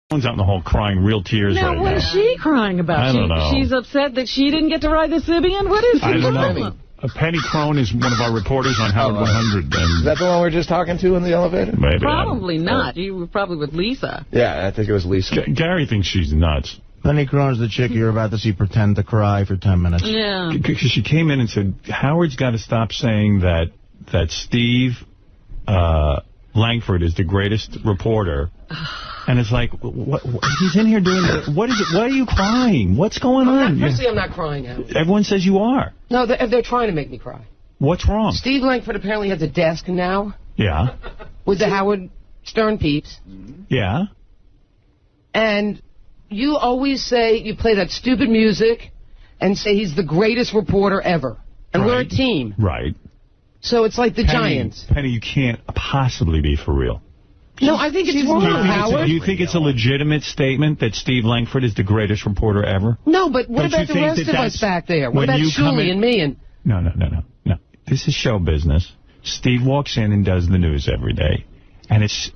Crone's out in the hall crying real tears right now. Now, what is she crying about? I don't know. She's upset that she didn't get to ride the Sybian? What is the problem? Penny Crone is one of our reporters on Howard 100. Is that the one we were just talking to in the elevator? Maybe. Probably not. You were probably with Lisa. Yeah, I think it was Lisa. Gary thinks she's nuts. Penny Crone's the chick you're about to see pretend to cry for 10 minutes. Yeah. Because she came in and said, Howard's got to stop saying that Steve Langford is the greatest reporter. And it's like, what, he's in here doing what is it? Why are you crying? What's going on? Firstly, I'm not crying, Howard. Everyone says you are. No, they're trying to make me cry. What's wrong? Steve Langford apparently has a desk now. Yeah. With the Howard Stern peeps. Yeah. And you always say, you play that stupid music and say he's the greatest reporter ever. And we're a team. Right. So it's like the Giants. Penny, you can't possibly be for real. No, I think it's wrong, Howard. Do you think it's a legitimate statement that Steve Langford is the greatest reporter ever? No, but what about the rest of us back there? What about Shuli and me? No. This is show business. Steve walks in and does the news every day. And it's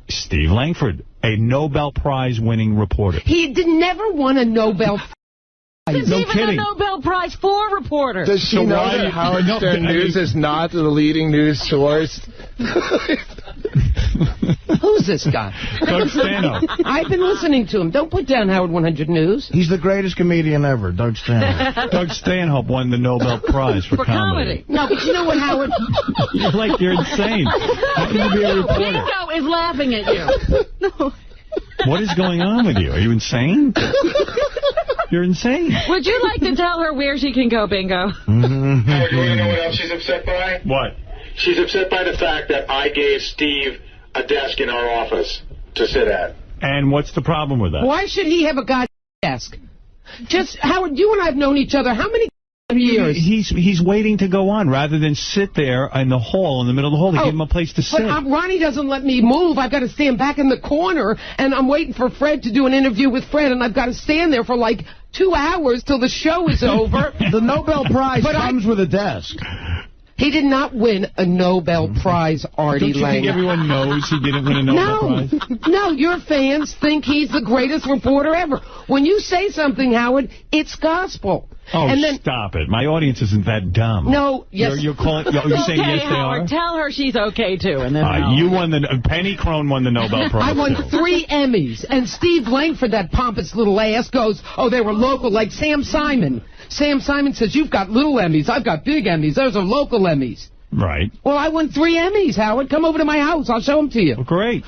Steve Langford, a Nobel Prize-winning reporter. He never won a Nobel Prize. There's even a Nobel Prize for reporters. Does she know that Howard Stern News is not the leading news source? Who's this guy? Doug Stanhope. I've been listening to him. Don't put down Howard 100 News. He's the greatest comedian ever, Doug Stanhope. Doug Stanhope won the Nobel Prize for comedy. No, but you know what, Howard? You're insane. How can you be a reporter? Bingo is laughing at you. No. What is going on with you? Are you insane? You're insane. Would you like to tell her where she can go, Bingo? Howard, you want to know what else she's upset by? What? She's upset by the fact that I gave Steve a desk in our office to sit at. And what's the problem with that? Why should he have a goddamn desk? Just, Howard, you and I have known each other how many years? He's waiting to go on rather than sit there in the hall, in the middle of the hall. They give him a place to sit. But Ronnie doesn't let me move. I've got to stand back in the corner, and I'm waiting for Fred to do an interview with Fred, and I've got to stand there for like 2 hours till the show is over. The Nobel Prize comes with a desk. He did not win a Nobel Prize, Artie Don't you think everyone knows he didn't win a Nobel Prize? No, your fans think he's the greatest reporter ever. When you say something, Howard, it's gospel. Oh, and then, stop it. My audience isn't that dumb. No, yes. You're saying yes, they Howard, are? Tell her she's okay, too. And then you won Penny Crone won the Nobel Prize. I won 3 Emmys. And Steve Langford, that pompous little ass, goes, oh, they were local, like Sam Simon. Sam Simon says, you've got little Emmys, I've got big Emmys. Those are local Emmys. Right. Well, I won 3 Emmys, Howard. Come over to my house. I'll show them to you. Well, great.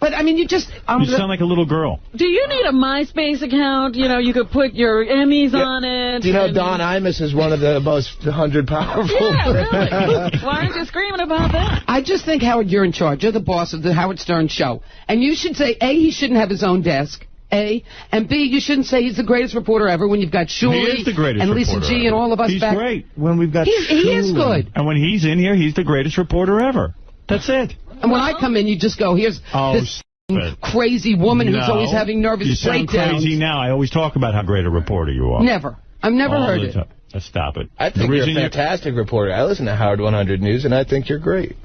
But, I mean, you just... you sound like a little girl. Do you need a MySpace account? You know, you could put your Emmys on it. Do you know Don Imus is one of the most 100 powerful... Yeah, really. Why aren't you screaming about that? I just think, Howard, you're in charge. You're the boss of the Howard Stern show. And you should say, A, he shouldn't have his own desk. A, and B, you shouldn't say he's the greatest reporter ever when you've got Shuli and Lisa G and all of us back. He's great. When we've got he is good. And when he's in here, he's the greatest reporter ever. That's it. And when I come in, you just go, here's this crazy woman who's always having nervous breakdowns. You sound crazy now. I always talk about how great a reporter you are. Never. I've never heard it. Stop it. I think you're a fantastic reporter. I listen to Howard 100 News, and I think you're great.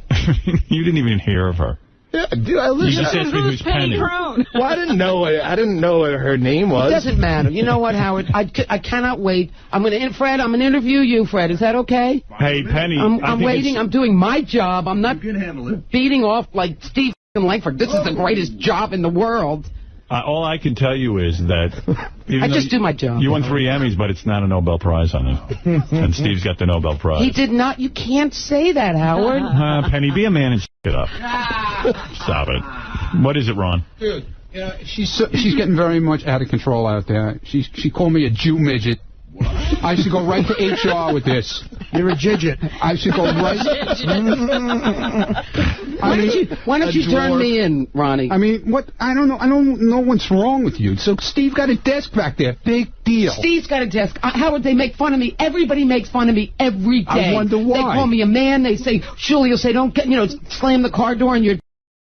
You didn't even hear of her. Yeah, dude, I listen. You just asked me who's Penny. Crone. Well, I didn't know what her name was. It doesn't matter. You know what, Howard? I cannot wait. Fred, I'm going to interview you, Fred. Is that okay? Hey, Penny. I'm waiting. I'm doing my job. I'm not beating off like Steve Langford. This is the greatest job in the world. All I can tell you is that... I just do my job. You won 3 Emmys, but it's not a Nobel Prize on it. And Steve's got the Nobel Prize. He did not. You can't say that, Howard. Penny, be a man and it up. Stop it. What is it, Ron? Dude, she's getting very much out of control out there. She called me a Jew midget. I should go right to HR with this. You're a jidget. I should go right... Why don't you turn me in, Ronnie? I mean, what? I don't know what's wrong with you. So Steve got a desk back there. Big deal. Steve's got a desk. Howard, they make fun of me. Everybody makes fun of me every day. I wonder why. They call me a man. They say, Shuli will say, don't slam the car door in your...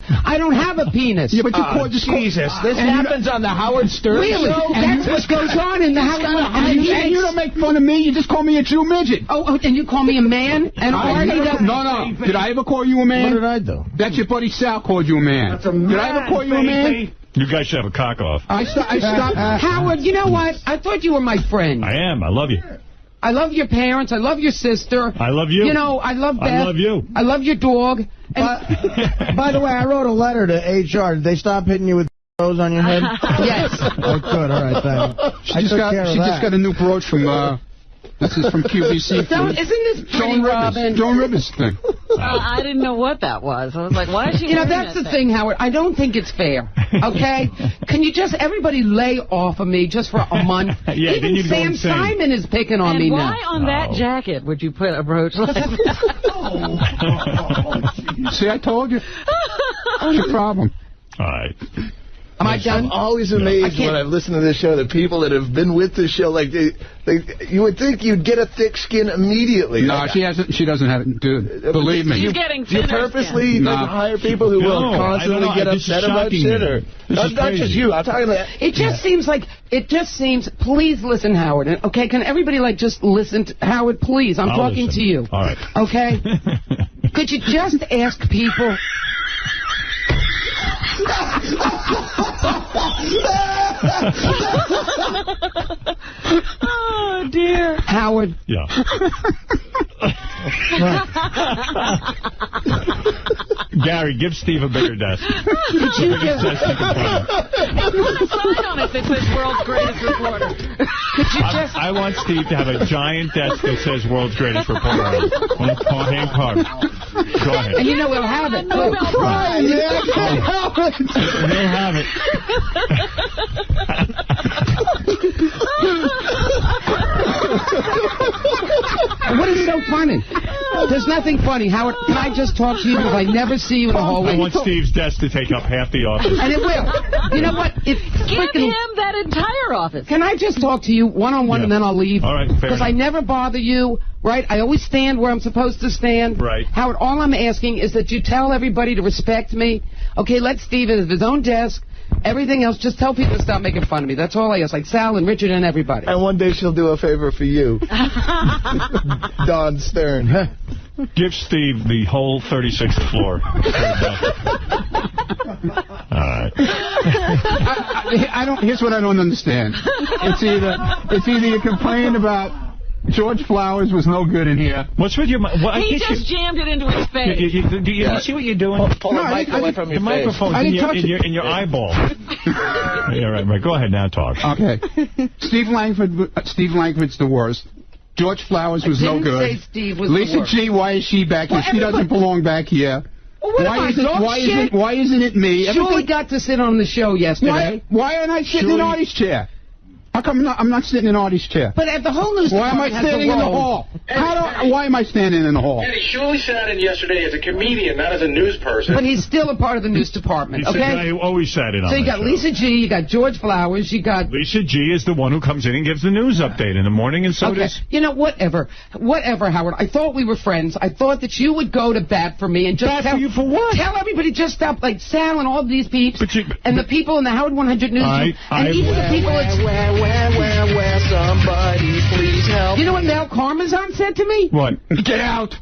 I don't have a penis. Yeah, but you Jesus, this happens on the Howard Stern really? show? That's what goes on in the Howard. And you don't make fun of me. You just call me a Jew midget. Oh, and you call me a man? And No. Did I ever call you a man? What did I do? That's your buddy Sal called you a man. Did I ever call you a man? You guys should have a cock-off. I stopped. Howard, you know what? I thought you were my friend. I am. I love you. I love your parents. I love your sister. I love you. You know, I love Beth. I love you. I love your dog. By the way, I wrote a letter to HR. Did they stop hitting you with those on your head? Yes. Oh, good. All right, thanks. She just got a new brooch from... This is from QVC. Isn't this pretty, Robin? Joan Rivers thing. I didn't know what that was. I was like, why is she wearing that's that the thing, Howard. I don't think it's fair, okay? Can you just, everybody lay off of me just for a month? Yeah, even Sam Simon is picking on me now. Why on that jacket would you put a brooch like that? See, I told you. What's your problem? All right. Am I done? I'm always amazed when I listen to this show that people that have been with this show, like you would think you'd get a thick skin immediately. No, she hasn't. She doesn't have it, dude. Believe me. She's getting you purposely hire people who will constantly get upset about shit, or not just you. I'm talking about. It just seems like Please listen, Howard. Okay, can everybody just listen to Howard? Please, I'm talking to you. All right. Okay. Could you just ask people? Oh, dear. Howard. Yeah. Gary, give Steve a bigger desk. Did you just... Put a sign on it that says World's Greatest Reporter. Could you just... I want Steve to have a giant desk that says World's Greatest Reporter. Hand carved. Go ahead. And you know we'll have it. Nobel Prize. We'll have it. What is so funny? There's nothing funny. Howard, can I just talk to you because I never see you in the hallway? I want Steve's desk to take up half the office. And it will. You know what? Give him that entire office. Can I just talk to you one-on-one and then I'll leave? All right, fair because I never bother you, right? I always stand where I'm supposed to stand. Right. Howard, all I'm asking is that you tell everybody to respect me. Okay, let Steve have his own desk. Everything else, just tell people to stop making fun of me. That's all I ask, like Sal and Richard and everybody. And one day she'll do a favor for you. Don Stern. Give Steve the whole 36th floor. All right. I don't. Here's what I don't understand. It's either you complain about George Flowers was no good in here. What's with your... He just jammed it into his face. Do you see what you're doing? Pull the mic away from your face. The microphone's in your eyeball. Yeah, right. Go ahead now, talk. Okay. Steve Langford's the worst. George Flowers was no good. Say Steve was Lisa the worst. G, why is she back here? She doesn't belong back here. Why isn't it me? Julie got to sit on the show yesterday. Why aren't I sitting in Artie's chair? How come I'm not sitting in Artie's chair? But at the whole news Why am I standing in the hall? Why am I standing in the hall? Eddie, Shuley sat in yesterday as a comedian, not as a news person. But he's still a part of the news department, He's the guy who always sat in on So you got show. Lisa G, you got George Flowers, you got... Lisa G is the one who comes in and gives the news update in the morning, and so does... You know, whatever, Howard. I thought we were friends. I thought that you would go to bat for me and just Bat for you for what? Tell everybody just stop, like Sal and all these peeps, and the people in the Howard 100 News, and even the people... Where somebody please help. You know what Mel Karmazon said to me? What? Get out!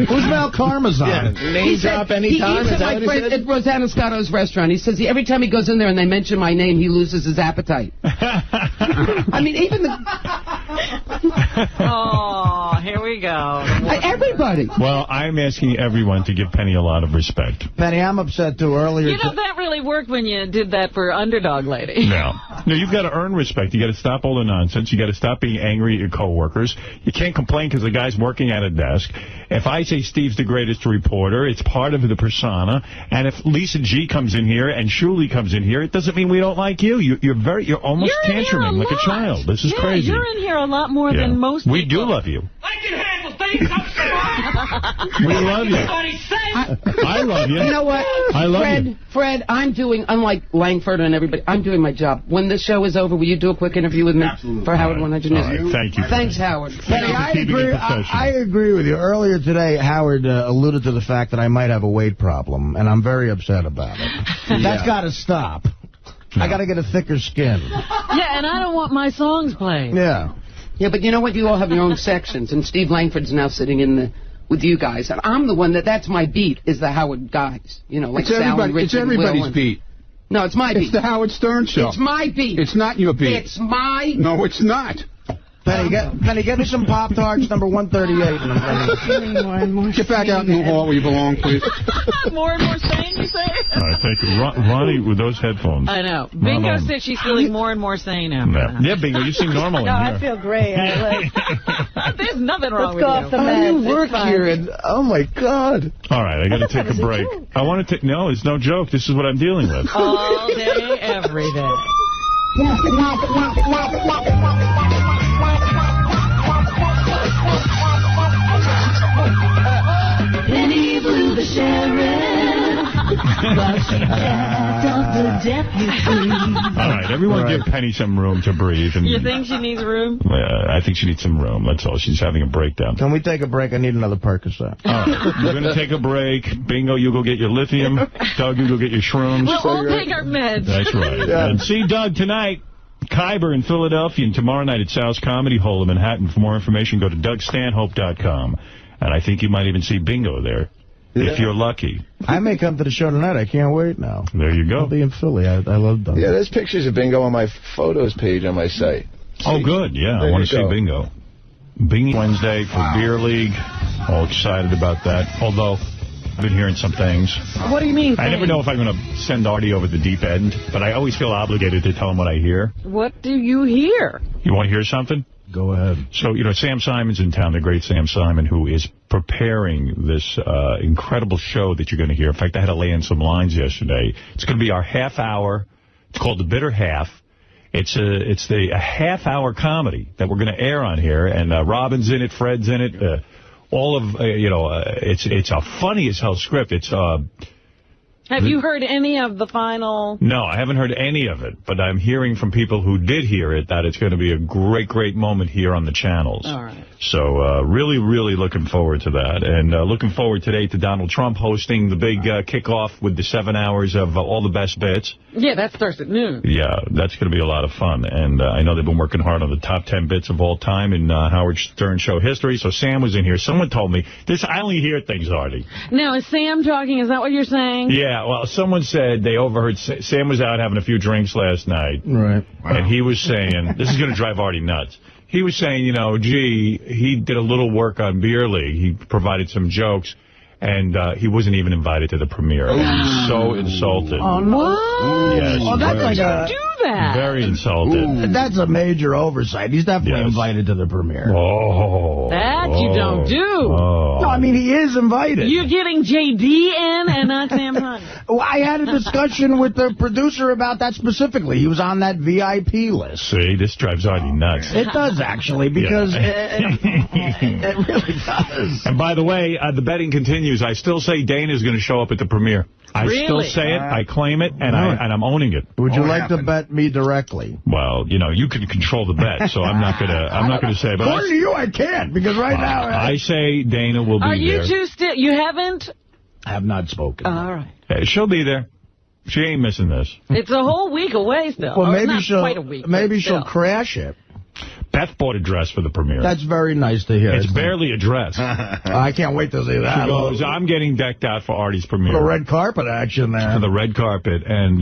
Who's Mel Karmazon? Yeah. Name drop anytime. Is that what he said? At Rosanna Scotto's restaurant. He says every time he goes in there and they mention my name, he loses his appetite. I mean, even the... Oh, here we go. Everybody. Well, I'm asking everyone to give Penny a lot of respect. Penny, I'm upset, too. Earlier... You know, that really worked when you did that for Underdog Lady. No, you've got to earn respect. You got to stop all the nonsense. You got to stop being angry at your coworkers. You can't complain because the guy's working at a desk. If I say Steve's the greatest reporter, it's part of the persona. And if Lisa G comes in here and Shuley comes in here, it doesn't mean we don't like you. You're almost tantruming like a child. This is crazy. You're in here a lot more than most people. We do love you. I can handle things. We love you. I love you. You know what? I love you. Fred, I'm doing, unlike Langford and everybody, I'm doing my job. When this show is over, will you do a quick interview with me for Howard 100 News? Right, thank you. Thanks, Howard. Penny, I agree with you. Earlier today, Howard alluded to the fact that I might have a weight problem, and I'm very upset about it. That's got to stop. I got to get a thicker skin. Yeah, and I don't want my songs played. Yeah. Yeah, but you know what? You all have your own sections, and Steve Langford's now sitting in the with you guys. And I'm the one that's my beat, is the Howard guys. You know, like Sal and Richard. It's everybody's beat. No, it's my beat. It's the Howard Stern show. It's my beat. It's not your beat. It's my... No, it's not. Penny, get me some Pop-Tarts, number 138. Get back out in the hall where you belong, please. More and more sane, you say? All right, thank you. Ronnie, with those headphones. I know. Bingo said she's feeling more and more sane after that. Yeah, Bingo, you seem normal in here. I feel great. There's nothing wrong with you. How do you work here? And, oh, my God. All right, I got to take a break. I want to take... No, it's no joke. This is what I'm dealing with. All day, every day. Penny blew the sheriff while she backed off the deputy. All right, everyone give Penny some room to breathe. And, you think she needs room? I think she needs some room, that's all. She's having a breakdown. Can we take a break? I need another Percocet. All right, we're going to take a break. Bingo, you go get your lithium. Doug, you go get your shrooms. We'll all take our meds. That's right. Yeah. And see Doug tonight. Khyber in Philadelphia, and tomorrow night at Sal's Comedy Hole in Manhattan. For more information, go to DougStanhope.com. And I think you might even see Bingo there, if you're lucky. I may come to the show tonight. I can't wait now. There you go. I'll be in Philly. I love Doug. Yeah, there's pictures of Bingo on my photos page on my site. Oh, good. Yeah, I want to see Bingo. Bingo Wednesday for Beer League. All excited about that. Although... I've been hearing some things. What do you mean? I never know if I'm going to send Artie over the deep end, but I always feel obligated to tell him what I hear. What do you hear? You want to hear something? Go ahead. So, you know, Sam Simon's in town, the great Sam Simon, who is preparing this incredible show that you're going to hear. In fact, I had to lay in some lines yesterday. It's going to be our half hour. It's called The Bitter Half. It's a half-hour comedy that we're going to air on here, and Robin's in it, Fred's in it, all of, it's a funny-as-hell script. It's, have you heard any of the final? No, I haven't heard any of it, but I'm hearing from people who did hear it that it's going to be a great, great moment here on the channels. All right. So really, really looking forward to that. And looking forward today to Donald Trump hosting the big kickoff with the 7 hours of all the best bits. Yeah, that starts at noon. Yeah, that's going to be a lot of fun. And I know they've been working hard on the top 10 bits of all time in Howard Stern Show history. So Sam was in here. Someone told me this. I only hear things, Artie. Now, is Sam talking? Is that what you're saying? Yeah, well, someone said they overheard. Sam was out having a few drinks last night. Right. And he was saying, this is going to drive Artie nuts. He was saying, you know, gee, he did a little work on Beer League. He provided some jokes. And he wasn't even invited to the premiere. He was so insulted. Oh, no. Yes, oh, that's like a... do that. Very insulted. That's a major oversight. He's definitely invited to the premiere. Oh. That you don't do. Oh. No, I mean, he is invited. You're getting J.D. in and not Sam Simon. Well, I had a discussion with the producer about that specifically. He was on that VIP list. See, this drives Artie nuts. It does, actually, because it really does. And by the way, the betting continues. I still say Dana's going to show up at the premiere. I still say it, I claim it, and I'm owning it. Would you like to bet me directly? Well, you know, you can control the bet, so I'm not gonna say. But according to you, I can't, because right now I say Dana will be there. Are you two still? You haven't? I have not spoken. All right. She'll be there. She ain't missing this. It's a whole week away still. Well, maybe quite a week. Maybe she'll crash it. Beth bought a dress for the premiere. That's very nice to hear. It's barely a dress. I can't wait to see that. She goes, I'm getting decked out for Artie's premiere. The red carpet action there. For the red carpet. And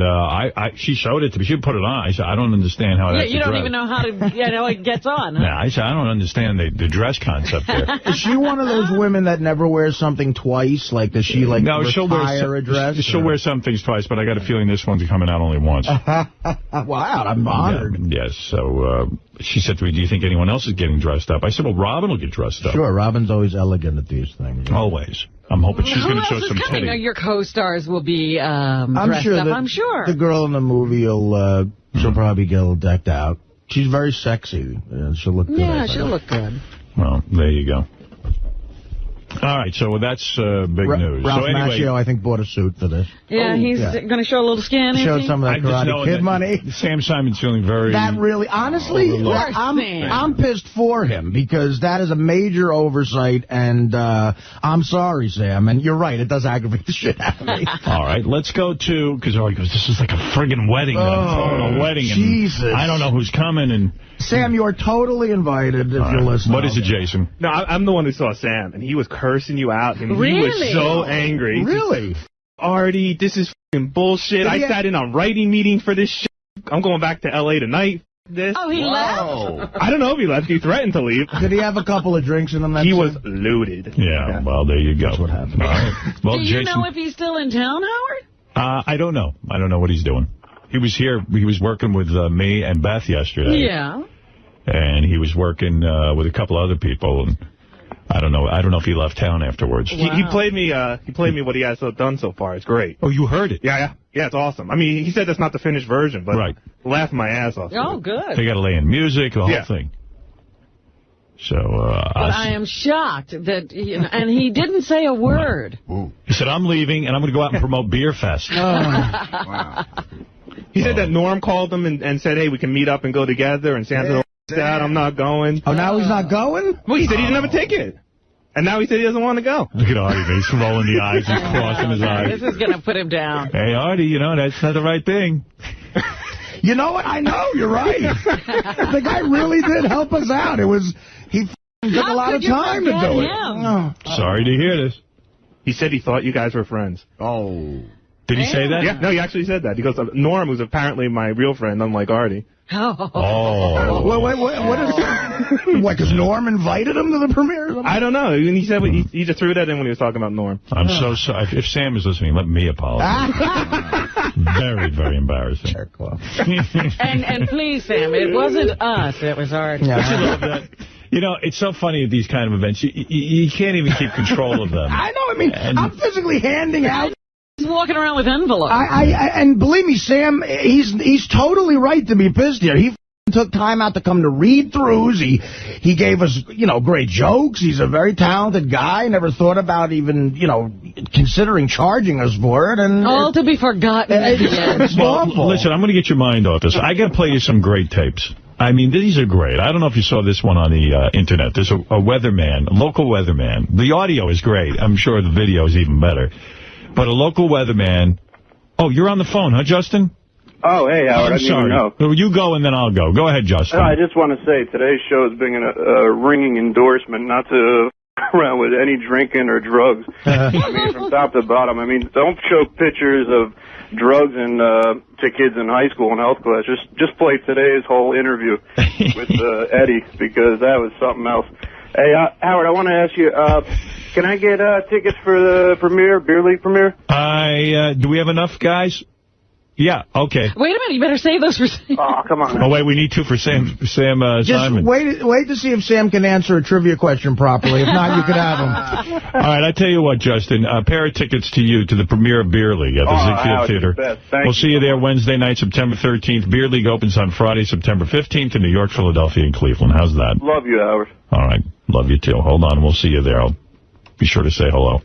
she showed it to me. She put it on. I said, I don't understand how that's you don't even know how to, it gets on. Huh? Yeah, I said, I don't understand the dress concept there. Is she one of those women that never wears something twice? Like, does she, like, retire a dress? She'll wear some things twice, but I got a feeling this one's coming out only once. Wow, I'm honored. Yeah, yes, so she said to me, do you think anyone else is getting dressed up? I said, well, Robin will get dressed up. Sure, Robin's always elegant at these things. Always. I'm hoping she's going to show some titty. Your co-stars will be dressed up, I'm sure. The girl in the movie will she'll probably get a little decked out. She's very sexy. She'll look good. Yeah, she'll look good. Well, there you go. All right, so that's big news. Ralph so anyway, Macchio, I think, bought a suit for this. Yeah, he's going to show a little skin. Showed some of that Karate Kid money. Sam Simon's feeling very... That really, honestly, I'm pissed for him because that is a major oversight, and I'm sorry, Sam. And you're right, it does aggravate the shit out of me. All right, let's go to... Because Artie goes, this is like a friggin' wedding. A wedding. Jesus. And I don't know who's coming, and... Sam, you're totally invited if you're listening. What is it, Jason? No, I'm the one who saw Sam, and he was cursing you out. And really? He was so angry. Really? Artie, this is f***ing bullshit. I sat in on writing meeting for this shit. I'm going back to L.A. tonight. This. Oh, he left? I don't know if he left. He threatened to leave. Did he have a couple of drinks in him? He was loaded. Yeah, well, there you go. That's what happened. Well, Do you Jason, know if he's still in town, Howard? I don't know. I don't know what he's doing. He was here. He was working with me and Beth yesterday. Yeah. And he was working with a couple other people. And I don't know. I don't know if he left town afterwards. Wow. He played me. He played me what he has done so far. It's great. Oh, you heard it? Yeah. It's awesome. I mean, he said that's not the finished version, but laughed my ass off. Oh, good. They got to lay in music, the whole thing. So, but I am shocked that, and he didn't say a word. He said, I'm leaving, and I'm going to go out and promote Beer Fest. Wow. He said that Norm called him and said, hey, we can meet up and go together, and Sam said, Dad, I'm not going. Oh, now he's not going? Well, he said he didn't have a ticket. And now he said he doesn't want to go. Look at Artie. He's rolling the eyes and crossing his eyes. This is going to put him down. Hey, Artie, that's not the right thing. You know what? I know. You're right. The guy really did help us out. He took a lot of time to do it. Oh. Sorry to hear this. He said he thought you guys were friends. Oh. Did he say that? Yeah, no, he actually said that. He goes, Norm, who's apparently my real friend, unlike Artie. Oh. What is what, because Norm invited him to the premiere? I don't know. And he said he just threw that in when he was talking about Norm. I'm so sorry. If Sam is listening, let me apologize. Very, very embarrassing. And please, Sam, it wasn't us. It was Artie. Yeah. I love that. It's so funny at these kind of events. You can't even keep control of them. I know. I mean, I'm physically handing out. He's walking around with envelopes. And believe me, Sam, he's totally right to be pissed here. He took time out to come to read-throughs. He gave us, great jokes. He's a very talented guy. Never thought about even, considering charging us for it. And all to be forgotten. It's awful. Listen, I'm going to get your mind off this. I got to play you some great tapes. I mean, these are great. I don't know if you saw this one on the Internet. There's a weatherman, a local weatherman. The audio is great. I'm sure the video is even better. But a local weatherman. Oh, you're on the phone, huh, Justin? Oh, hey, Howard. I'm sorry. You go and then I'll go. Go ahead, Justin. I just want to say today's show is being a ringing endorsement not to around with any drinking or drugs. I mean, from top to bottom. I mean, don't show pictures of drugs and to kids in high school and health class. Just play today's whole interview with Eddie, because that was something else. Hey, Howard, I want to ask you, can I get tickets for the premiere, Beer League premiere? Do we have enough guys? Yeah, okay. Wait a minute, you better save those for Sam. Oh, come on. Oh, wait, we need two for Sam Simon. Just wait to see if Sam can answer a trivia question properly. If not, you could have him. All right, I tell you what, Justin, a pair of tickets to you to the premiere of Beer League at the Ziegfeld Theater. We'll see you there Wednesday night, September 13th. Beer League opens on Friday, September 15th in New York, Philadelphia, and Cleveland. How's that? Love you, Howard. All right, love you too. Hold on, we'll see you there. I'll be sure to say hello.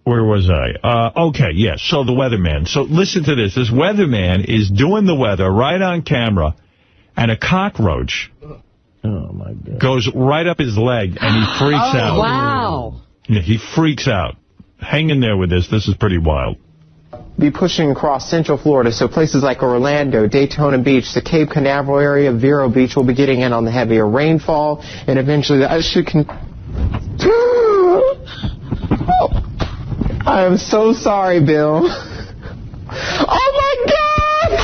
Where was I? Okay, yes, so the weatherman. So listen to this. This weatherman is doing the weather right on camera, and a cockroach goes right up his leg, and he freaks out. Wow. Yeah, he freaks out. Hang in there with this. This is pretty wild. Be pushing across Central Florida, so places like Orlando, Daytona Beach, the Cape Canaveral area, Vero Beach will be getting in on the heavier rainfall, and eventually the ice should I am so sorry, Bill. Oh, my God!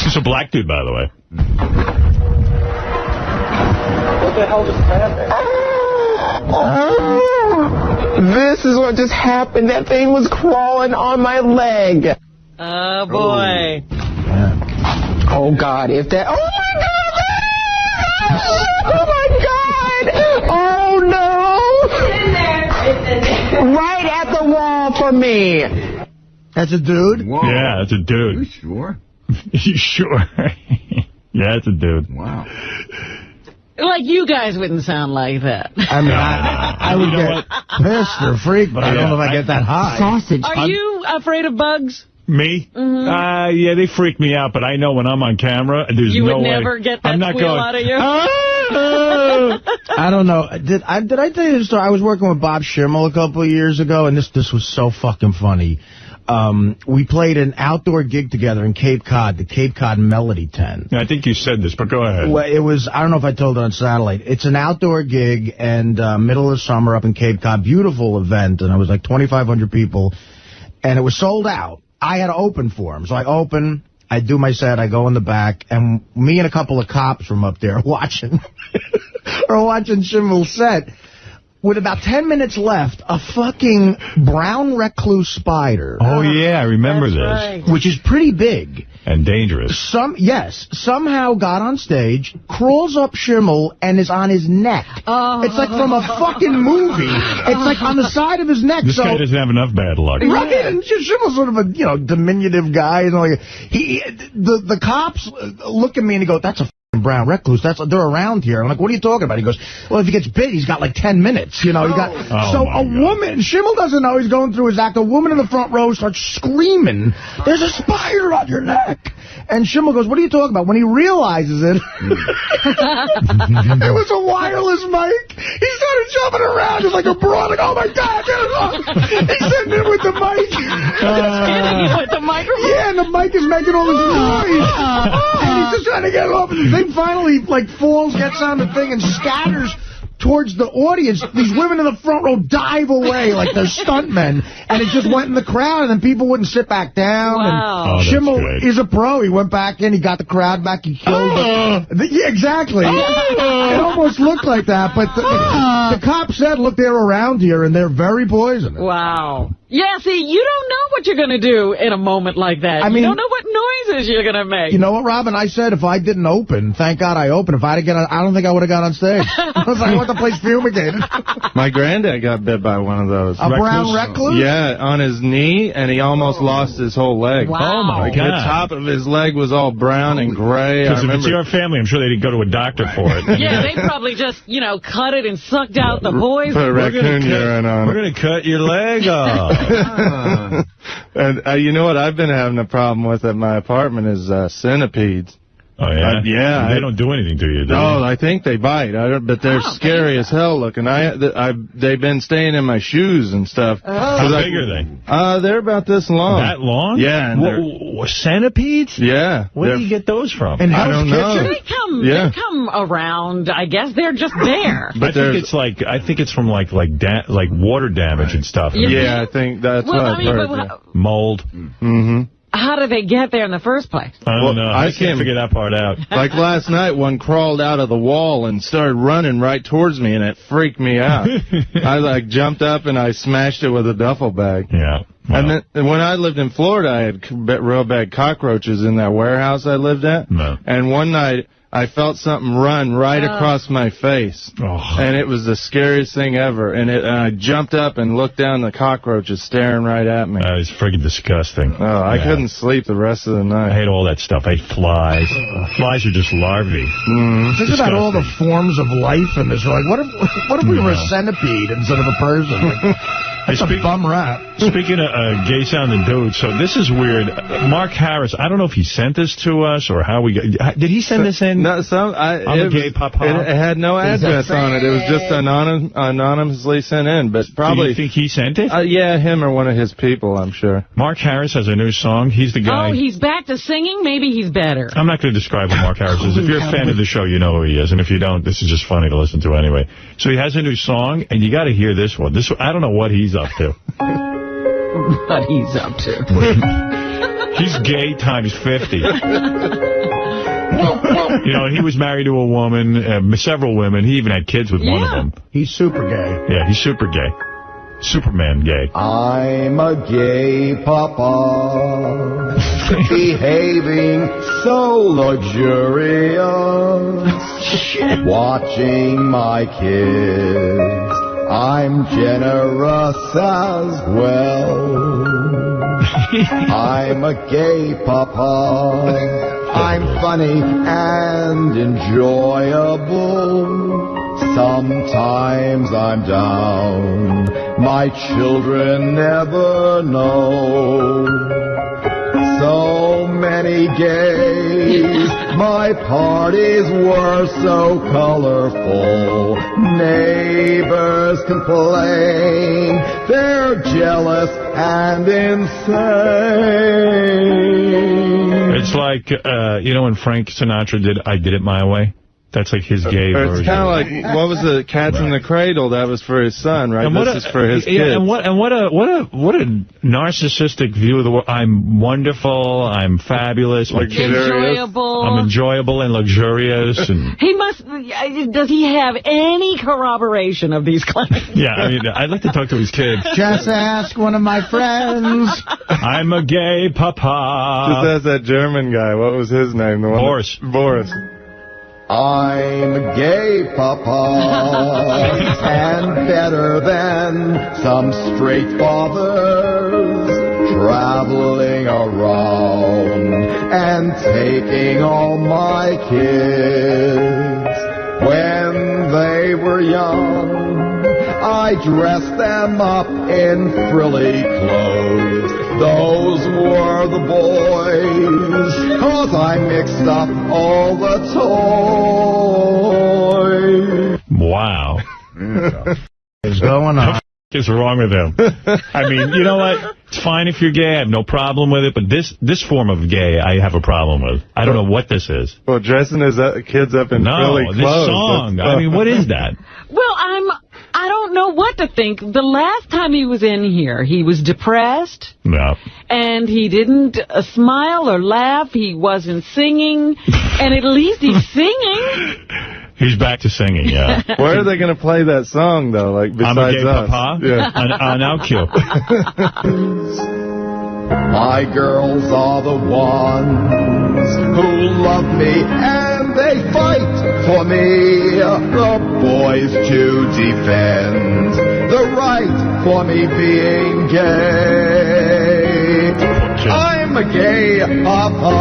He's a black dude, by the way. What the hell just happened? This is what just happened. That thing was crawling on my leg. Oh, boy. Oh, God. Oh, my God! Oh, my God! Oh, no! Right at the wall for me. That's a dude? Whoa. Yeah, that's a dude. You sure? You sure? Yeah, it's a dude. Wow. Like you guys wouldn't sound like that. I mean, I would get pissed or freaked, but I don't know if I get that high. Sausage. Are you afraid of bugs? Me? Yeah, they freak me out, but I know when I'm on camera, there's no way. You would never get that squeal out of you? I don't know. Did I tell you the story? I was working with Bob Schimmel a couple of years ago, and this was so fucking funny. We played an outdoor gig together in Cape Cod, the Cape Cod Melody Tent. I think you said this, but go ahead. Well, it was, I don't know if I told it on satellite. It's an outdoor gig, and middle of summer up in Cape Cod, beautiful event, and it was like 2,500 people, and it was sold out. I had to open for him, so I open, I do my set, I go in the back, and me and a couple of cops from up there watching Schimmel's set. With about 10 minutes left, a fucking brown recluse spider. Oh, yeah, I remember this. Right. Which is pretty big. And dangerous. Somehow got on stage, crawls up Schimmel, and is on his neck. Oh. It's like from a fucking movie. It's like on the side of his neck. This guy doesn't have enough bad luck. Right, and Schimmel's sort of a, diminutive guy. And like, the cops look at me and he goes, that's a brown recluse. They're around here. I'm like, what are you talking about? He goes, well, if he gets bit, he's got like 10 minutes. He got. Woman, Schimmel doesn't know he's going through his act. A woman in the front row starts screaming, "There's a spider on your neck!" And Schimmel goes, "What are you talking about?" When he realizes it, it was a wireless mic. He started jumping around just like a broad. Like, oh my God, get it off! He's sitting there with the mic. With the microphone? Yeah, and the mic is making all this noise. And he's just trying to get it off. And the thing finally, falls, gets on the thing, and scatters towards the audience. These women in the front row dive away like they're stuntmen, and it just went in the crowd, and then people wouldn't sit back down. Wow. And Schimmel is a pro. He went back in, he got the crowd back, he killed yeah, exactly. It almost looked like that, but the cop said, look, they're around here, and they're very poisonous. Wow. Yeah, see, you don't know what you're going to do in a moment like that. You don't know what noises you're going to make. You know what, Robin? I said if I didn't open, thank God I opened. If I had I don't think I would have got on stage. I was like, I want the place fumigated. My granddad got bit by one of those. A brown recluse? Yeah, on his knee, and he almost lost his whole leg. Wow. Oh, my God. The top of his leg was all brown and gray. Because if it's your family, I'm sure they didn't go to a doctor for it. Yeah, they probably just, cut it and sucked out the poison. Put a raccoon urine on it. We're going to cut your leg off. And you know what I've been having a problem with at my apartment is centipedes. Oh, yeah? Yeah. They don't do anything to you, do they? No, I think they bite. But they're scary as hell looking. They've been staying in my shoes and stuff. How big are they? They're about this long. That long? Yeah. And centipedes? Yeah. Where do you get those from? In I don't know. They come around, I guess. They're just there. But I think it's from like water damage and stuff. Yeah, I think that's what I've heard. Mold. Mm-hmm. How did they get there in the first place? I don't know. I can't figure that part out. Like last night, one crawled out of the wall and started running right towards me, and it freaked me out. I jumped up and I smashed it with a duffel bag. Yeah. Wow. And then when I lived in Florida, I had real bad cockroaches in that warehouse I lived at. No. And one night, I felt something run right across my face. Oh. And it was the scariest thing ever. And I jumped up and looked down, the cockroaches staring right at me. That is friggin' disgusting. Oh, I couldn't sleep the rest of the night. I hate all that stuff. I hate flies. Flies are just larvae. Think about all the forms of life in this. Like, what if we were a centipede instead of a person? That's a bum rap. Speaking of gay sounding dudes, so this is weird. Mark Harris, I don't know if he sent this to us or how we got. Did he send this in? No, I'm a gay papa. It had no address on it. It was just anonymously sent in, but probably. Do you think he sent it? Yeah, him or one of his people, I'm sure. Mark Harris has a new song. He's the guy. Oh, he's back to singing? Maybe he's better. I'm not going to describe who Mark Harris is. If you're a fan of the show, you know who he is. And if you don't, this is just funny to listen to anyway. So he has a new song, and you got to hear this one. I don't know what he's up to. What he's up to. He's gay times 50. He was married to a woman, several women. He even had kids with one of them. He's super gay. Yeah, he's super gay. Superman gay. I'm a gay papa, behaving so luxurious, watching my kids. I'm generous as well. I'm a gay papa. I'm funny and enjoyable. Sometimes I'm down. My children never know. So many gays My parties were so colorful. Neighbors complain. They're jealous and insane. It's like, you know when Frank Sinatra did I Did It My Way? That's like his gay version. It's kind of like, what was the Cats in the Cradle? That was for his son, right? And this is for his kids. And what a narcissistic view of the world. I'm wonderful. I'm fabulous. Enjoyable. I'm enjoyable and luxurious. And he must. Does he have any corroboration of these claims? Yeah, I mean, I'd like to talk to his kids. Just ask one of my friends. I'm a gay papa. Just ask that German guy. What was his name? The one Boris. Boris. I'm gay, Papa, and better than some straight fathers, traveling around and taking all my kids. When they were young, I dressed them up in frilly clothes. Those were the boys, 'cause I mixed up all the toys. Wow. What's going on? What is wrong with him? I mean, you know what? It's fine if you're gay. I have no problem with it. But this form of gay, I have a problem with. I don't know what this is. Well, dressing his kids up in frilly clothes. No, this song. I mean, what is that? Well, I don't know what to think. The last time he was in here, he was depressed. No. And he didn't smile or laugh. He wasn't singing. And at least he's singing. He's back to singing, yeah. Where are they going to play that song, though, like, besides I'm a gay us? papa? Yeah. On our cue. My girls are the ones who love me and they fight for me. The boys to defend the right for me being gay. I'm a gay papa.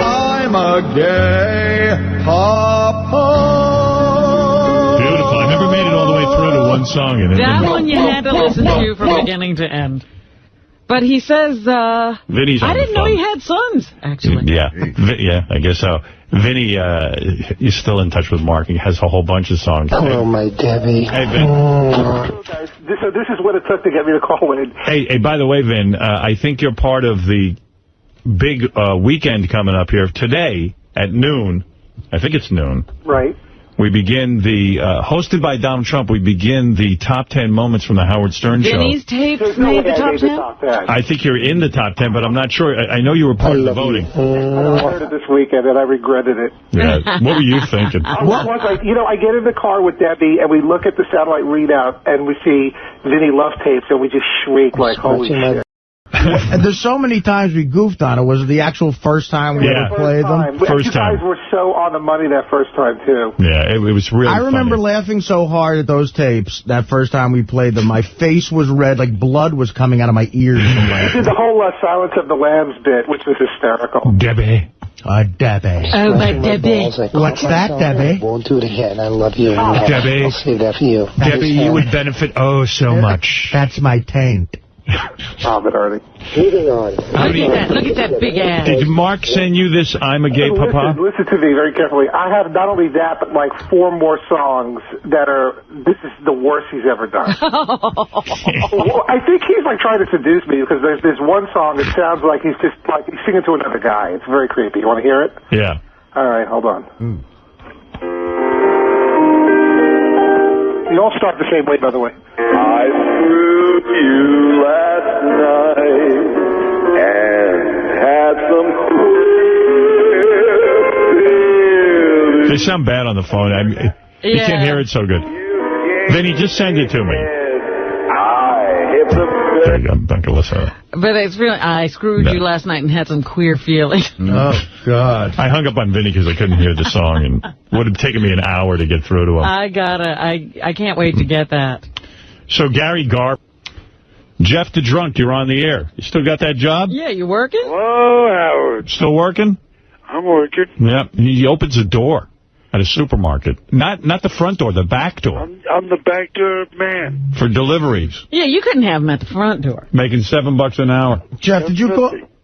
I'm a gay papa. Beautiful. I never made it all the way through to one song. That one you had to listen to from beginning to end. But he says, Vinny's on I didn't the know phone. he had sons, actually. Yeah, yeah, I guess so. Vinny, he's still in touch with Mark. He has a whole bunch of songs. Hello, my Debbie. Hey, Vin. So this is what it took to get me to call in. Hey, by the way, Vin, I think you're part of the big weekend coming up here today at noon. I think it's noon. Right. We begin the, hosted by Donald Trump, we begin the top 10 moments from the Howard Stern show. Vinny's tapes made the top 10? I think you're in the top 10, but I'm not sure. I know you were part of the voting. I heard it this weekend, and I regretted it. Yeah. What were you thinking? I get in the car with Debbie, and we look at the satellite readout, and we see Vinny Love tapes, and we just shriek like, holy shit. And there's so many times we goofed on it. Was it the actual first time we ever played them? You guys were so on the money that first time, too. Yeah, it was really I remember laughing so hard at those tapes that first time we played them. My face was red, like blood was coming out of my ears from laughing. You did the whole Silence of the Lambs bit, which was hysterical. Debbie. Debbie. Oh, my Debbie. What's that, Debbie? Won't do it again. I love you. Debbie. I'll save that for you. Debbie, you would benefit so much. That's my taint. Stop it, Artie. Moving on. Look at that big ass. Did Mark send you this I'm a gay papa? Listen to me very carefully. I have not only that, but like 4 more songs that are, this is the worst he's ever done. Well, I think he's like trying to seduce me because there's this one song that sounds like he's just like he's singing to another guy. It's very creepy. You want to hear it? Yeah. All right, hold on. You all start the same way, by the way. I screwed you last night and had some queer. They sound bad on the phone. You can't hear it so good. Vinny, just send it to me. There you go. I'm not going to listen to it. But it's really, I screwed you last night and had some queer feelings. Oh, God. I hung up on Vinny because I couldn't hear the song, and it would have taken me an hour to get through to him. I can't wait to get that. So, Gary Garp, Jeff the Drunk, you're on the air. You still got that job? Yeah, you working? Hello, Howard. Still working? I'm working. Yep. He opens a door at a supermarket. Not the front door, the back door. I'm the back door man. For deliveries. Yeah, you couldn't have him at the front door. Making $7 an hour. Jeff, did you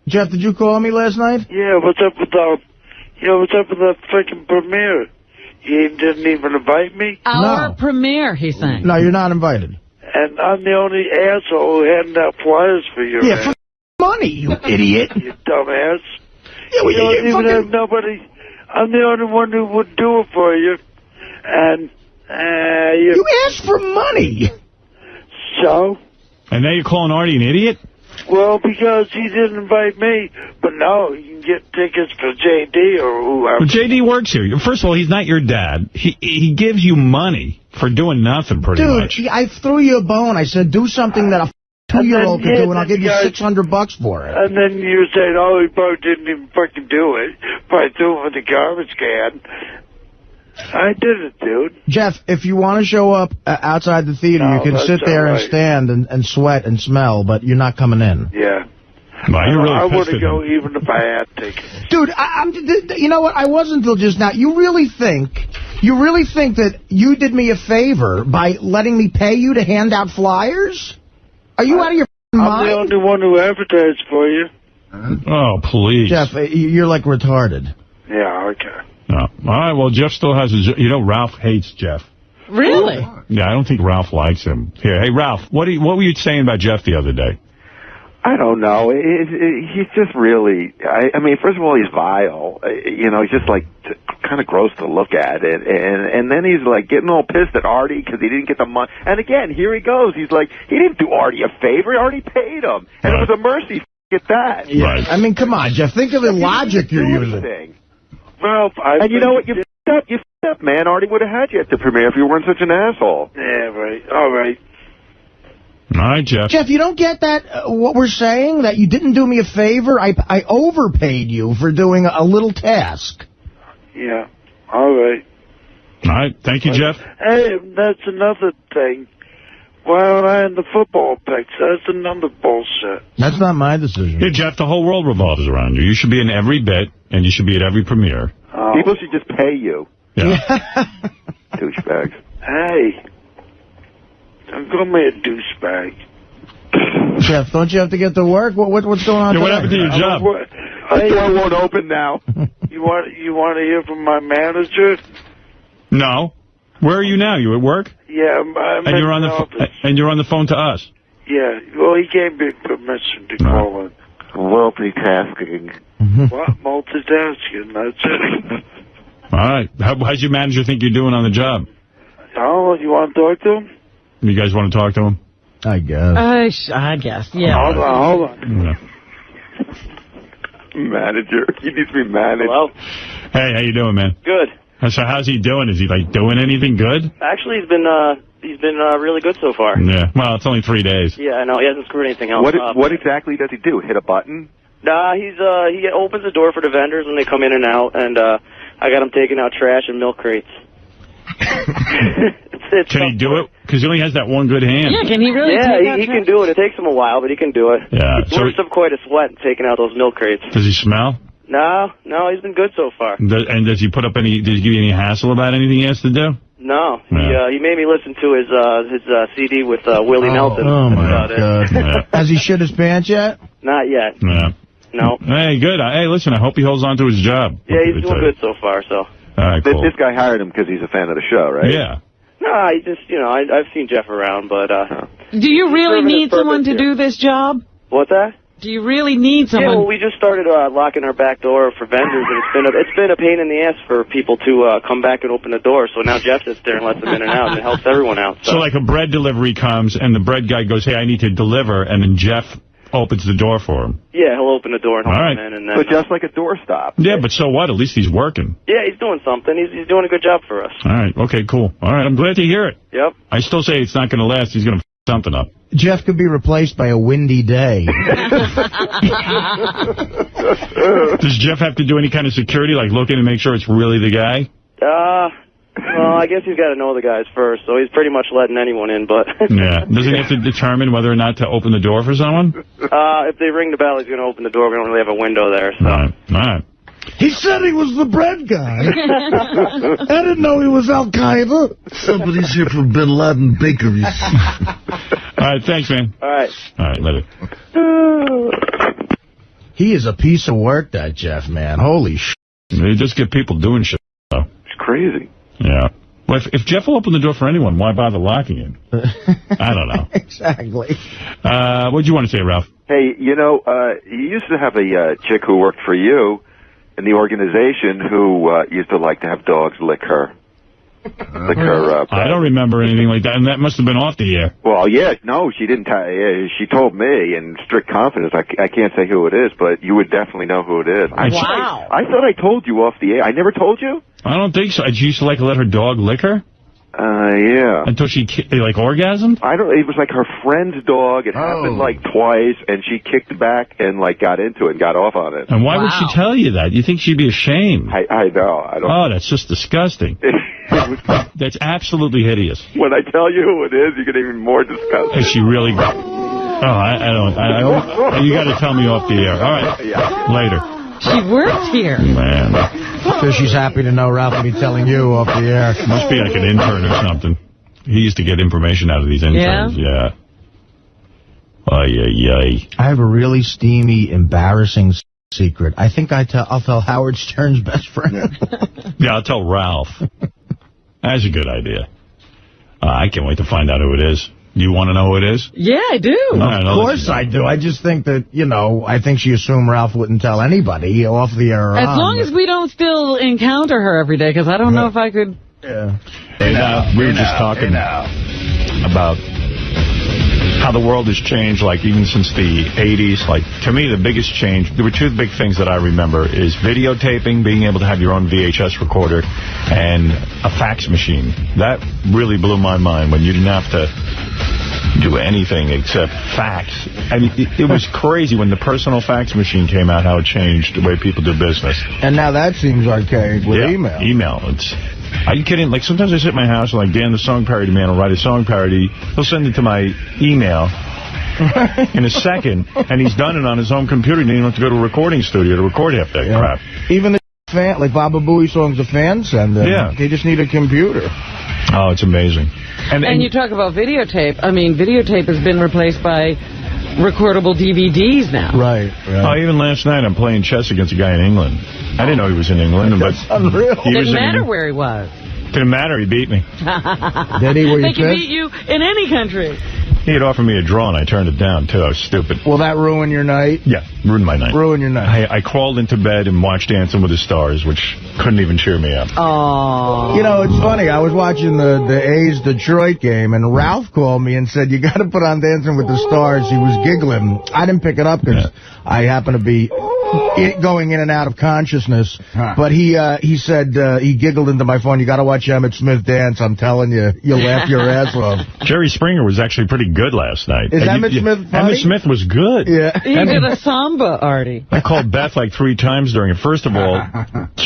Jeff, did you call me last night? Yeah, what's up with that freaking premiere? You didn't even invite me? Our premiere, he's saying. No, you're not invited. And I'm the only asshole who handed out flyers for you. Yeah, for money, you idiot. You dumbass. Yeah, well, you don't even have nobody. I'm the only one who would do it for you. And you asked for money. So? And now you're calling Artie an idiot? Well, because he didn't invite me. But no, you can get tickets for JD or whoever. Well, JD works here. First of all, he's not your dad. He gives you money for doing nothing, pretty much. Dude, I threw you a bone. I said, do something that a 2-year-old can do, and I'll give you $600 for it. And then you said, oh, he probably didn't even fucking do it. Probably threw it with the garbage can. I did it, dude. Jeff, if you want to show up outside the theater, you can sit there and stand and sweat and smell, but you're not coming in. Yeah. Wow, you're really I pissed wouldn't at go him. even if I had tickets. Dude, you know what? I wasn't until just now. You really think that you did me a favor by letting me pay you to hand out flyers? Are you out of your mind? I'm the only one who advertised for you. Oh, please. Jeff, you're like retarded. Yeah, okay. No. All right, well, Jeff still has his... You know, Ralph hates Jeff. Really? Yeah, I don't think Ralph likes him. Here, hey, Ralph, what were you saying about Jeff the other day? I don't know. He's just really... I mean, first of all, he's vile. You know, he's just, like, kind of gross to look at. And then he's, like, getting all pissed at Artie because he didn't get the money. And again, here he goes. He's like, he didn't do Artie a favor. Artie paid him. And it was a mercy. Get that. Yeah. Right. I mean, come on, Jeff. Think of the logic you're using. Well, and you know what? You f***ed up, man. Artie would have had you at the premiere if you weren't such an asshole. Yeah, right. All right. All right, Jeff. Jeff, you don't get that, what we're saying? That you didn't do me a favor? I overpaid you for doing a little task. Yeah. All right. All right. Thank you, Jeff. Hey, that's another thing. Why aren't I in the football picks? That's another bullshit. That's not my decision. Yeah, Jeff, the whole world revolves around you. You should be in every bit, and you should be at every premiere. Oh. People should just pay you. Yeah. Douchebags. Hey. Don't call me a douchebag. Jeff, don't you have to get to work? What's going on? Yeah, what happened to your job? The door won't open now. You want to hear from my manager? No. Where are you now? You at work? Yeah, I'm and you're on the office. and you're on the phone to us. Yeah. Well, he gave me permission to call in. Multitasking. What? Multitasking. That's it. All right. How's your manager think you're doing on the job? Oh, you want to talk to him? You guys want to talk to him? I guess. I guess, yeah. Hold on. Yeah. Manager. He needs to be managed. Hello? Hey, how you doing, man? Good. So how's he doing? Is he, like, doing anything good? Actually, he's been really good so far. Yeah. Well, it's only 3 days. Yeah, no, he hasn't screwed anything else up. What exactly does he do? Hit a button? Nah, he opens the door for the vendors when they come in and out, and I got him taking out trash and milk crates. Can he do it? Because he only has that one good hand. Yeah, can he really he can do it. It takes him a while, but he can do it. Yeah. He burst up quite a sweat taking out those milk crates. Does he smell? No, he's been good so far. And does he put up any? Did he give you any hassle about anything he has to do? No, Yeah. he made me listen to his CD with Willie Nelson. Oh, my about God. Yeah. Has he shit his pants yet? Not yet. Yeah. No. Hey, good. Hey, listen, I hope he holds on to his job. Yeah, he's doing good so far, so. All right, cool. This guy hired him because he's a fan of the show, right? Yeah. No, he just, I've seen Jeff around, but... Do you really need someone to do this job? What's that? Do you really need someone? Yeah, well, we just started locking our back door for vendors, and it's been a pain in the ass for people to come back and open the door. So now Jeff sits there and lets them in and out, and it helps everyone out. So like a bread delivery comes, and the bread guy goes, hey, I need to deliver, and then Jeff opens the door for him. Yeah, he'll open the door and All help right. them in. And then, But just like a doorstop. Yeah, but so what? At least he's working. Yeah, he's doing something. He's doing a good job for us. All right. Okay, cool. All right, I'm glad to hear it. Yep. I still say it's not going to last. He's going to f something up. Jeff could be replaced by a windy day. Does Jeff have to do any kind of security, like look in and make sure it's really the guy? Well, I guess he's got to know the guys first, so he's pretty much letting anyone in, but... Yeah. Doesn't he have to determine whether or not to open the door for someone? If they ring the bell, he's going to open the door. We don't really have a window there, so... All right. He said he was the bread guy. I didn't know he was Al-Qaeda. Somebody's here from Bin Laden Bakeries. All right, thanks, man. All right. All right, later. He is a piece of work, that Jeff, man. Holy shit. They just get people doing shit, though. It's crazy. Yeah. Well, if Jeff will open the door for anyone, why bother locking it? I don't know. Exactly. What do you want to say, Ralph? Hey, you used to have a chick who worked for you in the organization who used to like to have dogs lick her. I don't remember anything like that, and that must have been off the air. Well, yeah, no, she didn't. She told me in strict confidence. I can't say who it is, but you would definitely know who it is. Wow. I thought I told you off the air. I never told you? I don't think so. She used to let her dog lick her? Yeah. Until she, orgasmed? It was like her friend's dog. It happened, twice, and she kicked back and, got into it and got off on it. And why would she tell you that? You think she'd be ashamed? I know. I don't. Oh, that's just disgusting. That's absolutely hideous. When I tell you who it is, you get even more disgusted. Is she really? Oh, I don't. You got to tell me off the air. All right. Yeah. Later. She works here. Man. So she's happy to know Ralph will be telling you off the air. Must be like an intern or something. He used to get information out of these interns. Yeah. Ay. I have a really steamy, embarrassing secret. I think I'll tell Howard Stern's best friend. Yeah, I'll tell Ralph. That's a good idea. I can't wait to find out who it is. Do you want to know who it is? Yeah, I do. Of course I do. I just think that, I think she assumed Ralph wouldn't tell anybody off the air. As long as we don't still encounter her every day, because I don't know if I could... Yeah. We were just talking about how the world has changed, even since the 80s. To me, the biggest change, there were two big things that I remember, is videotaping, being able to have your own VHS recorder, and a fax machine. That really blew my mind when you didn't have to do anything except fax. I mean, it was crazy when the personal fax machine came out, how it changed the way people do business. And now that seems archaic with email. Email. Are you kidding? Sometimes I sit in my house and, Dan, the song parody man, will write a song parody. He'll send it to my email in a second, and he's done it on his own computer. He didn't have to go to a recording studio to record half that crap. Even the Baba Booey songs, the fans send them. Yeah. They just need a computer. Oh, it's amazing. And you talk about videotape. I mean, videotape has been replaced by recordable DVDs now. Right. Oh, even last night I'm playing chess against a guy in England. I didn't know he was in England. That's unreal. Didn't matter where he was. Didn't matter. He beat me. Did he? They can beat you in any country. He had offered me a draw, and I turned it down, too. I was stupid. Will that ruin your night? Yeah, ruined my night. Ruin your night. I crawled into bed and watched Dancing with the Stars, which couldn't even cheer me up. Oh. It's funny. I was watching the A's Detroit game, and Ralph called me and said, you got to put on Dancing with the Stars. He was giggling. I didn't pick it up because I happen to be going in and out of consciousness. But he said, he giggled into my phone, you got to watch Emmett Smith dance. I'm telling you, you'll laugh your ass off. Jerry Springer was actually pretty good last night. Is Emmett Smith funny? Emmett Smith was good. Yeah. He did a samba, Artie. I called Beth 3 times during it. First of all,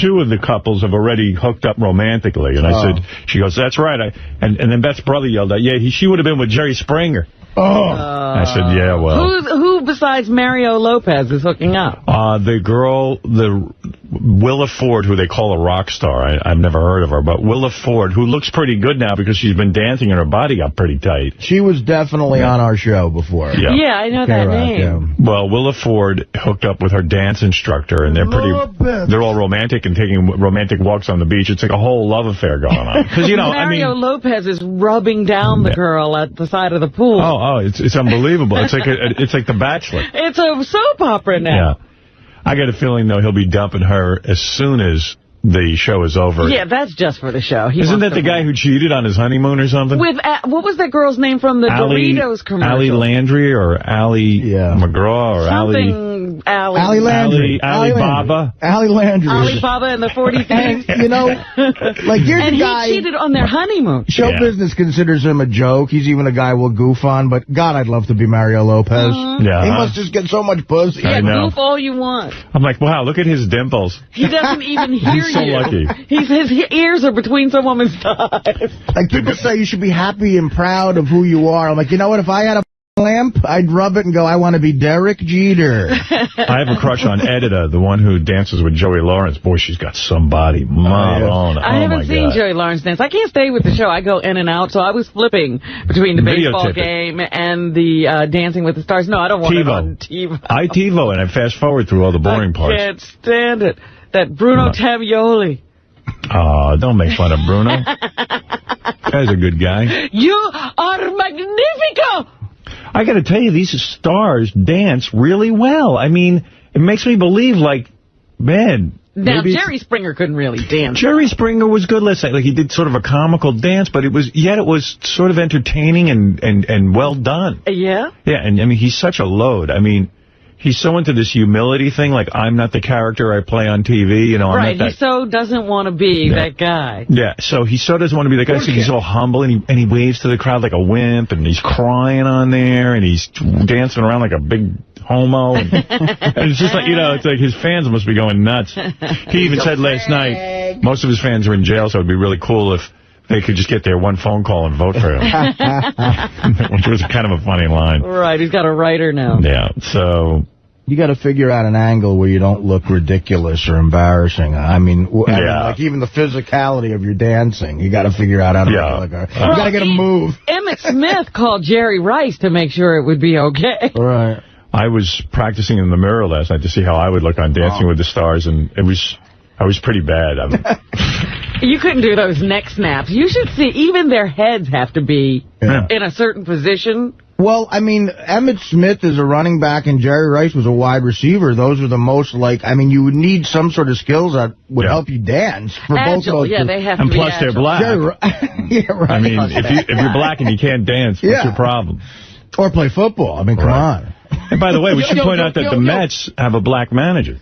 2 of the couples have already hooked up romantically. And I said, she goes, that's right. And then Beth's brother yelled out, she would have been with Jerry Springer. I said, yeah, well. Who besides Mario Lopez is hooking up? The girl, Willa Ford, who they call a rock star. I've never heard of her, but Willa Ford, who looks pretty good now because she's been dancing and her body got pretty tight. She was definitely on our show before. Yeah, I know that name. Well, Willa Ford hooked up with her dance instructor, and they're all romantic and taking romantic walks on the beach. It's like a whole love affair going on. Because Mario Lopez is rubbing down the girl at the side of the pool. Oh, it's unbelievable. It's like The Bachelor. It's a soap opera now. Yeah. I got a feeling, though, he'll be dumping her as soon as the show is over. Yeah, that's just for the show. Isn't that the guy who cheated on his honeymoon or something? With what was that girl's name from the Doritos commercial? Allie Landry or Allie McGraw or something Allie Landry. Alibaba. Allie Landry. Alibaba and the 40 Thieves. And, here's the guy. He cheated on their honeymoon. Show business considers him a joke. He's even a guy we'll goof on. But, God, I'd love to be Mario Lopez. Yeah. He must just get so much pussy. Yeah, goof all you want. I'm like, wow, look at his dimples. He doesn't even hear He's so lucky. His ears are between some woman's thighs. Like, people say you should be happy and proud of who you are. I'm like, you know what? If I had a clamp, I'd rub it and go, I want to be Derek Jeter. I have a crush on Edita, the one who dances with Joey Lawrence. Boy, she's got some body. I haven't seen Joey Lawrence dance. I can't stay with the show. I go in and out, so I was flipping between the baseball game and the Dancing with the Stars. No, I don't want it on TiVo. I TiVo, and I fast forward through all the boring parts. I can't stand it. That Bruno Tamioli. Oh, don't make fun of Bruno. Guy's a good guy. You are magnifico! I got to tell you, these stars dance really well. I mean, it makes me believe, like, man... Now, Jerry Springer couldn't really dance. Jerry Springer was good last night. Like, he did sort of a comical dance, but it was sort of entertaining and well done. Yeah? Yeah, and I mean, he's such a load. I mean, he's so into this humility thing, like, I'm not the character I play on TV, you know. Right, he so doesn't want to be that guy. Yeah, so he so doesn't want to be that guy, so he's all humble, and he waves to the crowd like a wimp, and he's crying on there, and he's dancing around like a big homo. And it's just like, you know, it's like his fans must be going nuts. He even said last night, most of his fans are in jail, so it would be really cool if they could just get their one phone call and vote for him. Which was kind of a funny line. Right, he's got a writer now. Yeah, so... You got to figure out an angle where you don't look ridiculous or embarrassing. I mean, like even the physicality of your dancing, you got to figure out how to make it look. You got to get a move. Emmett Smith called Jerry Rice to make sure it would be okay. Right. I was practicing in the mirror last night to see how I would look on Dancing with the Stars, and I was pretty bad. You couldn't do those neck snaps. You should see, even their heads have to be in a certain position. Well, I mean, Emmett Smith is a running back and Jerry Rice was a wide receiver. Those are the most, like, I mean, you would need some sort of skills that would help you dance. For agile, both of those. Yeah, they have to be plus agile. They're black. Yeah, right. I mean, if you're black and you can't dance, what's your problem? Or play football. I mean, come on. And by the way, we should point out that the Mets have a black manager.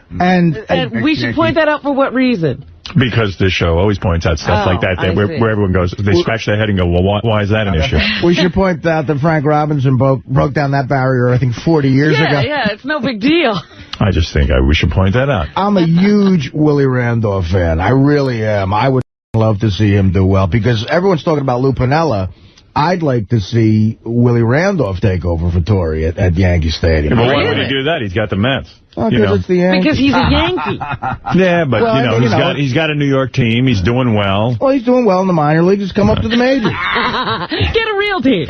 And we should point that out for what reason? Because this show always points out stuff like that where everyone goes, they scratch their head and go, well, why is that an issue? We should point out that Frank Robinson broke down that barrier, I think, 40 years ago. Yeah, it's no big deal. I just think we should point that out. I'm a huge Willie Randolph fan. I really am. I would love to see him do well, because everyone's talking about Lou Piniella. I'd like to see Willie Randolph take over for Torrey at Yankee Stadium. Yeah, but why would he do that? He's got the Mets. Because it's the Yankees. Because he's a Yankee. Yeah, but, he's got a New York team. He's doing well. Well, he's doing well in the minor leagues. He's come up to the majors. Get a real team.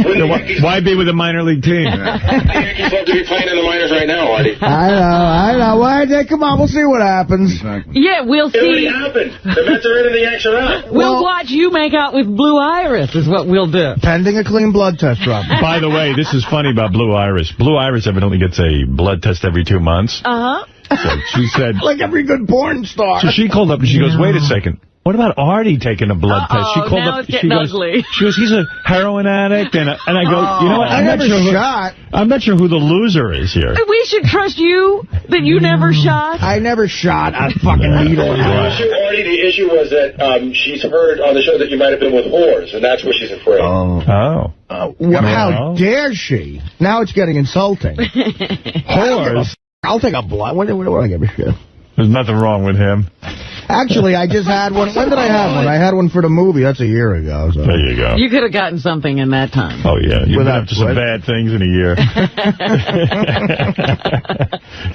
Why be with a minor league team? The Yankees love to be playing in the minors right now, Artie. I know. Why they come on? We'll see what happens. Yeah, we'll see. It already happened. The Mets are in and the Yanks are out. We'll watch you make out with Blue Iris is what we'll do. Pending a clean blood test, Rob. By the way, this is funny about Blue Iris. Blue Iris evidently gets a blood test every 2 months. Uh-huh. So she said... like every good porn star. So she called up and she goes, wait a second. What about Artie taking a blood test? She called now up. It's getting ugly. She goes, he's a heroin addict. And I go, you know what? I'm not sure who the loser is here. We should trust you that you never shot. I never shot a fucking needle. Artie, the issue was that she's heard on the show that you might have been with whores, and that's where she's afraid. How dare she? Now it's getting insulting. Whores? I'll take a blood. When do I give a shit? There's nothing wrong with him. Actually, I just had one. When did I have one? I had one for the movie. That's a year ago. So. There you go. You could have gotten something in that time. Oh, yeah. You've been up to some bad things in a year.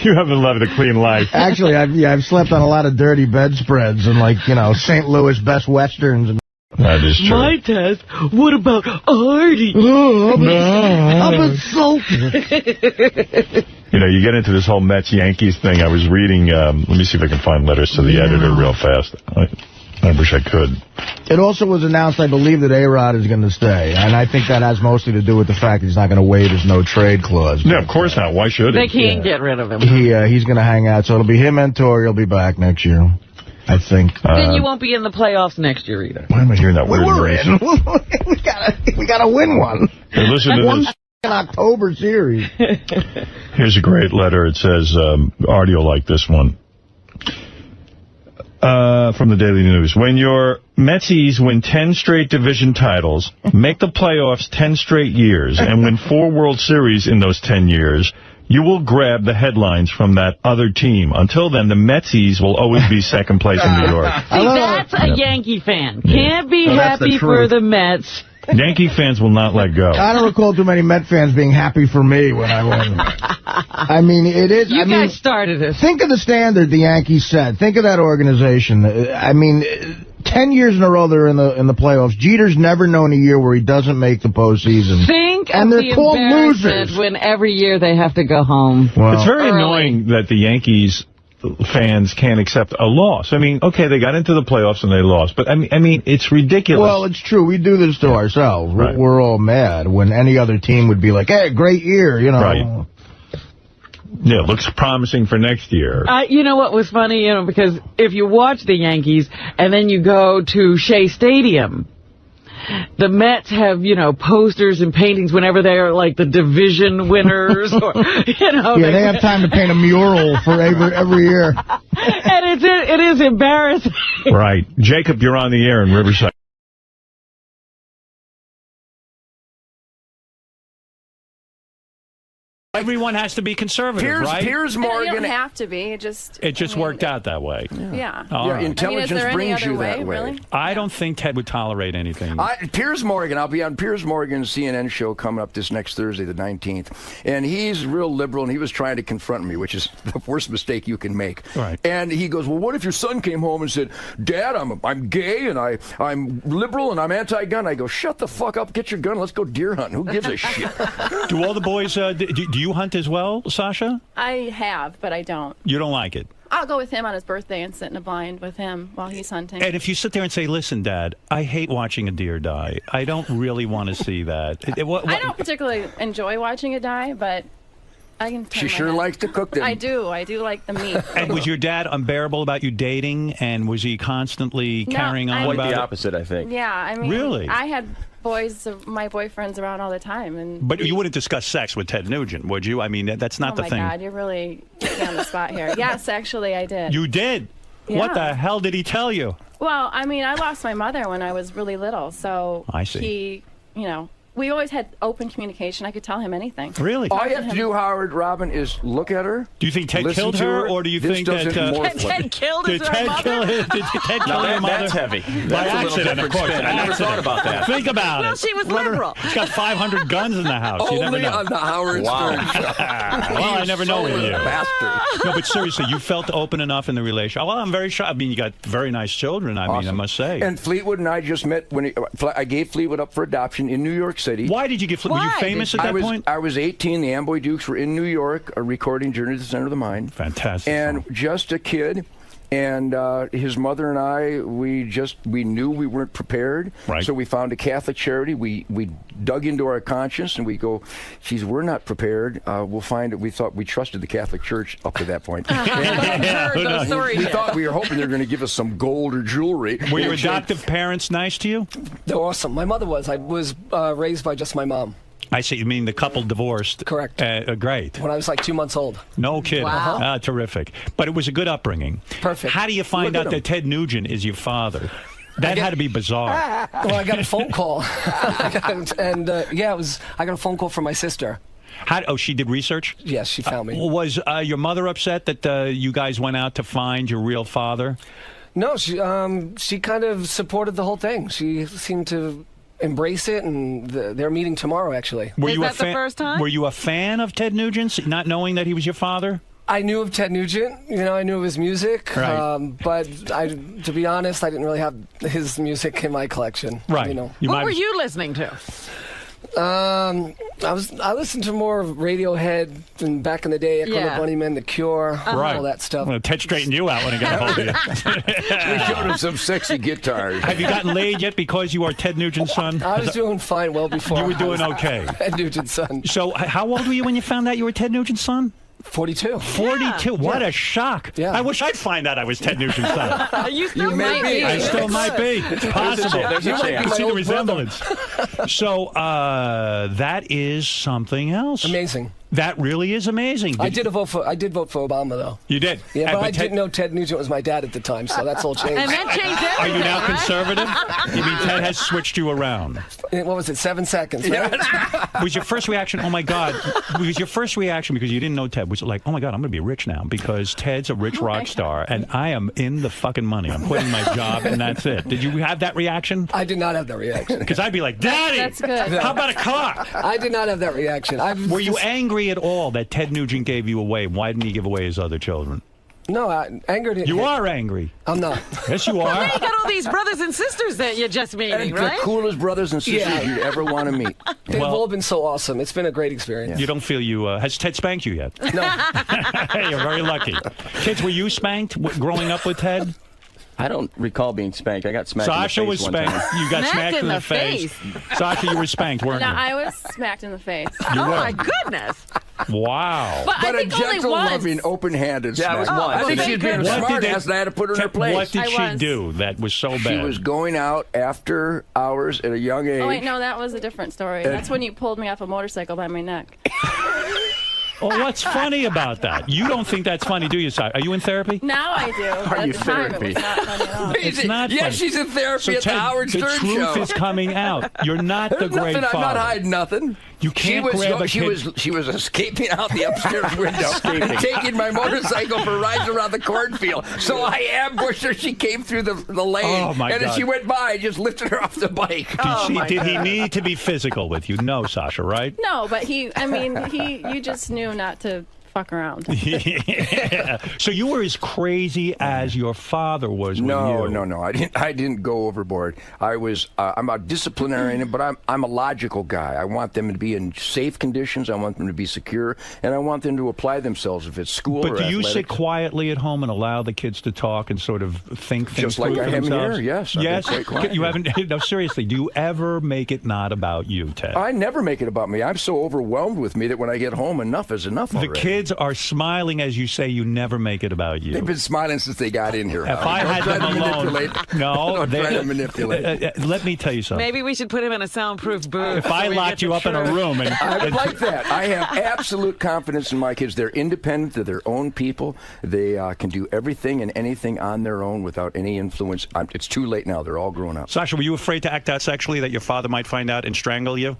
You haven't lived a clean life. Actually, I've slept on a lot of dirty bedspreads and, like, St. Louis Best Westerns. And that is true. My test? What about Artie? Oh, I'm insulted. You get into this whole Mets-Yankees thing. I was reading, let me see if I can find letters to the editor real fast. I wish I could. It also was announced, I believe, that A-Rod is going to stay. And I think that has mostly to do with the fact that he's not going to waive his no-trade clause. Yeah, of course not. Why should he? They can't get rid of him. He's going to hang out. So it'll be him and Torrey. He'll be back next year, I think. Then you won't be in the playoffs next year either. Why am I hearing that weird noise? We gotta win one. Hey, listen to one this. October series. Here's a great letter. It says, Artie will like this one. From the Daily News. When your Metsies win 10 straight division titles, make the playoffs 10 straight years, and win 4 World Series in those 10 years, you will grab the headlines from that other team. Until then, the Metsies will always be second place in New York. See, that's a Yankee fan. Can't be happy for the Mets. Yankee fans will not let go. I don't recall too many Met fans being happy for me when I won. I mean, it is... You guys started it. Think of the standard the Yankees set. Think of that organization. I mean, 10 years in a row they're in the playoffs. Jeter's never known a year where he doesn't make the postseason. Think and of they're the called embarrassment losers. when every year they have to go home. Well, it's very annoying that the Yankees fans can't accept a loss. I mean, okay, they got into the playoffs and they lost, but I mean, it's ridiculous. Well, it's true. We do this to ourselves. Right. We're all mad when any other team would be like, hey, great year, you know. Right. Yeah, looks promising for next year. You know what was funny? You know, because if you watch the Yankees and then you go to Shea Stadium, the Mets have, you know, posters and paintings whenever they're like the division winners, or you know. Yeah, they have time to paint a mural for every year. And it is embarrassing. Right, Jacob, you're on the air in Riverside. Everyone has to be conservative, right? Piers Morgan. You don't have to be. It just worked out that way. Yeah. Right. Intelligence brings you that way. Really? I don't think Ted would tolerate anything. Piers Morgan, I'll be on Piers Morgan's CNN show coming up this next Thursday, the 19th. And he's real liberal, and he was trying to confront me, which is the worst mistake you can make. Right. And he goes, well, what if your son came home and said, Dad, I'm gay, and I'm liberal, and I'm anti-gun? I go, shut the fuck up, get your gun, let's go deer hunting. Who gives a shit? Do all the boys, do you hunt as well, Sasha? I have, but I don't. You don't like it? I'll go with him on his birthday and sit in a blind with him while he's hunting. And if you sit there and say, listen, Dad, I hate watching a deer die. I don't really want to see that. I don't particularly enjoy watching it die, but I can turn She sure likes to cook them. I do like the meat. And was your dad unbearable about you dating? And was he constantly carrying on about Quite the opposite, I think. Yeah, I mean, really? I had my boyfriends around all the time. But you wouldn't discuss sex with Ted Nugent, would you? I mean, that's not the thing. Oh, my God, you're really putting me on the spot here. Yes, actually, I did. You did? Yeah. What the hell did he tell you? Well, I mean, I lost my mother when I was really little, so I see. He, you know, we always had open communication. I could tell him anything. Really? All you have to do, Howard, Robin, is look at her. Do you think Ted killed her, or do you think that Ted killed his Ted mother? Did Ted kill her mother? That's heavy. By That's accident, of course. I never thought about that. Think about it. Well, she was liberal. She's got 500 guns in the house. You never Only know. on the Howard Stern show. Well, I never know with you. Bastard. No, but seriously, you felt open enough in the relationship. Well, I'm very shocked. I mean, you got very nice children. I mean, I must say. And Fleetwood and I just met when I gave Fleetwood up for adoption in New York City. Why did you give Fleetwood? Were you famous at that point? I was 18. The Amboy Dukes were in New York recording Journey to the Center of the Mind. Fantastic. And just a kid. And his mother and I, we knew we weren't prepared. Right. So we found a Catholic charity. We dug into our conscience and we go, geez, we're not prepared. We'll find it. We trusted the Catholic Church up to that point. We thought we were hoping they were going to give us some gold or jewelry. Were your adoptive parents nice to you? They're awesome. My mother was. I was raised by just my mom. I see. You mean the couple divorced? Correct. Great. When I was like 2 months old. No kidding. Wow. Terrific. But it was a good upbringing. Perfect. How do you find out that Ted Nugent is your father? That had to be bizarre. Well, I got a phone call. and yeah, I got a phone call from my sister. She did research? Yes, she found me. Was your mother upset that you guys went out to find your real father? No, she kind of supported the whole thing. She seemed to embrace it, and they're meeting tomorrow, actually. Is that the first time? Were you a fan of Ted Nugent, not knowing that he was your father? I knew of Ted Nugent. You know, I knew of his music. Right. But to be honest, I didn't really have his music in my collection. Right. You know. What were you listening to? I listened to more of Radiohead and back in the day, Echo the Bunnymen, The Cure, all that stuff. Well, Ted straightened you out when he got a hold of you. We showed him some sexy guitars. Have you gotten laid yet because you are Ted Nugent's son? I was doing fine well before. You were doing okay. Ted Nugent's son. So how old were you when you found out you were Ted Nugent's son? 42. 42. What a shock. Yeah. I wish I'd find out I was Ted Nugent's son. You still might be. I still might be. It's possible. There's a chance. I can see the resemblance. So that is something else. Amazing. That really is amazing. I did vote for Obama, though. You did? Yeah, but I didn't know Ted Nugent was my dad at the time, so that's all changed. And that changed everything. Are you now conservative? You mean Ted has switched you around? What was it, 7 seconds, right? Was your first reaction, oh my God, was your first reaction because you didn't know Ted, was it like, oh my God, I'm going to be rich now because Ted's a rich rock star and I am in the fucking money. I'm quitting my job and that's it. Did you have that reaction? I did not have that reaction. Because I'd be like, Daddy, That's good. How about a car? I did not have that reaction. Were you angry at all that Ted Nugent gave you away? Why didn't he give away his other children? No, anger didn't. You are angry. I'm not. Yes, you Well, are. you got all these brothers and sisters that you're just meeting, And right? the coolest brothers and sisters Yeah. you'd ever want to meet. They've all been so awesome. It's been a great experience. You don't feel you... has Ted spanked you yet? No. You're very lucky. Kids, were you spanked growing up with Ted? I don't recall being spanked. I got smacked Sasha in the was face one spanked. time. You got smacked in the face. Sasha, you were spanked, weren't No, you? I was smacked in the face. You Oh, were. my goodness. Wow. But I a think only gentle, once. loving, open-handed Yeah, it was smack. once. I think Well, she's being a What smart did ass and I had to put her in her place. What did I she was. do that was so bad? She was going out after hours at a young age. Oh, wait, no, that was a different story. That's when you pulled me off a motorcycle by my neck. Oh, what's funny about that? You don't think that's funny, do you, Si? Are you in therapy? Now I do. But at the time, it was not funny at all. It's not Yes, funny. she's in therapy So at the Ted, Howard the Stern truth show. is coming out. You're not the There's great nothing, father. I'm not hiding nothing. You can't grab a kid. She was escaping out the upstairs window, taking my motorcycle for rides around the cornfield. So I ambushed her. She came through the lane, Oh, my and as God. she went by, I just lifted her off the bike. Did he need to be physical with you? No, Sasha, right? No, but you just knew not to fuck around. Yeah. So you were as crazy as your father was with No, you. no. I didn't go overboard. I'm a disciplinarian, but I'm a logical guy. I want them to be in safe conditions. I want them to be secure, and I want them to apply themselves if it's school or But do you sit athletics. quietly at home and allow the kids to talk and sort of think things Just like through I for am themselves? here, yes. I've been Yes. quite quiet. You haven't. No, seriously. Do you ever make it not about you, Ted? I never make it about me. I'm so overwhelmed with me that when I get home, enough is enough The already. kids are smiling as you say you never make it about you. They've been smiling since they got in here. If I Don't had try them to alone, manipulate. no, Don't try to manipulate. Let me tell you something. Maybe we should put him in a soundproof booth. If I locked you up in a room and I would like that. I have absolute confidence in my kids. They're independent. They're their own people. They can do everything and anything on their own without any influence. It's too late now. They're all grown up. Sasha, were you afraid to act out sexually that your father might find out and strangle you?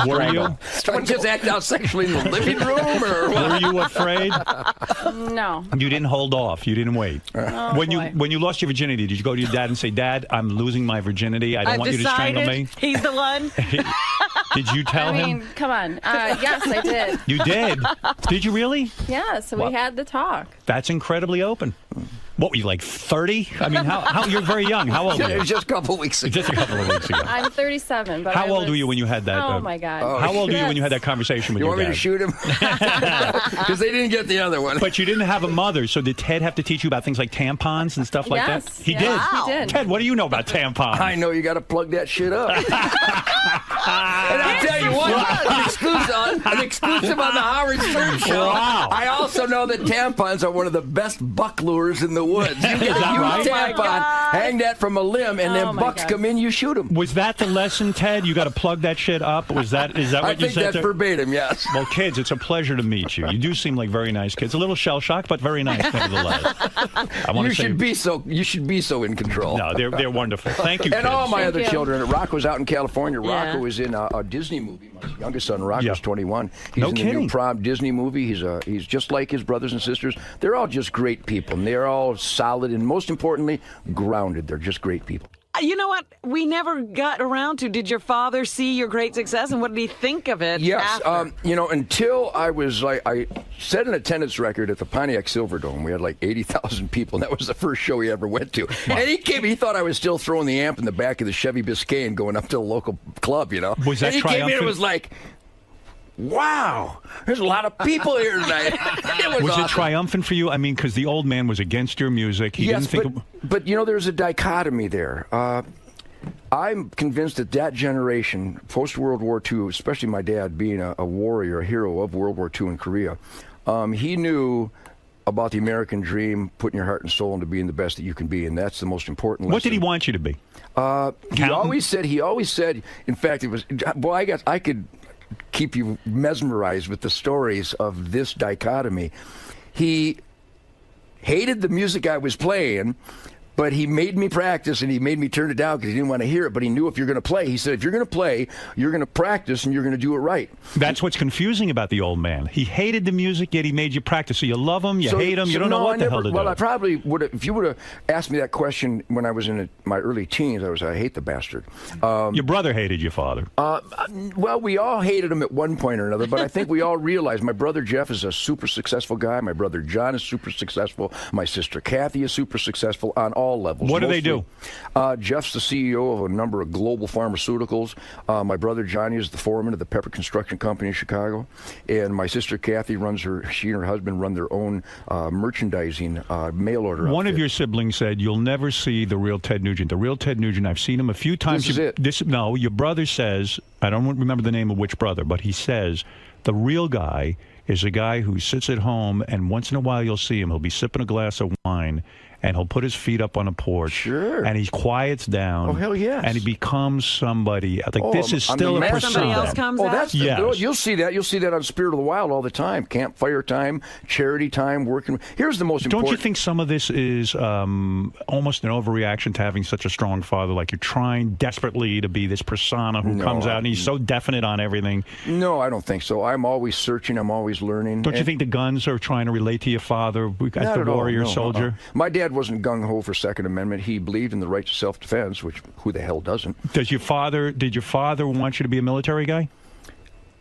Were you? Don't just act out sexually in the living room, or what? Were you afraid? No. You didn't hold off. You didn't wait. Oh, when you lost your virginity, did you go to your dad and say, "Dad, I'm losing my virginity. I don't want you to strangle me"? He's the one. Did you tell I him? mean, come on. Yes, I did. You did? Did you really? Yeah, so we had the talk. That's incredibly open. What were you, like 30? I mean, how you're very young. How old are you? It was just a couple weeks ago. Just a couple of weeks ago. I'm 37, but How I old was- were you when you had that? Oh, my God. How old were you when you had that conversation with You your want me dad? to shoot him? Because they didn't get the other one. But you didn't have a mother, so did Ted have to teach you about things like tampons and stuff like that? Yes, He yes, did. he did. Ted, what do you know about tampons? I know you got to plug that shit up. And I'll tell you what, an exclusive on the Howard Stern show. Wow. I also know that tampons are one of the best buck lures in the woods. You get Is a that huge right? tampon, hang that from a limb, and then bucks come in, you shoot them. Was that the lesson, Ted? You got to plug that shit up? Is that what I you think said? that's there? verbatim, yes. Well, kids, it's a pleasure to meet you. You do seem like very nice kids. A little shell-shocked, but very nice nevertheless. I want You to say, should be so in control. no, they're wonderful. Thank you, And kids. all my Thank other you. children. Rocco's out in California. Yeah. Rocco is in a Disney movie. My youngest son, Rocco's Yeah. 21. He's No in the kidding. new Prom Disney movie. He's just like his brothers and sisters. They're all just great people, and they're all solid, and most importantly, grounded. They're just great people. You know what? We never got around to. Did your father see your great success, and what did he think of it? Yes, after? until I was like, I set an attendance record at the Pontiac Silverdome. We had like 80,000 people, and that was the first show he ever went to. And he came, he thought I was still throwing the amp in the back of the Chevy Biscayne going up to the local club, you know. Was that and he came in and triumphant? was like, wow, there's a lot of people here tonight. It was Was it awesome. triumphant for you? I mean, because the old man was against your music. He Yes, didn't think. but there's a dichotomy there. I'm convinced that generation, post-World War II, especially my dad being a warrior, a hero of World War II in Korea, he knew about the American dream, putting your heart and soul into being the best that you can be, and that's the most important lesson. What did he want you to be? He always said, in fact, it was, boy, keep you mesmerized with the stories of this dichotomy. He hated the music I was playing, but he made me practice, and he made me turn it down because he didn't want to hear it. But he knew if you're going to play, he said, if you're going to play, you're going to practice, and you're going to do it right. That's what's confusing about the old man. He hated the music, yet he made you practice. So you love him, you hate him, you don't know what the hell to do. Well, I probably would have, if you would have asked me that question when I was in my early teens, I hate the bastard. Your brother hated your father. Well, we all hated him at one point or another, but I think we all realized my brother Jeff is a super successful guy. My brother John is super successful. My sister Kathy is super successful on all levels. What do they do? Jeff's the CEO of a number of global pharmaceuticals. My brother Johnny is the foreman of the Pepper Construction Company in Chicago. And my sister Kathy she and her husband run their own merchandising mail order outfit. One of your siblings said, you'll never see the real Ted Nugent. The real Ted Nugent, I've seen him a few times. This is it. No, your brother says, I don't remember the name of which brother, but he says the real guy is a guy who sits at home, and once in a while you'll see him. He'll be sipping a glass of wine, and he'll put his feet up on a porch. Sure. And he quiets down. Oh, hell yes. And he becomes somebody. Like, this is still a persona. Somebody else comes out? Yes. You'll see that. You'll see that on Spirit of the Wild all the time. Campfire time, charity time, working. Here's the most important. Don't you think some of this is almost an overreaction to having such a strong father? Like, you're trying desperately to be this persona who comes out, and he's so definite on everything. No, I don't think so. I'm always searching. I'm always learning. Don't you think the guns are trying to relate to your father as the warrior soldier? My dad wasn't gung-ho for Second Amendment. He believed in the right to self-defense, which who the hell doesn't? Did your father want you to be a military guy?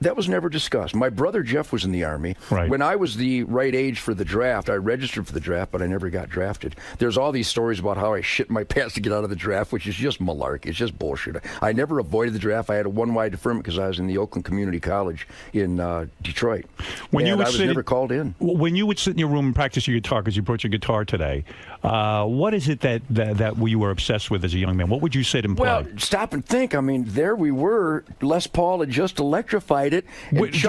That was never discussed. My brother Jeff was in the Army. Right. When I was the right age for the draft, I registered for the draft, but I never got drafted. There's all these stories about how I shit my pants to get out of the draft, which is just malarkey. It's just bullshit. I never avoided the draft. I had a one-wide deferment because I was in the Oakland Community College in Detroit. I was never called in. When you would sit in your room and practice your guitar, because you brought your guitar today, what is it that you were obsessed with as a young man? What would you sit and play? Well, stop and think. I mean, there we were. Les Paul had just electrified it.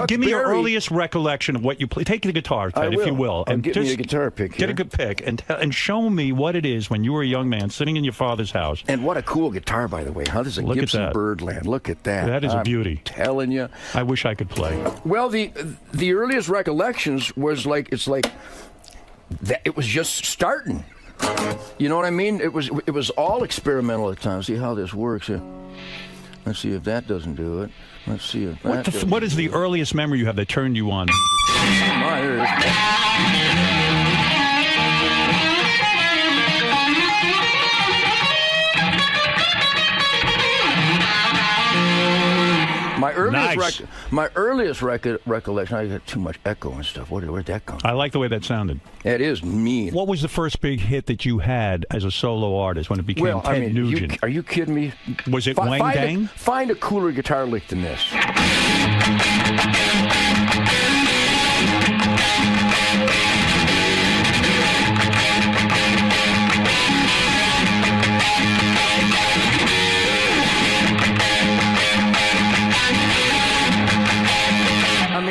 Give me your earliest recollection of what you play. Take the guitar, Ted, if you will. And give me a guitar pick here. Get a good pick and show me what it is when you were a young man sitting in your father's house. And what a cool guitar, by the way. Huh? This is a Gibson Birdland. Look at that. That is a beauty. Telling you. I wish I could play. Well, the earliest recollections was like that it was just starting. You know what I mean? It was all experimental at times. See how this works here. Let's see if that doesn't do it. Let's see if that what is the earliest memory you have that turned you on? My earliest recollection, I got too much echo and stuff. Where'd that come from? I like the way that sounded. It is mean. What was the first big hit that you had as a solo artist when it became Ted Nugent? Are you kidding me? Was it Wang Dang? Find a cooler guitar lick than this.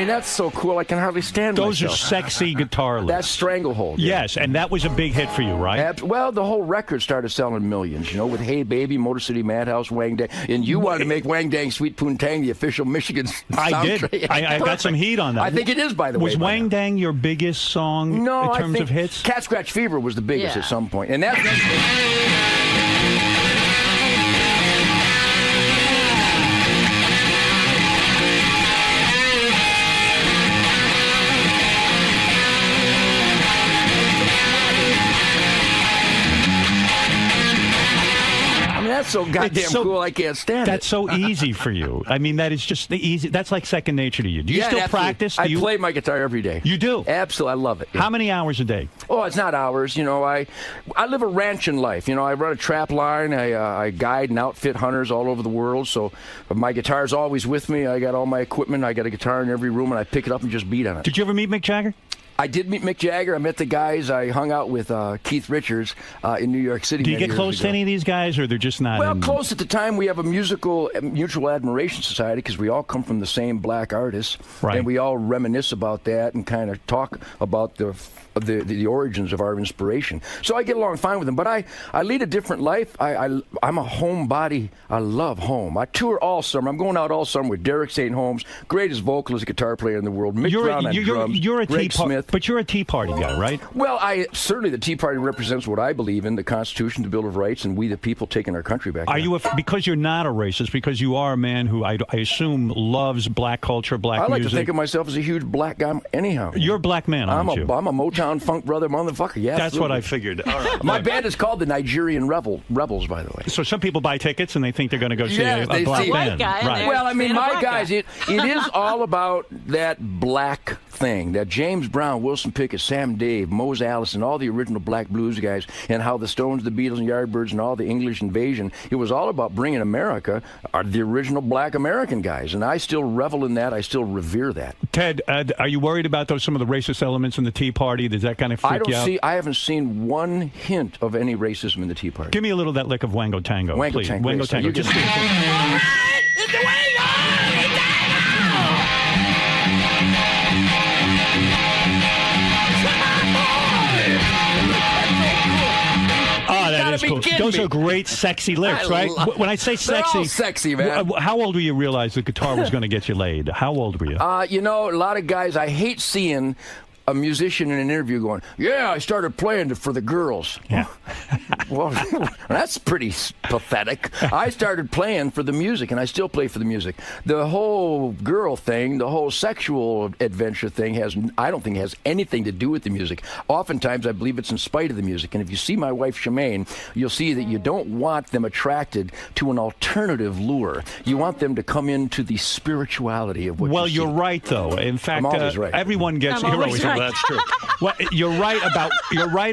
That's so cool. I can hardly stand Those myself. are sexy guitar licks. That's Stranglehold. Yes, and that was a big hit for you, right? Well, the whole record started selling millions, with Hey Baby, Motor City Madhouse, Wang Dang. And you wanted to make Wang Dang Sweet Poontang the official Michigan soundtrack. I did. I got some heat on that. I think it is, by the way. Was Wang Dang your biggest song in terms of hits? Cat Scratch Fever was the biggest at some point. And that's... That's so goddamn cool, I can't stand it. That's so easy for you. I mean, that is just the easy. That's like second nature to you. Do you still practice? I play my guitar every day. You do? Absolutely. I love it. Yeah. How many hours a day? Oh, it's not hours. I live a ranching life. I run a trap line. I guide and outfit hunters all over the world. So my guitar's always with me. I got all my equipment. I got a guitar in every room, and I pick it up and just beat on it. Did you ever meet Mick Jagger? I did meet Mick Jagger. I met the guys. I hung out with Keith Richards in New York City. Do you get close to any of these guys, or they're just not? Well, close at the time. We have a musical mutual admiration society because we all come from the same black artists, right? And we all reminisce about that and kind of talk about the origins of our inspiration. So I get along fine with them, but I lead a different life. I'm a homebody. I love home. I tour all summer. I'm going out all summer with Derek St. Holmes, greatest vocalist, guitar player in the world. Mick Brown on drums. Greg Smith. But you're a Tea Party guy, right? Well, certainly the Tea Party represents what I believe in: the Constitution, the Bill of Rights, and we the people taking our country back. Are you because you're not a racist? Because you are a man who I assume loves black culture, black music. I like to think of myself as a huge black guy. Anyhow, you're a black man, aren't you? I'm a Motown funk brother motherfucker. Yeah, that's what I figured. All right. My band is called the Nigerian Rebels, by the way. So some people buy tickets and they think they're going to go see a black band. Right. Well, I mean, my guys, it is all about that black thing, that James Brown, Wilson Pickett, Sam Dave, Mose Allison, all the original black blues guys, and how the Stones, the Beatles, and Yardbirds, and all the English invasion, it was all about bringing America, the original black American guys, and I still revel in that. I still revere that. Ted, are you worried about some of the racist elements in the Tea Party? Does that kind of freak you out? I haven't seen one hint of any racism in the Tea Party. Give me a little of that lick of Wango Tango, please. Tango, Wango Tango. Just Oh, that is cool. Those are great, sexy lyrics, right? When I say sexy, they're all sexy, man. How old were you realize the guitar was going to get you laid? How old were you? You know, a lot of guys, I hate seeing a musician in an interview going, yeah, I started playing for the girls. Yeah. Well, that's pretty pathetic. I started playing for the music, and I still play for the music. The whole girl thing, the whole sexual adventure thing I don't think has anything to do with the music. Oftentimes, I believe it's in spite of the music. And if you see my wife, Shemaine, you'll see that you don't want them attracted to an alternative lure. You want them to come into the spirituality of what Well, you're right, though. In fact, I'm always right. Everyone gets... I'm always right. That's true. Well, you're right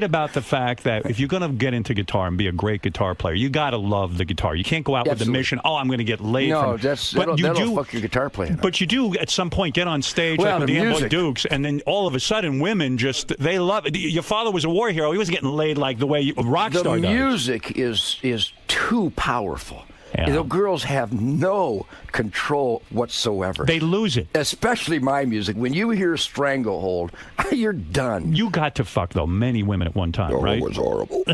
about the fact that if you're going to get into guitar and be a great guitar player, you got to love the guitar. You can't go out with the mission, I'm going to get laid. No, that'll fuck your guitar playing. But you do at some point get on stage like with the Amboy Dukes, and then all of a sudden women they love it. Your father was a war hero. He wasn't getting laid like the way a rock star does. The music is too powerful. Yeah. The girls have no control whatsoever. They lose it. Especially my music. When you hear Stranglehold, you're done. You got to fuck, though, many women at one time, right? It was horrible.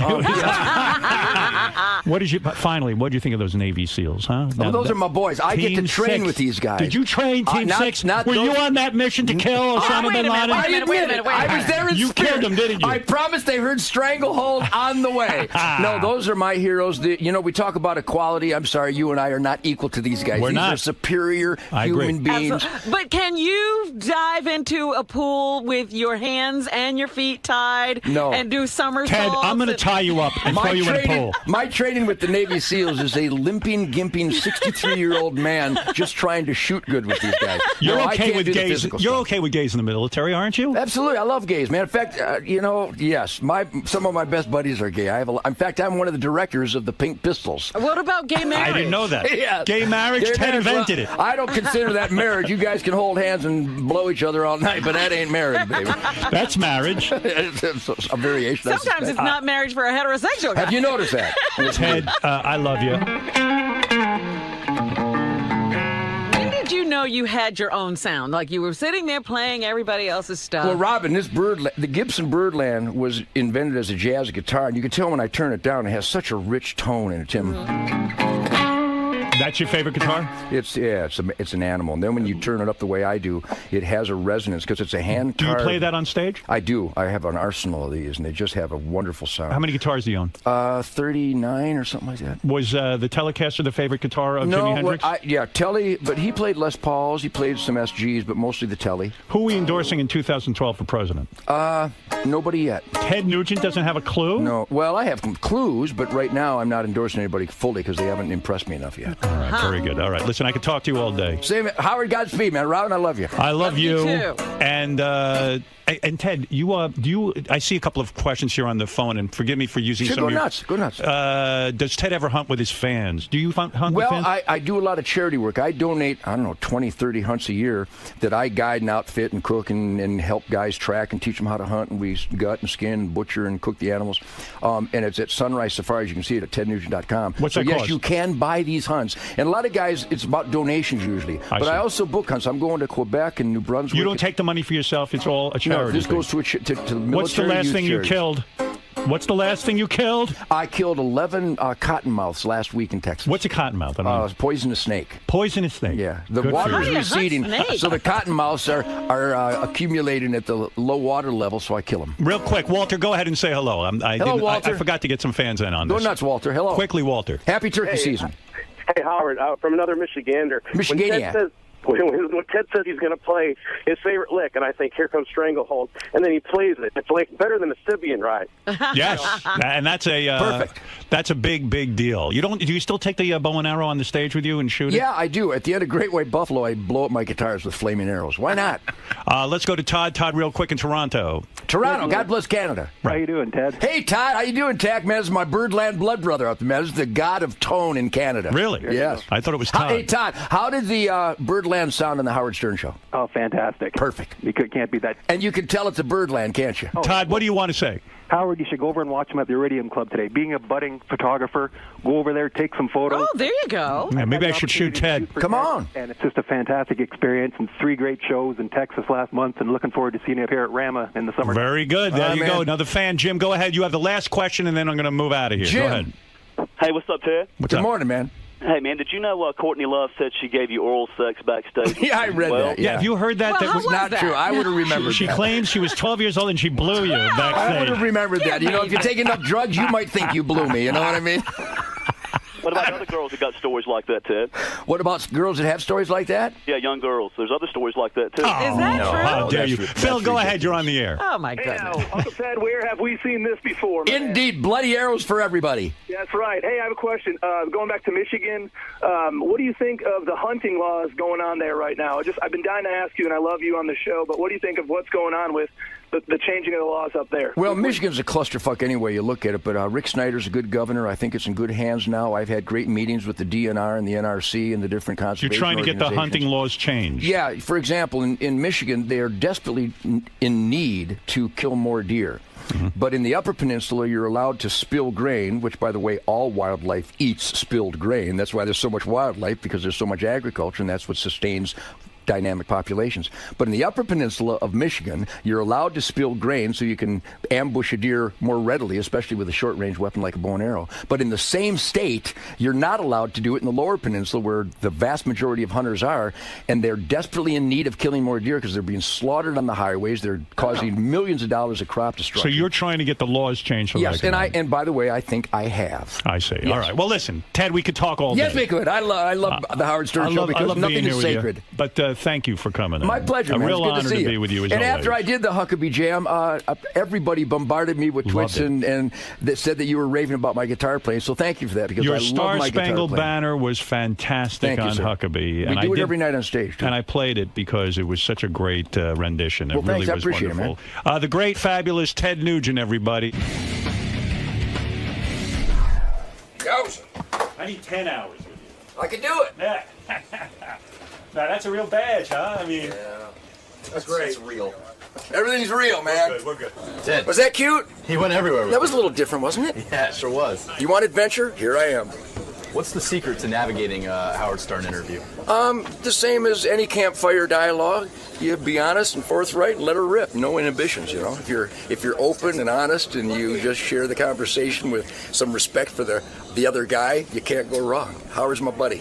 Finally, what do you think of those Navy SEAls, huh? Well, those are my boys. I get to train with these guys. Did you train Team 6? Were you on that mission to kill Osama bin Laden? I was there in You killed them, didn't you? I promise they heard Stranglehold on the way. No, those are my heroes. We talk about equality. I'm sorry, you and I are not equal to these guys. We're not. These are superior human beings. Absolutely. But can you dive into a pool with your hands and your feet tied and do somersaults? Ted, I'm going to tie you up and throw you in a pool. My training with the Navy SEALs is a limping, gimping 63-year-old man just trying to shoot good with these guys. You're okay with gays. You're okay with gays in the military, aren't you? Absolutely. I love gays, man. In fact, yes, some of my best buddies are gay. In fact, I'm one of the directors of the Pink Pistols. What about gay marriage? I didn't know that. Yeah. Gay marriage? Ted invented it. I don't consider that marriage. You guys can hold hands and blow each other all night, but that ain't marriage, baby. That's marriage. It's a variation. Sometimes it's not marriage for a heterosexual guy. Have you noticed that? Ted, I love you. When did you know you had your own sound? Like you were sitting there playing everybody else's stuff? Well, Robin, the Gibson Birdland was invented as a jazz guitar, and you can tell when I turn it down, it has such a rich tone in it, Tim. That's your favorite guitar? It's an animal. And then when you turn it up the way I do, it has a resonance because it's a hand Do you carved. play that on stage? I do. I have an arsenal of these, and they just have a wonderful sound. How many guitars do you own? 39 or something like that. Was the Telecaster the favorite guitar of Jimi Hendrix? Telly, but he played Les Pauls, he played some SGs, but mostly the Telly. Who are we endorsing in 2012 for president? Nobody yet. Ted Nugent doesn't have a clue? No. Well, I have some clues, but right now I'm not endorsing anybody fully because they haven't impressed me enough yet. All right, very good. All right, listen, I could talk to you all day. Same, Howard Godspeed, man. Robin, I love you. I love you. too. And And Ted, I see a couple of questions here on the phone, and forgive me for using some of your... Go nuts. Does Ted ever hunt with his fans? Do you hunt with fans? Well, I do a lot of charity work. I donate, 20, 30 hunts a year that I guide and outfit and cook and help guys track and teach them how to hunt, and we gut and skin and butcher and cook the animals. And it's at Sunrise Safaris. You can see it at tednugent.com. What's that cost? Yes, you can buy these hunts. And a lot of guys, it's about donations usually. But I also book hunts. I'm going to Quebec and New Brunswick. You don't take the money for yourself. It's all a charity. No, this goes to military. What's the last thing you killed? What's the last thing you killed? I killed 11 cottonmouths last week in Texas. What's a cottonmouth? I don't know. Poisonous snake. Poisonous snake? Yeah. The water is receding, so the cottonmouths are accumulating at the low water level, so I kill them. Real quick, Walter, go ahead and say hello. Hello, Walter. I forgot to get some fans in on this. Go nuts, Walter. Hello. Quickly, Walter. Happy turkey season. Hey, Howard, from another Michigander. Michiganiac. When Ted says he's going to play his favorite lick, and I think Here Comes Stranglehold, and then he plays it. It's like better than a Sibian ride. Yes, and that's a perfect. That's a big deal. Do you still take the bow and arrow on the stage with you and shoot it? Yeah, I do. At the end of Great White Buffalo, I blow up my guitars with flaming arrows. Why not? Let's go to Todd. Todd, real quick in Toronto. God bless Canada. How you doing, Ted? Hey, Todd. How you doing, Tack? Man, this is my Birdland blood brother up there, man. This is the god of tone in Canada. Really? Yes. I thought it was Todd. Hey, Todd, how did the Birdland sound on the Howard Stern Show? Oh, fantastic. Perfect. You can't beat that. And you can tell it's a Birdland, can't you? Todd, what do you want to say? Howard, you should go over and watch him at the Iridium Club today. Being a budding photographer, go over there, take some photos. Oh, there you go. Yeah, maybe I should shoot Ted. Come on. And it's just a fantastic experience, and 3 great shows in Texas last month, and looking forward to seeing you up here at Rama in the summer. Very good. There you go. Another fan. Jim, go ahead. You have the last question, and then I'm going to move out of here. Jim. Go ahead. Hey, what's up, Ted? Good morning, man. Hey, man, did you know Courtney Love said she gave you oral sex backstage? Yeah, I read that. Yeah, have you heard that? Well, that was not true. I would have remembered She that. claims she was 12 years old and she blew you backstage. I would have remembered that. You know, if you take enough drugs, you might think you blew me. You know what I mean? What about other girls that got stories like that, Ted? What about girls that have stories like that? Yeah, young girls. There's other stories like that, too. Is that true? How dare you. Phil, go ahead. You're on the air. Oh, my goodness. Hey, Uncle Ted, where have we seen this before, man? Indeed. Bloody arrows for everybody. That's right. Hey, I have a question. Going back to Michigan, what do you think of the hunting laws going on there right now? I've been dying to ask you, and I love you on the show, but what do you think of what's going on with the changing of the laws up there? Well, Michigan's a clusterfuck any way you look at it, but Rick Snyder's a good governor. I think it's in good hands now. I've had great meetings with the DNR and the NRC and the different conservation You're trying to get the hunting laws changed. Yeah, for example, in Michigan, they are desperately in need to kill more deer. But in the Upper Peninsula, you're allowed to spill grain, which, by the way, all wildlife eats spilled grain. That's why there's so much wildlife, because there's so much agriculture, and that's what sustains dynamic populations. But in the Upper Peninsula of Michigan, you're allowed to spill grain so you can ambush a deer more readily, especially with a short-range weapon like a bow and arrow. But in the same state, you're not allowed to do it in the Lower Peninsula, where the vast majority of hunters are, and they're desperately in need of killing more deer because they're being slaughtered on the highways. They're causing millions of dollars of crop destruction. So you're trying to get the laws changed for yes, and by the way, I think I have. I see. Yes. All right. Well, listen, Ted, we could talk all day. Yes, we could. I love the Howard Stern Show because nothing is sacred. You. But thank you for coming in. My pleasure, man. A real it's good honor to be with you as And always. after I did the Huckabee Jam, everybody bombarded me with tweets and that said that you were raving about my guitar playing. So thank you for that, because your I love my guitar Star-Spangled playing. Banner was fantastic on Huckabee. We do it every night on stage, too. And I played it because it was such a great rendition. Well, it really thanks. was I appreciate wonderful. it, man. The great, fabulous Ted Nugent, everybody. Goes. I need 10 hours with you. I can do it. Yeah. Now, that's a real badge, huh? I mean... Yeah. That's great. It's real. Everything's real, man. We're good. Ted. Was that cute? He went everywhere with That was a little different, wasn't it? Yeah, it sure was. You want adventure? Here I am. What's the secret to navigating a Howard Stern interview? The same as any campfire dialogue. You be honest and forthright and let her rip. No inhibitions, you know. If you're open and honest and you just share the conversation with some respect for the other guy, you can't go wrong. Howard's my buddy.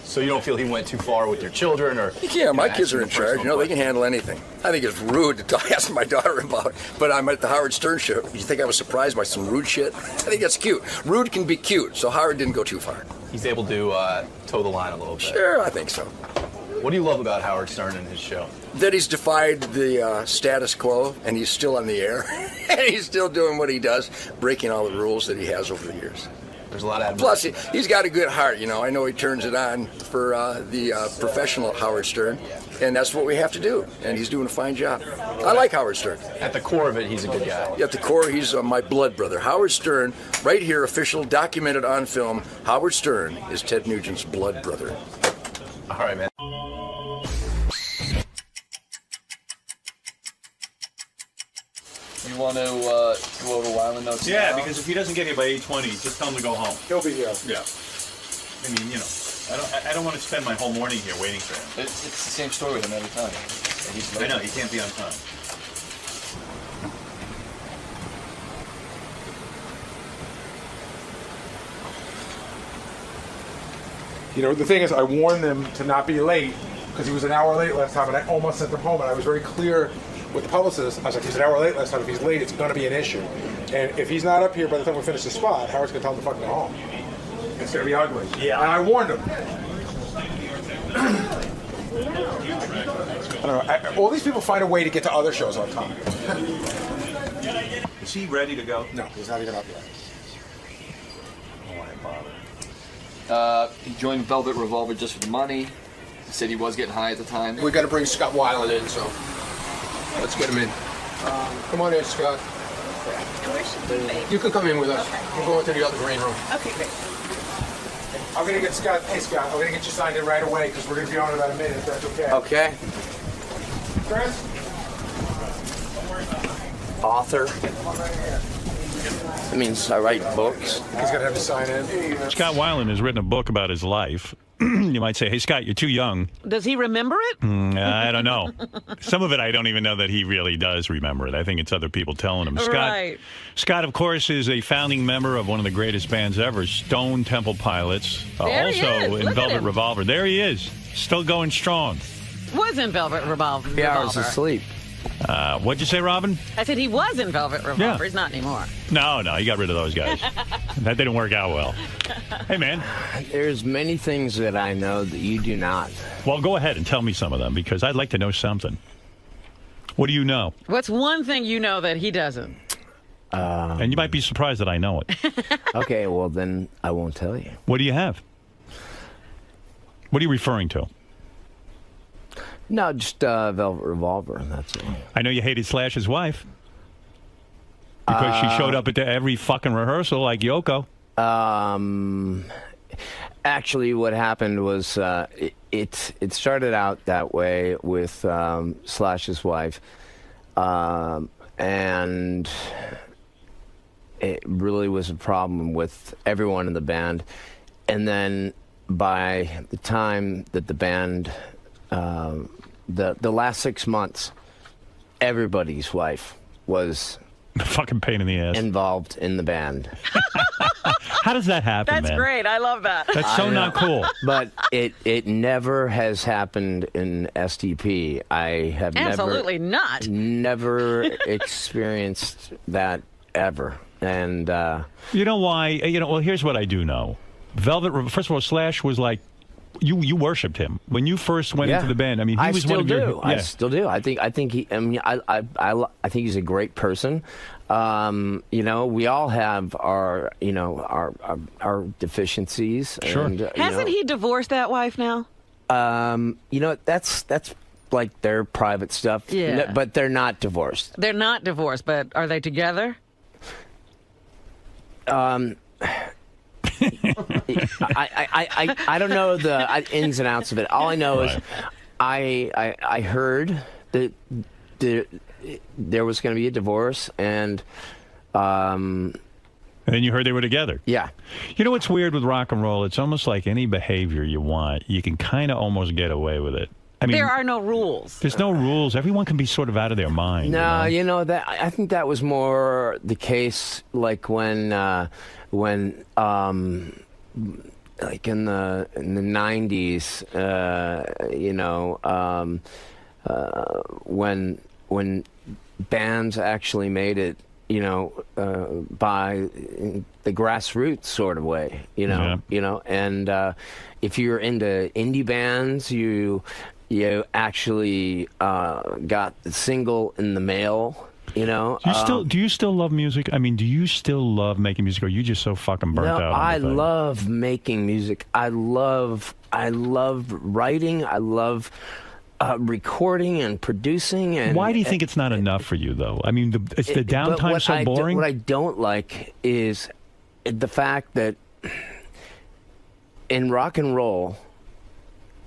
So you don't feel he went too far with your children, or? Yeah, my kids are in charge. You know, they can handle anything. I think it's rude to ask my daughter about, but I'm at the Howard Stern Show. You think I was surprised by some rude shit? I think that's cute. Rude can be cute, so Howard didn't go too far. He's able to toe the line a little bit. Sure, I think so. What do you love about Howard Stern and his show? That he's defied the status quo, and he's still on the air, and he's still doing what he does, breaking all the rules that he has over the years. There's a lot of Plus, he's got a good heart, you know. I know he turns it on for the professional Howard Stern, And that's what we have to do. And he's doing a fine job. I like Howard Stern. At the core of it, he's a good guy. At the core, he's my blood brother. Howard Stern, right here, official, documented on film. Howard Stern is Ted Nugent's blood brother. All right, man. You want to go over Weiland notes? Yeah, because if he doesn't get here by 8:20, just tell him to go home. He'll be here. Yeah. I mean, you know, I don't want to spend my whole morning here waiting for him. It's the same story with him every time. I know, he can't be on time. You know, the thing is, I warned them to not be late because he was an hour late last time, and I almost sent him home. And I was very clear with the publicist. I was like, he's an hour late last time. If he's late, it's going to be an issue. And if he's not up here by the time we finish the spot, Howard's going to tell him to fucking go home. It's going to be ugly. Yeah. And I warned him. I don't know. All these people find a way to get to other shows on time. Is he ready to go? No, he's not even up yet. He joined Velvet Revolver just for the money. He said he was getting high at the time. We got to bring Scott Weiland in, so let's get him in. Come on in, Scott. Where should we be? You can come in with us. We'll go into the other green room. Okay, great. I'm going to get Scott. Hey, Scott, I'm going to get you signed in right away because we're going to be on in about a minute, if that's okay. Okay. Chris? Author. That means I write books. He's got to have to sign in. Scott Weiland has written a book about his life. You might say, hey, Scott, you're too young. Does he remember it? I don't know. Some of it I don't even know that he really does remember it. I think it's other people telling him. Right. Scott, of course, is a founding member of one of the greatest bands ever, Stone Temple Pilots. There he Also is. in Look at Velvet him. Revolver. There he is. Still going strong. Was in Velvet Revolver. 3 hours of sleep. What'd you say, Robin? I said he was in Velvet Revolver. Yeah. He's not anymore. No, he got rid of those guys. That didn't work out well. Hey, man. There's many things that I know that you do not. Well, go ahead and tell me some of them, because I'd like to know something. What do you know? What's one thing you know that he doesn't? And you might be surprised that I know it. Okay, well, then I won't tell you. What do you have? What are you referring to? No, just Velvet Revolver, that's it. I know you hated Slash's wife. Because she showed up at every fucking rehearsal like Yoko. Actually, what happened was it started out that way with Slash's wife. And it really was a problem with everyone in the band. And then by the time that the band... the last 6 months, everybody's wife was fucking pain in the ass involved in the band. How does that happen, That's man? great. I love that. That's so not cool. But it never has happened in STP. I have Absolutely not. Never experienced that ever. And you know why? Well, here's what I do know. Velvet. First of all, Slash was like. You worshipped him when you first went into the band. I mean, he was one of your. I still do. I think he. I mean, I think he's a great person. We all have our our deficiencies. Sure. And, Hasn't he divorced that wife now? That's like their private stuff. Yeah. No, but they're not divorced. They're not divorced, but are they together? I don't know the ins and outs of it. All I know is I heard that there was going to be a divorce, and then you heard they were together. Yeah. You know what's weird with rock and roll? It's almost like any behavior you want, you can kind of almost get away with it. I mean, there are no rules. There's no rules. Everyone can be sort of out of their mind. No, that I think that was more the case, like when like in the 90s, when bands actually made it, by the grassroots sort of way, and if you're into indie bands, you actually got the single in the mail. Do you still love music? I mean, do you still love making music, or are you just so fucking burnt out? I love making music. I love writing. I love recording and producing. And why do you think it's not enough for you, though? I mean, is the downtime so boring? What I don't like is the fact that in rock and roll,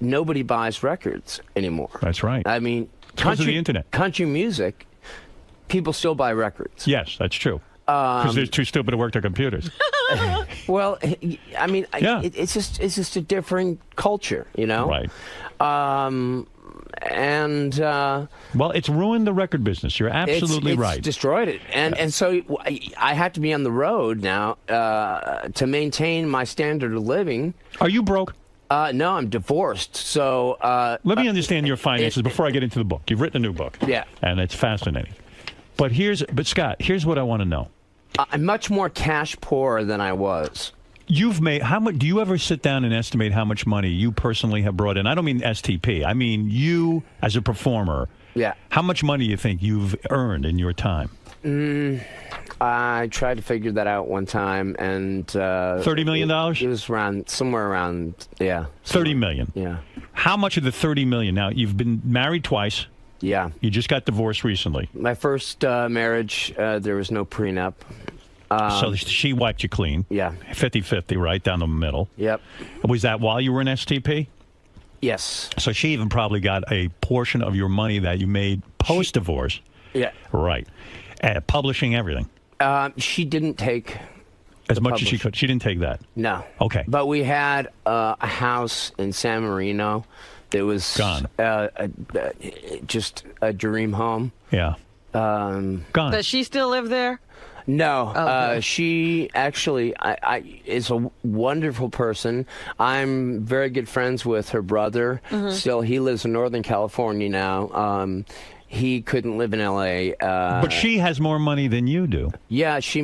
nobody buys records anymore. That's right. I mean, because of the internet. Country music, people still buy records. Yes, that's true. Because they're too stupid to work their computers. Well, I mean, it's just a different culture, you know. Right. Well, it's ruined the record business. You're absolutely right. It's destroyed it, and so I have to be on the road now to maintain my standard of living. Are you broke? No, I'm divorced. So let me understand your finances before I get into the book. You've written a new book. Yeah, and it's fascinating. But Scott, here's what I want to know. I'm much more cash poor than I was. You've made how much? Do you ever sit down and estimate how much money you personally have brought in? I don't mean STP. I mean you as a performer. Yeah. How much money do you think you've earned in your time? I tried to figure that out one time, and $30 million. It was somewhere around $30 million. Yeah. How much of the $30 million? Now you've been married twice. Yeah. You just got divorced recently. My first marriage, there was no prenup. So she wiped you clean. Yeah. 50-50, right down the middle. Yep. Was that while you were in STP? Yes. So she even probably got a portion of your money that you made post-divorce. Yeah. Right. Publishing everything. She didn't take as much as she could. She didn't take that. No. Okay. But we had a house in San Marino that was gone. Just a dream home. Yeah. Gone. Does she still live there? No. Okay. She actually is a wonderful person. I'm very good friends with her brother. Still, he lives in Northern California now. He couldn't live in L.A. But she has more money than you do. Yeah, she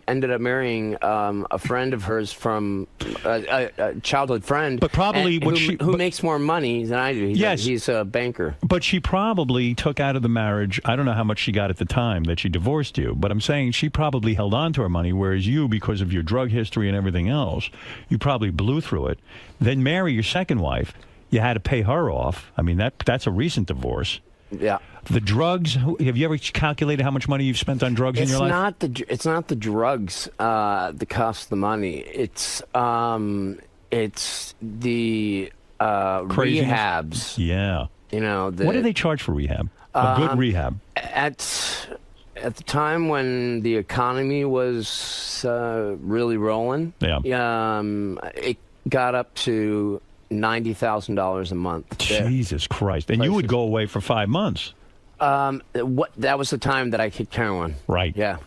ended up marrying a friend of hers from a childhood friend. But probably who makes more money than I do. He's a banker. But she probably took out of the marriage. I don't know how much she got at the time that she divorced you. But I'm saying she probably held on to her money, whereas you, because of your drug history and everything else, you probably blew through it. Then marry your second wife. You had to pay her off. I mean, that's a recent divorce. Yeah. The drugs. Have you ever calculated how much money you've spent on drugs in your life? It's not the drugs that cost the money. It's the rehabs. Yeah. You know. What do they charge for rehab? A good rehab. At the time when the economy was really rolling. Yeah. It got up to $90,000 a month. Jesus Christ. And you would go away for 5 months. That was the time that I kicked heroin. Right. Yeah.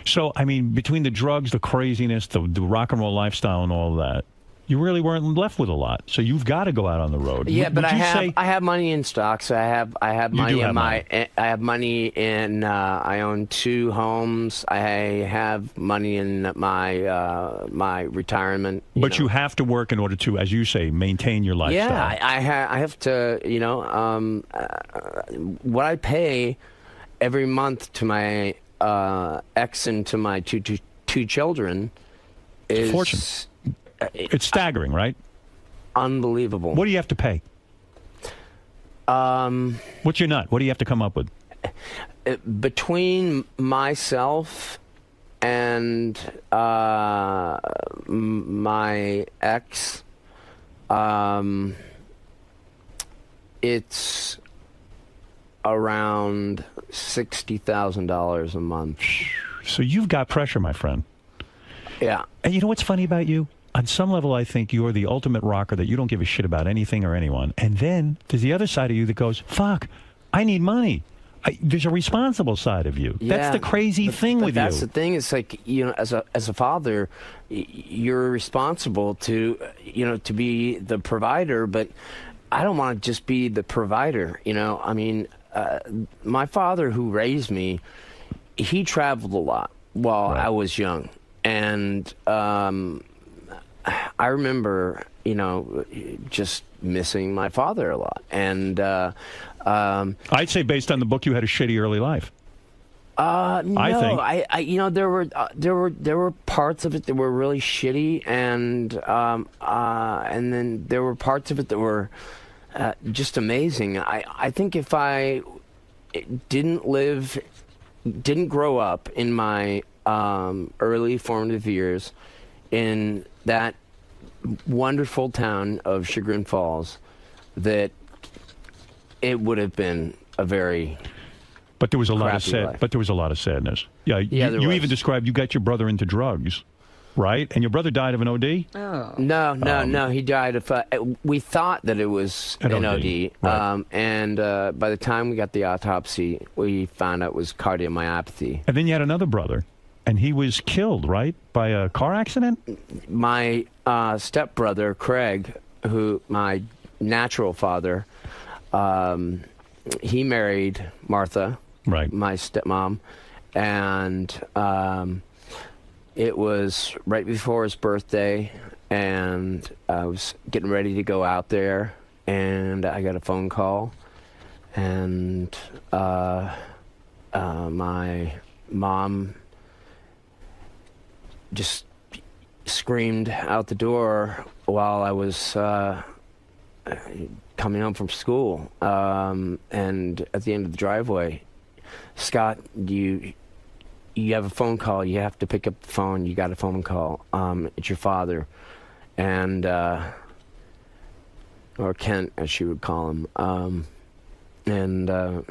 So, I mean, between the drugs, the craziness, the rock and roll lifestyle and all that, you really weren't left with a lot. So you've got to go out on the road. Yeah, but I have money in stocks. I have money in I have money in I own 2 homes. I have money in my retirement. But you have to work in order to, as you say, maintain your lifestyle. Yeah, I have to, what I pay every month to my ex and to my two children is fortune. It's staggering, right? Unbelievable. What do you have to pay? What's your nut? What do you have to come up with? Between myself and my ex, it's around $60,000 a month. So you've got pressure, my friend. Yeah. And you know what's funny about you? On some level, I think you're the ultimate rocker, that you don't give a shit about anything or anyone. And then there's the other side of you that goes, fuck, I need money. There's a responsible side of you. Yeah, that's the crazy thing with you. That's the thing. It's like, as a father, you're responsible to be the provider, but I don't want to just be the provider. I mean, my father, who raised me, he traveled a lot while I was young. And I remember, just missing my father a lot. And I'd say, based on the book, you had a shitty early life. No, I think. There were parts of it that were really shitty, and then there were parts of it that were just amazing. I think if I didn't grow up in my early formative years in that wonderful town of Chagrin Falls, that it would have been a very But there was a lot of life. But there was a lot of sadness. Yeah, there you was. even described you got your brother into drugs, right? And your brother died of an OD? Oh. No. He died of. We thought that it was an OD. Right. And by the time we got the autopsy, we found out it was cardiomyopathy. And then you had another brother, and he was killed, right, by a car accident? My stepbrother, Craig, who my natural father, he married Martha, right, my stepmom, and it was right before his birthday, and I was getting ready to go out there, and I got a phone call, and my mom just screamed out the door while I was coming home from school, and at the end of the driveway, Scott, you have a phone call. You have to pick up the phone. You got a phone call. It's your father, and or Kent, as she would call him, and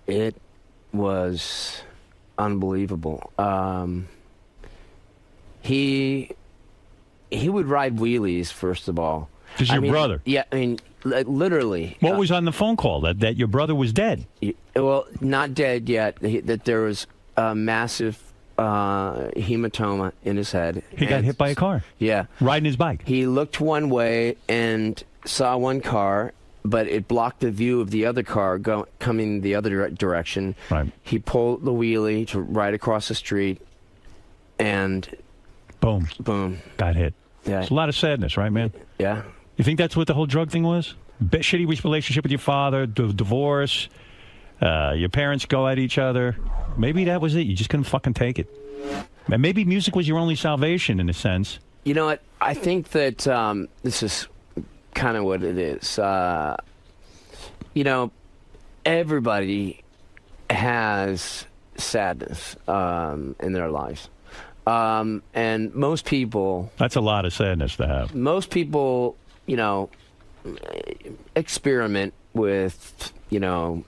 it was unbelievable. He would ride wheelies, first of all. This is your brother? Yeah, I mean, literally. What was on the phone call? That your brother was dead? Well, not dead yet. That there was a massive hematoma in his head. He got hit by a car? Yeah. Riding his bike? He looked one way and saw one car, but it blocked the view of the other car coming the other direction. Right. He pulled the wheelie to right across the street, and boom. Got hit. Yeah. It's a lot of sadness, right, man? Yeah. You think that's what the whole drug thing was? Shitty relationship with your father, divorce, your parents go at each other. Maybe that was it. You just couldn't fucking take it. And maybe music was your only salvation, in a sense. You know what? I think that this is kind of what it is. Everybody has sadness in their lives. And most people... That's a lot of sadness to have. Most people, experiment with,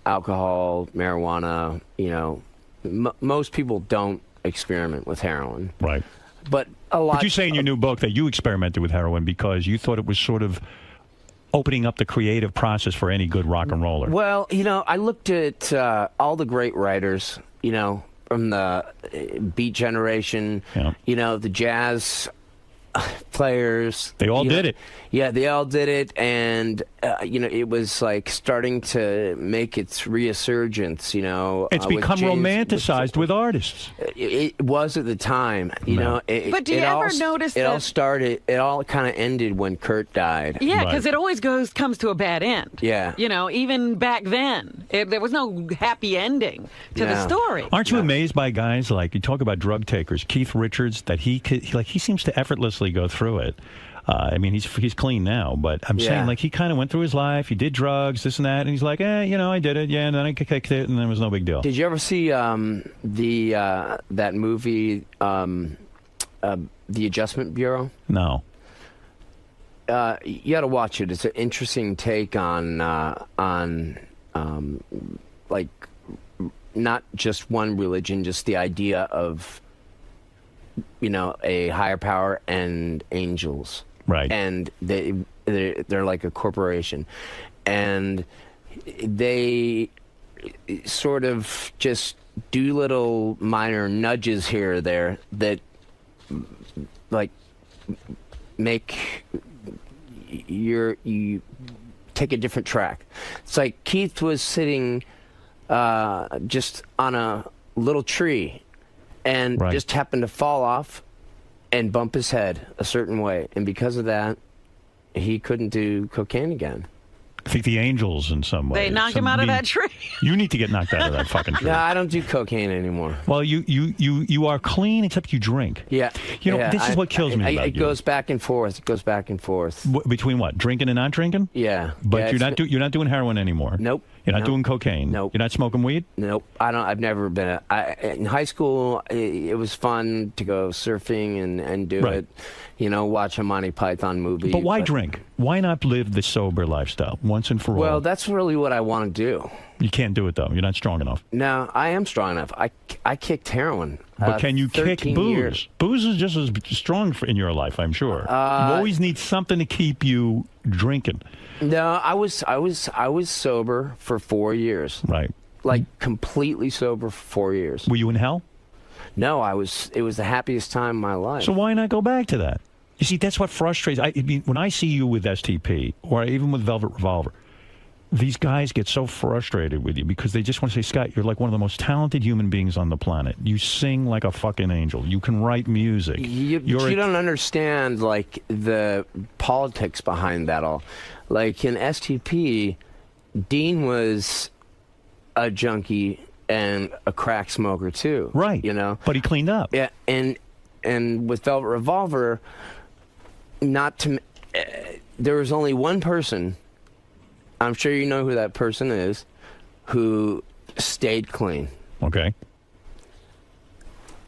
alcohol, marijuana, most people don't experiment with heroin. Right. But a lot... But you say in your new book that you experimented with heroin because you thought it was sort of opening up the creative process for any good rock and roller. Well, I looked at all the great writers, from the Beat Generation, the jazz players. They all did it. Yeah, they all did it, and it was like starting to make its resurgence. It's become romanticized with artists. It was at the time, But do you ever notice it that all started? It all kind of ended when Kurt died. Yeah, because it always comes to a bad end. Yeah. Even back then, there was no happy ending to the story. Aren't you amazed by guys like, you talk about drug takers, Keith Richards, that he seems to effortlessly go through it. I mean, he's clean now, but I'm saying, like, he kind of went through his life. He did drugs, this and that, and he's like, I did it, and then I kicked it, and then it was no big deal. Did you ever see that movie, The Adjustment Bureau? No. You got to watch it. It's an interesting take on like, not just one religion, just the idea of, a higher power and angels. Right. And they're like a corporation. And they sort of just do little minor nudges here or there that, like, make you take a different track. It's like Keith was sitting just on a little tree and just happened to fall off and bump his head a certain way. And because of that, he couldn't do cocaine again. I think the angels in some way. They knocked him out of that tree. You need to get knocked out of that fucking tree. No, I don't do cocaine anymore. Well, you are clean except you drink. Yeah. You know, this is what kills me about it you. goes back and forth. It goes back and forth. Between what? Drinking and not drinking? Yeah. But yeah, you're not doing heroin anymore. Nope. You're not doing cocaine. Nope. You're not smoking weed. Nope. I've never been. In high school, it was fun to go surfing and do it. You know, watch a Monty Python movie. But why drink? Why not live the sober lifestyle once and for all? Well, that's really what I want to do. You can't do it though. You're not strong enough. No, I am strong enough. I kicked heroin. But can you kick booze? Years. Booze is just as strong in your life, I'm sure. You always need something to keep you drinking. No, I was sober for 4 years. Right. Like completely sober for 4 years. Were you in hell? No, I was. It was the happiest time of my life. So why not go back to that? You see, that's what frustrates. I mean, when I see you with STP or even with Velvet Revolver, these guys get so frustrated with you because they just want to say, Scott, you're like one of the most talented human beings on the planet. You sing like a fucking angel. You can write music. You don't understand, like, the politics behind that all. Like, in STP, Dean was a junkie and a crack smoker, too. Right. You know? But he cleaned up. Yeah, and with Velvet Revolver, there was only one person, I'm sure you know who that person is, who stayed clean. Okay.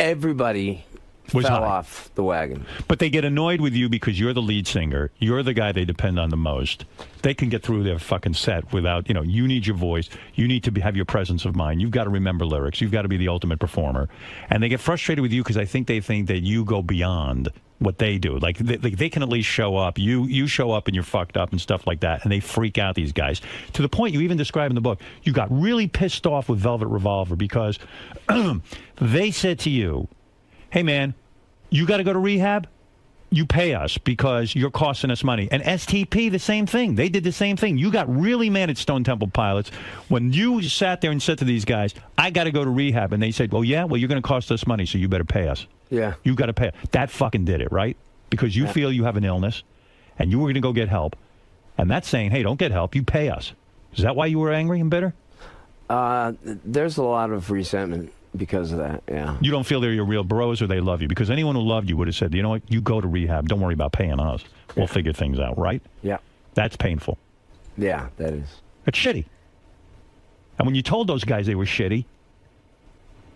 Everybody fell off the wagon. But they get annoyed with you because you're the lead singer. You're the guy they depend on the most. They can get through their fucking set without, you need your voice. You need to have your presence of mind. You've got to remember lyrics. You've got to be the ultimate performer. And they get frustrated with you because they think that you go beyond what they do. Like, they can at least show up. You show up and you're fucked up and stuff like that. And they freak out, these guys. To the point you even describe in the book, you got really pissed off with Velvet Revolver because they said to you, hey, man, you got to go to rehab? You pay us because you're costing us money. And STP, the same thing. They did the same thing. You got really mad at Stone Temple Pilots when you sat there and said to these guys, I got to go to rehab. And they said, well, yeah, well, you're going to cost us money, so you better pay us. Yeah. You got to pay. That fucking did it, right? Because you feel you have an illness and you were going to go get help. And that's saying, hey, don't get help. You pay us. Is that why you were angry and bitter? There's a lot of resentment because of that, yeah. You don't feel they're your real bros or they love you? Because anyone who loved you would have said, you know what, you go to rehab. Don't worry about paying us. We'll figure things out, right? Yeah. That's painful. Yeah, that is. It's shitty. And when you told those guys they were shitty,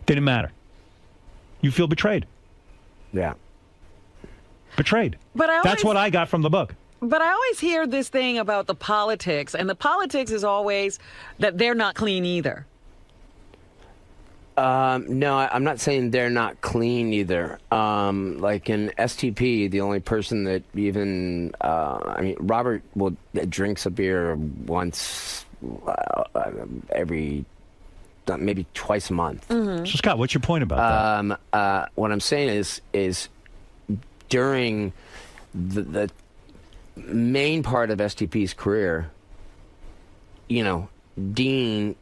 didn't matter. You feel betrayed. Yeah. Betrayed. But that's what I got from the book. But I always hear this thing about the politics, and the politics is always that they're not clean either. No, I'm not saying they're not clean either. Like in STP, the only person that even, Robert drinks a beer once maybe twice a month. Mm-hmm. So Scott, what's your point about that? What I'm saying is during the main part of STP's career, Dean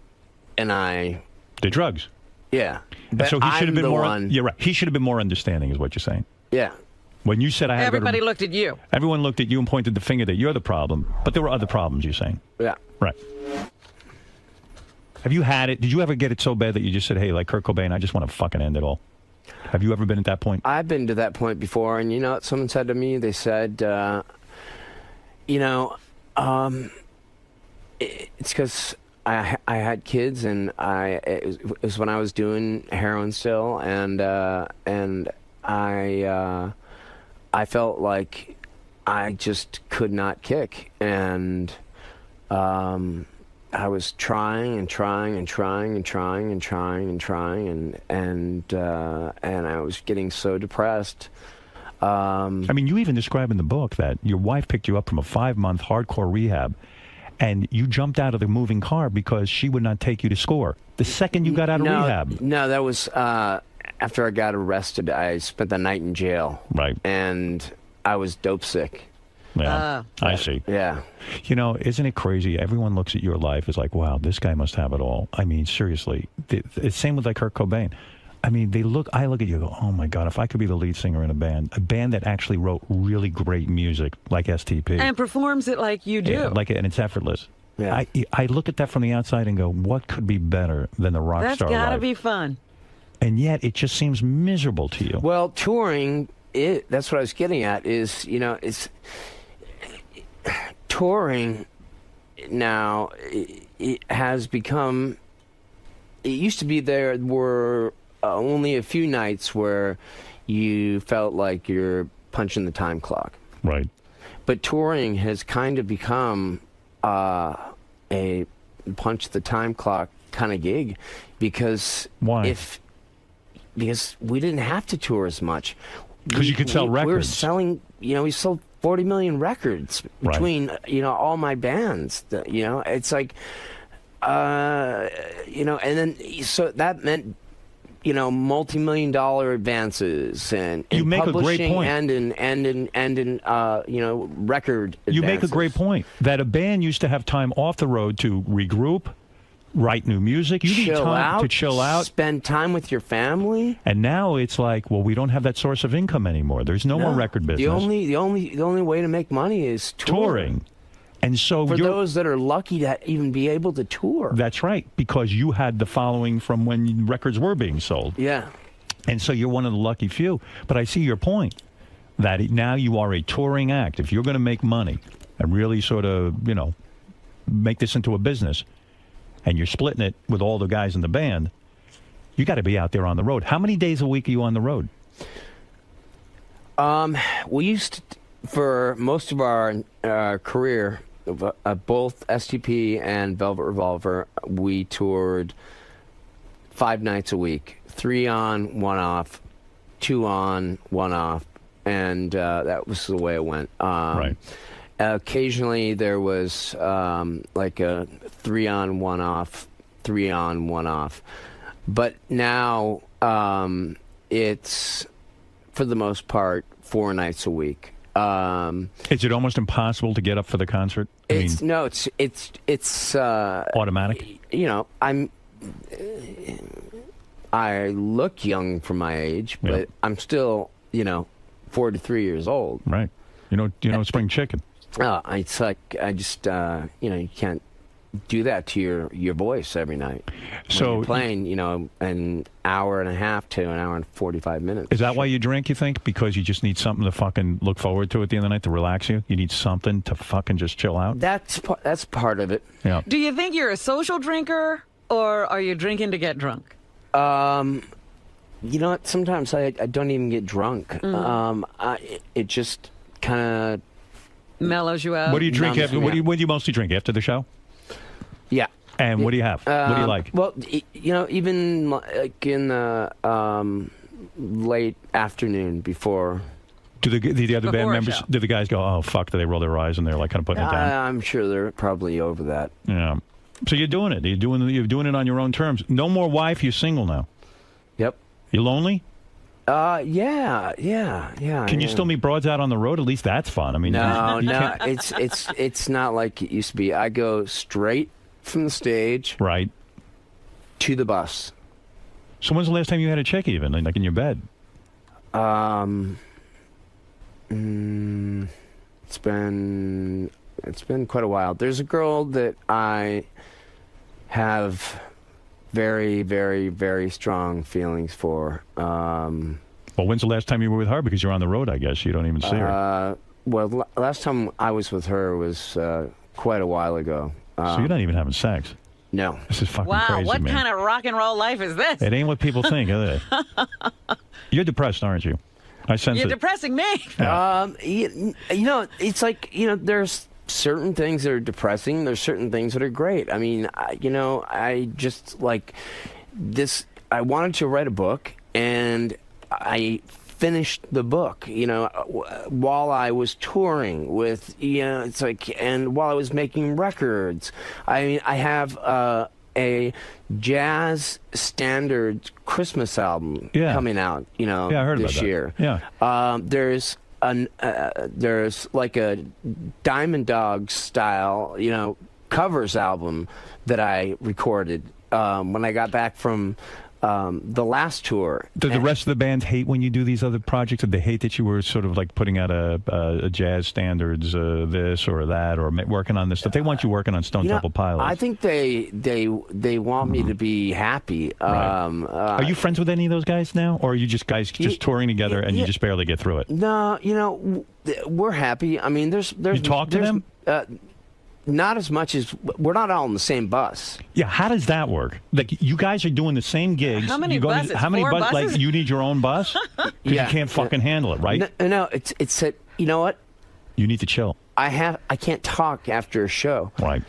and I did drugs. Yeah. But so he should have been more. One. You're right. He should have been more understanding, is what you're saying. Yeah. When you said I had everybody looked at you. Everyone looked at you and pointed the finger that you're the problem, but there were other problems. You're saying. Yeah. Right. Have you had it? Did you ever get it so bad that you just said, "Hey, like Kurt Cobain, I just want to fucking end it all"? Have you ever been at that point? I've been to that point before, and what someone said to me? They said, it's because I had kids, and it was when I was doing heroin still, and I felt like I just could not kick, and I was trying and I was getting so depressed. You even describe in the book that your wife picked you up from a 5-month hardcore rehab, and you jumped out of the moving car because she would not take you to score. The second you got out of rehab. No, that was after I got arrested. I spent the night in jail. Right. And I was dope sick. Yeah, I see. Yeah. Isn't it crazy? Everyone looks at your life as like, wow, this guy must have it all. I mean, seriously. It's same with like Kurt Cobain. I mean, I look at you and go, oh my God, if I could be the lead singer in a band that actually wrote really great music like STP. And performs it like you do. Yeah, and it's effortless. Yeah. I look at that from the outside and go, what could be better than the rock That's star got to life? be fun. And yet it just seems miserable to you. Well, touring, that's what I was getting at, is, it's touring now, it has become, it used to be there were only a few nights where you felt like you're punching the time clock. Right. But touring has kind of become a punch the time clock kind of gig because why? Because we didn't have to tour as much. Because you could sell records. We were selling, we sold 40 million records between, all my bands. It's like, and then, so that meant, multi-million-dollar advances and you make a great point. and in record advances. You make a great point that a band used to have time off the road to regroup, write new music. You need time to chill out, spend time with your family. And now it's like, well, we don't have that source of income anymore. There's no more record business. The only way to make money is touring. And so for those that are lucky to even be able to tour. That's right, because you had the following from when records were being sold. Yeah. And so you're one of the lucky few. But I see your point, that now you are a touring act. If you're going to make money and really sort of, make this into a business, and you're splitting it with all the guys in the band, you got to be out there on the road. How many days a week are you on the road? We used to, for most of our career, both STP and Velvet Revolver, we toured 5 nights a week, 3 on, 1 off, 2 on, 1 off, and that was the way it went. Right. Occasionally there was like a 3 on, 1 off, 3 on, 1 off, but now it's for the most part 4 nights a week. Is it almost impossible to get up for the concert? It's automatic. I look young for my age, but I'm still 43 years old. Right. You know spring chicken. It's like I just you can't do that to your voice every night. So when you're playing, an hour and a half to an hour and 45 minutes. Is that why you drink, you think? Because you just need something to fucking look forward to at the end of the night to relax you? You need something to fucking just chill out? That's part of it. Yeah. Do you think you're a social drinker, or are you drinking to get drunk? You know what? Sometimes I don't even get drunk. It just kind of mellows you out. What do you drink after? What do you mostly drink after the show? Yeah. And what do you have? What do you like? Well, even like in the late afternoon before. Do the other band members? Do the guys go, "Oh fuck"? Do they roll their eyes and they're like kind of putting it down? I'm sure they're probably over that. Yeah. So you're doing it. You're doing it on your own terms. No more wife. You're single now. Yep. You lonely? Yeah. Can you still meet broads out on the road? At least that's fun. I mean, no. It's not like it used to be. I go straight from the stage, right, to the bus. So when's the last time you had a chick, even like in your bed? It's been quite a while. There's a girl that I have very, very, very strong feelings for. Well, when's the last time you were with her? Because you're on the road, I guess. You don't even see her. Well, last time I was with her was quite a while ago. So you're not even having sex? No. This is fucking wow, crazy, what man. kind of rock and roll life is this? It ain't what people think, is it? You're depressed, aren't you? I sense You're it. depressing me. Yeah. It's like, there's certain things that are depressing. There's certain things that are great. I mean, I just like this. I wanted to write a book, and I finished the book, while I was touring with, it's like, and while I was making records. I mean, I have a jazz standard Christmas album coming out, I heard this about year. That. Yeah. There's like a Diamond Dogs style, covers album that I recorded when I got back from the last tour. Do the rest of the band hate when you do these other projects? Did they hate that you were sort of like putting out a jazz standards this or that, or working on this stuff? They want you working on Stone Temple Pilots. I think they want me to be happy. Right. Are you friends with any of those guys now, or are you just guys just touring together and you just barely get through it? No, we're happy. I mean, there's you talk to them? Not as much as we're not all in the same bus. Yeah, how does that work? Like you guys are doing the same gigs. How many you go buses? How many buses? Like you need your own bus? Because you can't fucking handle it, right? No, it's a, you know what? You need to chill. I can't talk after a show. Right.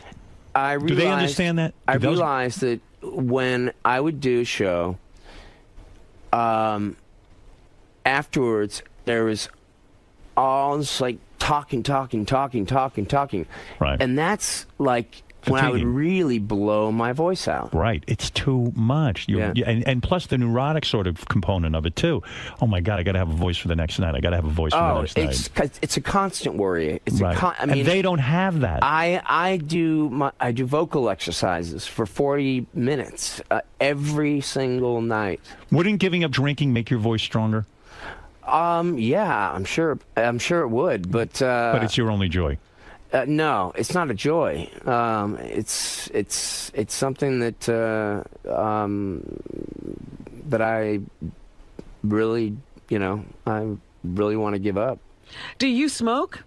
Do they understand that? I realized that when I would do a show, afterwards there was all this like talking. Right. And that's like when I would really blow my voice out. Right. It's too much. And plus the neurotic sort of component of it, too. Oh, my God, I got to have a voice for the next night. I got to have a voice for the next night. It's a constant worry. It's right. I mean, and they don't have that. I do vocal exercises for 40 minutes every single night. Wouldn't giving up drinking make your voice stronger? Yeah, I'm sure it would, but it's your only joy. No, it's not a joy. It's something that that I really, I really want to give up. Do you smoke?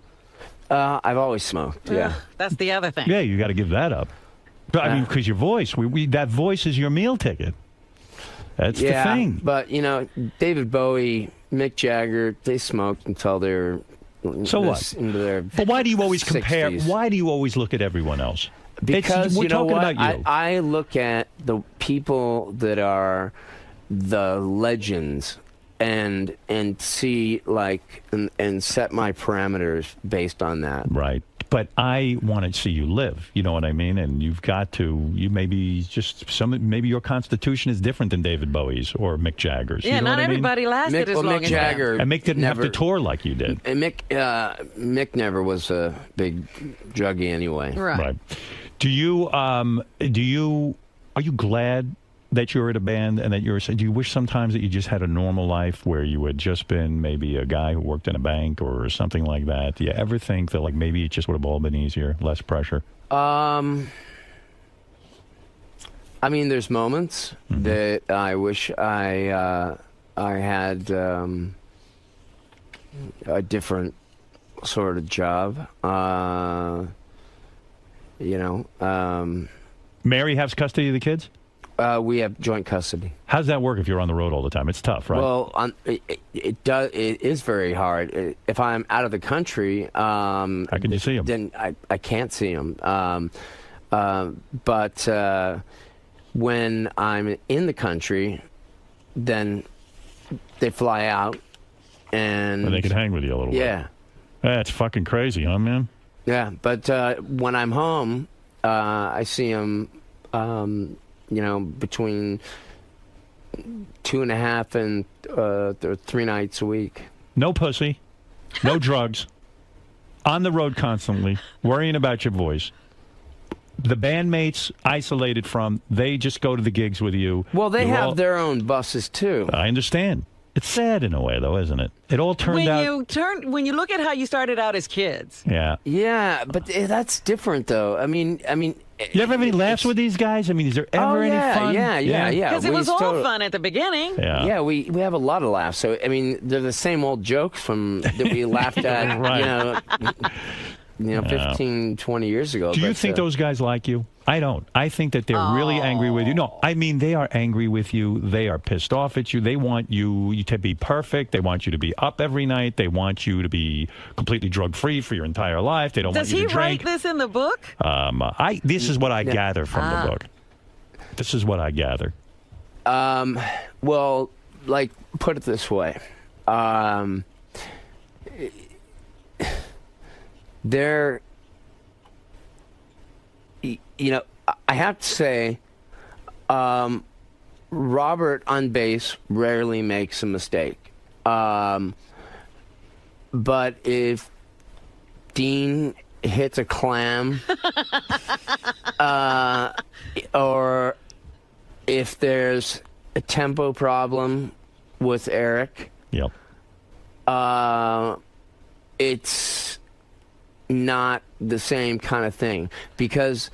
I've always smoked. Yeah, that's the other thing. Yeah, you got to give that up. But I mean, because your voice, that voice is your meal ticket. That's the thing. But David Bowie, Mick Jagger, they smoked until they're into their But why do you always 60s. compare? Why do you always look at everyone else? Because we're talking about you. I look at the people that are the legends and see and set my parameters based on that. Right. But I want to see you live. You know what I mean? And you've got to. You maybe maybe your constitution is different than David Bowie's or Mick Jagger's. Yeah, you know not everybody lasted as long Mick Jagger as and Mick didn't have to tour like you did. And Mick never was a big druggie anyway. Right. Are you glad that you're in a band and that do you wish sometimes that you just had a normal life where you had just been maybe a guy who worked in a bank or something like that? Do you ever think that maybe it just would have all been easier, less pressure? I mean, there's moments that I wish I had a different sort of job. Mary has custody of the kids? We have joint custody. How does that work if you're on the road all the time? It's tough, right? Well, it is very hard. If I'm out of the country, how can you see them? Then I can't see them. But when I'm in the country, then they fly out and they can hang with you a little bit. Yeah. That's fucking crazy, huh, man? Yeah, but when I'm home, I see them. Between 2.5 and 3 nights a week. No pussy, no drugs, on the road constantly, worrying about your voice. The bandmates isolated from, they just go to the gigs with you. Well, they have their own buses too. I understand. It's sad in a way, though, isn't it? It all turned out. When you look at how you started out as kids. Yeah. Yeah, but that's different, though. I mean. You ever have any laughs with these guys? I mean, is there ever any fun? Yeah. Because it was all fun at the beginning. Yeah, we have a lot of laughs. So, I mean, they're the same old jokes that we laughed at, right. 15, 20 years ago. Do you think those guys like you? I don't. I think that they're really angry with you. No, I mean, they are angry with you. They are pissed off at you. They want you to be perfect. They want you to be up every night. They want you to be completely drug-free for your entire life. They don't want you to drink. Does he write this in the book? This is what I gather from the book. This is what I gather. Well, put it this way. I have to say, Robert on bass rarely makes a mistake. But if Dean hits a clam, or if there's a tempo problem with Eric. Yep. It's not the same kind of thing because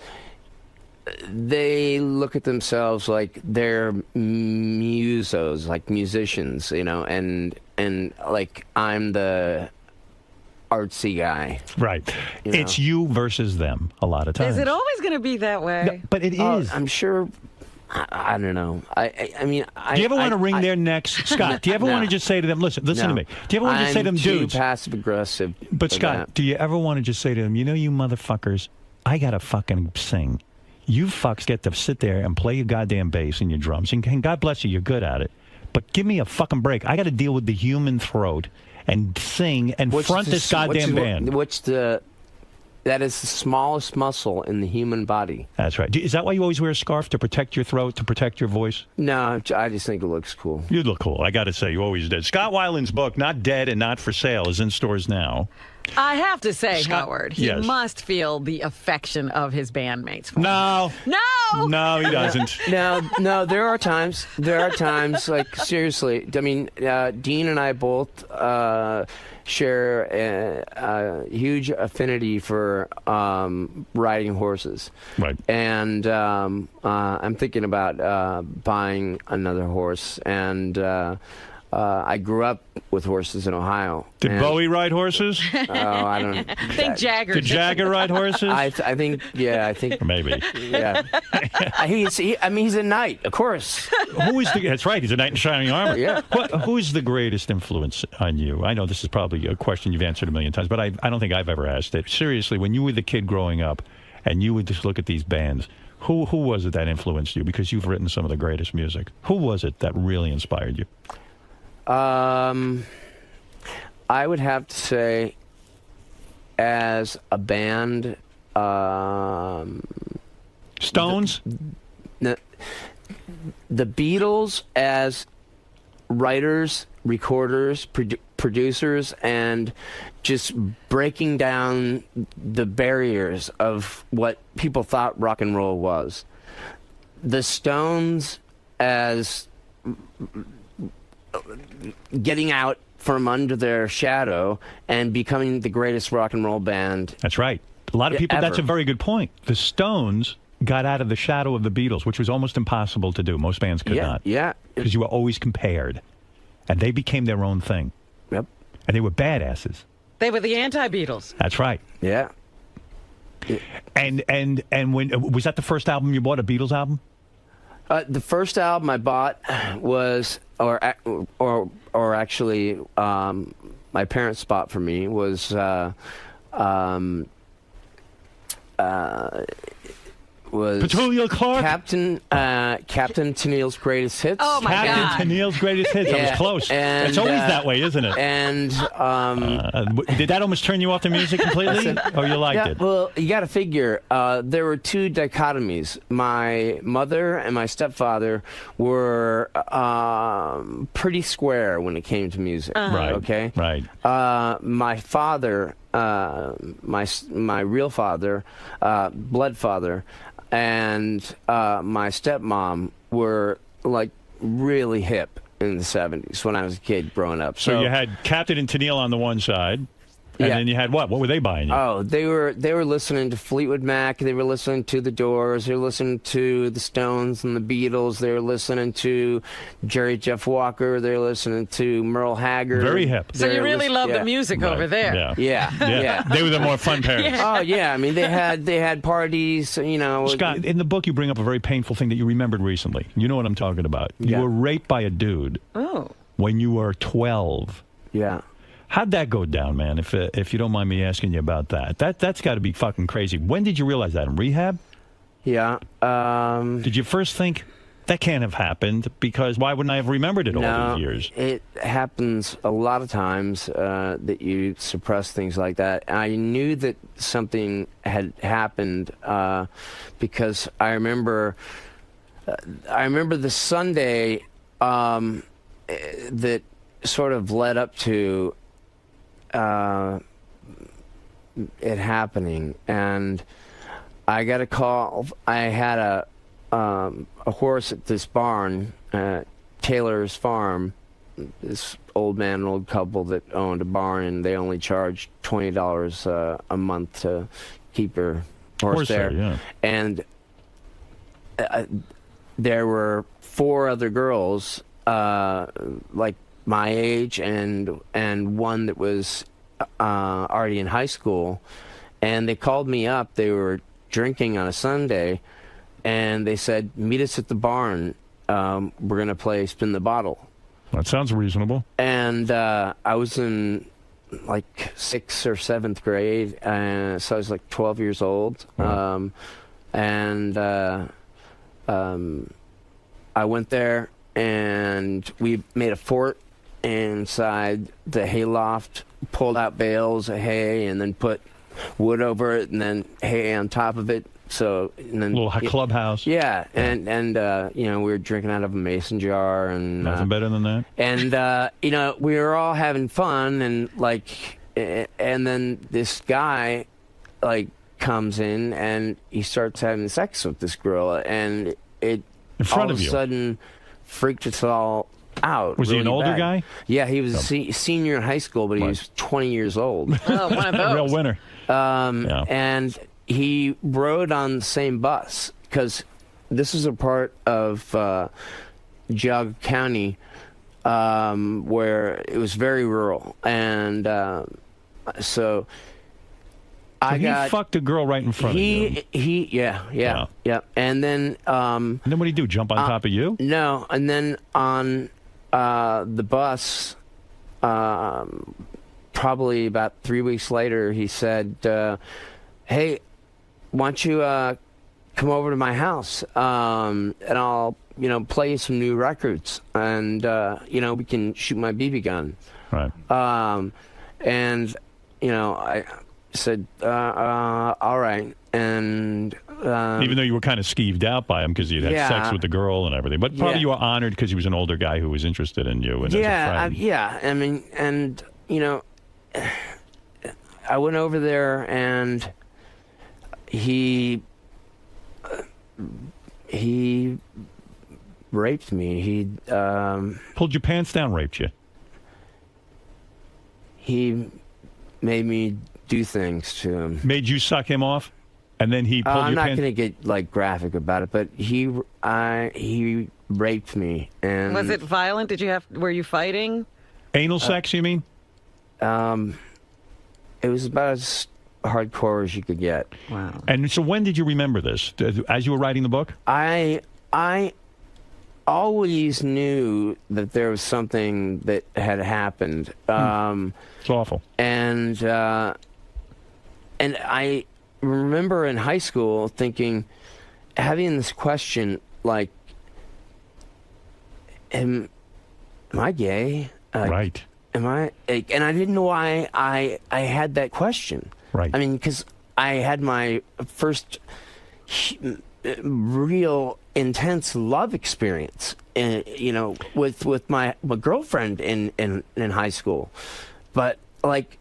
they look at themselves like they're musos, like musicians, you know, and like I'm the artsy guy. Right. You know? It's you versus them a lot of times. Is it always going to be that way? No, but it is. I'm sure. I don't know. I mean, do you ever want to wring their necks, Scott? Do you ever want to just say to them, listen to me. Do you ever want to just say to them, dudes? I'm too passive aggressive. But Scott, do you ever want to just say to them, you know, you motherfuckers, I gotta fucking sing. You fucks get to sit there and play your goddamn bass and your drums, and God bless you, you're good at it. But give me a fucking break. I got to deal with the human throat and sing and front this goddamn band. That is the smallest muscle in the human body. That's right. Is that why you always wear a scarf, to protect your throat, to protect your voice? No, I just think it looks cool. You look cool. I got to say, you always did. Scott Weiland's book, Not Dead and Not For Sale, is in stores now. I have to say, Howard, he yes. must feel the affection of his bandmates. For No. No! No, he doesn't. No, there are times, like, seriously. I mean, Dean and I both share a huge affinity for riding horses. Right. And I'm thinking about buying another horse. And I grew up with horses in Ohio. Did Bowie ride horses? Oh, I don't know. I think Jagger. Did Jagger ride horses? I think, yeah, I think. Maybe. Yeah. He's a knight, of course. That's right, he's a knight in shining armor. Yeah. Who's the greatest influence on you? I know this is probably a question you've answered a million times, but I don't think I've ever asked it. Seriously, when you were the kid growing up and you would just look at these bands, who was it that influenced you? Because you've written some of the greatest music. Who was it that really inspired you? I would have to say, as a band, Stones? The Beatles as writers, recorders, producers, and just breaking down the barriers of what people thought rock and roll was. The Stones as getting out from under their shadow and becoming the greatest rock and roll band. That's right. A lot of people, ever. That's a very good point. The Stones got out of the shadow of the Beatles, which was almost impossible to do. Most bands could not. Yeah. Because you were always compared. And they became their own thing. Yep. And they were badasses. They were the anti-Beatles. That's right. Yeah. And when was that the first album you bought, a Beatles album? The first album I bought was, or actually, my parents bought for me was Petunia Clark? Captain Tennille's Greatest Hits. Oh, my God. Captain Tennille's Greatest Hits. That was close. And, it's always that way, isn't it? And did that almost turn you off the music completely? Or you liked it? Well, you got to figure, there were two dichotomies. My mother and my stepfather were pretty square when it came to music. Right. Okay? Right. My father, my real father, blood father, and my stepmom were like really hip in the 70s when I was a kid growing up. So you had Captain and Tennille on the one side, and then you had what? What were they buying you? Oh, they were listening to Fleetwood Mac. They were listening to The Doors. They were listening to the Stones and the Beatles. They were listening to Jerry Jeff Walker. They were listening to Merle Haggard. Very hip. So you really love the music over there. Yeah. They were the more fun parents. Oh yeah, I mean they had parties. You know, Scott, in the book you bring up a very painful thing that you remembered recently. You know what I'm talking about. You were raped by a dude. Oh. When you were 12. Yeah. How'd that go down, man? If you don't mind me asking you about that, that's got to be fucking crazy. When did you realize that? In rehab? Yeah. Did you first think that can't have happened? Because why wouldn't I have remembered it all these years? It happens a lot of times that you suppress things like that. I knew that something had happened because I remember the Sunday that sort of led up to it happening, and I got a call. I had a horse at this barn Taylor's farm, this old man and old couple that owned a barn, and they only charged $20 a month to keep their horse there. Yeah. And there were 4 other girls, like my age, and one that was already in high school, and they called me up. They were drinking on a Sunday, and they said, meet us at the barn. We're going to play Spin the Bottle. That sounds reasonable. And I was in like 6th or 7th grade, so I was like 12 years old. Wow. I went there, and we made a fort inside the hayloft, pulled out bales of hay, and then put wood over it, and then hay on top of it. So, and then little clubhouse. Yeah, and you know, we were drinking out of a mason jar, and nothing better than that. And you know, we were all having fun, and like, and then this guy like comes in, and he starts having sex with this girl, and it in front all of a you. Sudden freaked us all out. Was he really an older bad. guy? Yeah, he was a senior in high school, but he was 20 years old. Oh, one of those. Real winner. And he rode on the same bus, because this is a part of Geauga County where it was very rural, and so he fucked a girl right in front of you. Yeah. And then what did he do? Jump on top of you? No, and then on the bus, probably about 3 weeks later, he said, "Hey, why don't you come over to my house, and I'll, you know, play you some new records, and you know, we can shoot my BB gun." Right. And you know, I said, all right. And even though you were kind of skeeved out by him because you'd had sex with the girl and everything, but probably you were honored because he was an older guy who was interested in you. And as a friend. I mean, and you know, I went over there, and he raped me. He pulled your pants down, raped you. He made me do things to him. Made you suck him off, and then he pulled your I'm not pants. going to get like graphic about it, but he raped me. And was it violent? Were you fighting? Anal sex, you mean? It was about as hardcore as you could get. Wow. And so when did you remember this? As you were writing the book? I always knew that there was something that had happened. It's awful. And I remember in high school thinking, having this question, like, am I gay? Right. Am I? And I didn't know why I had that question. Right. I mean, because I had my first real intense love experience, you know, with my girlfriend in high school, but like,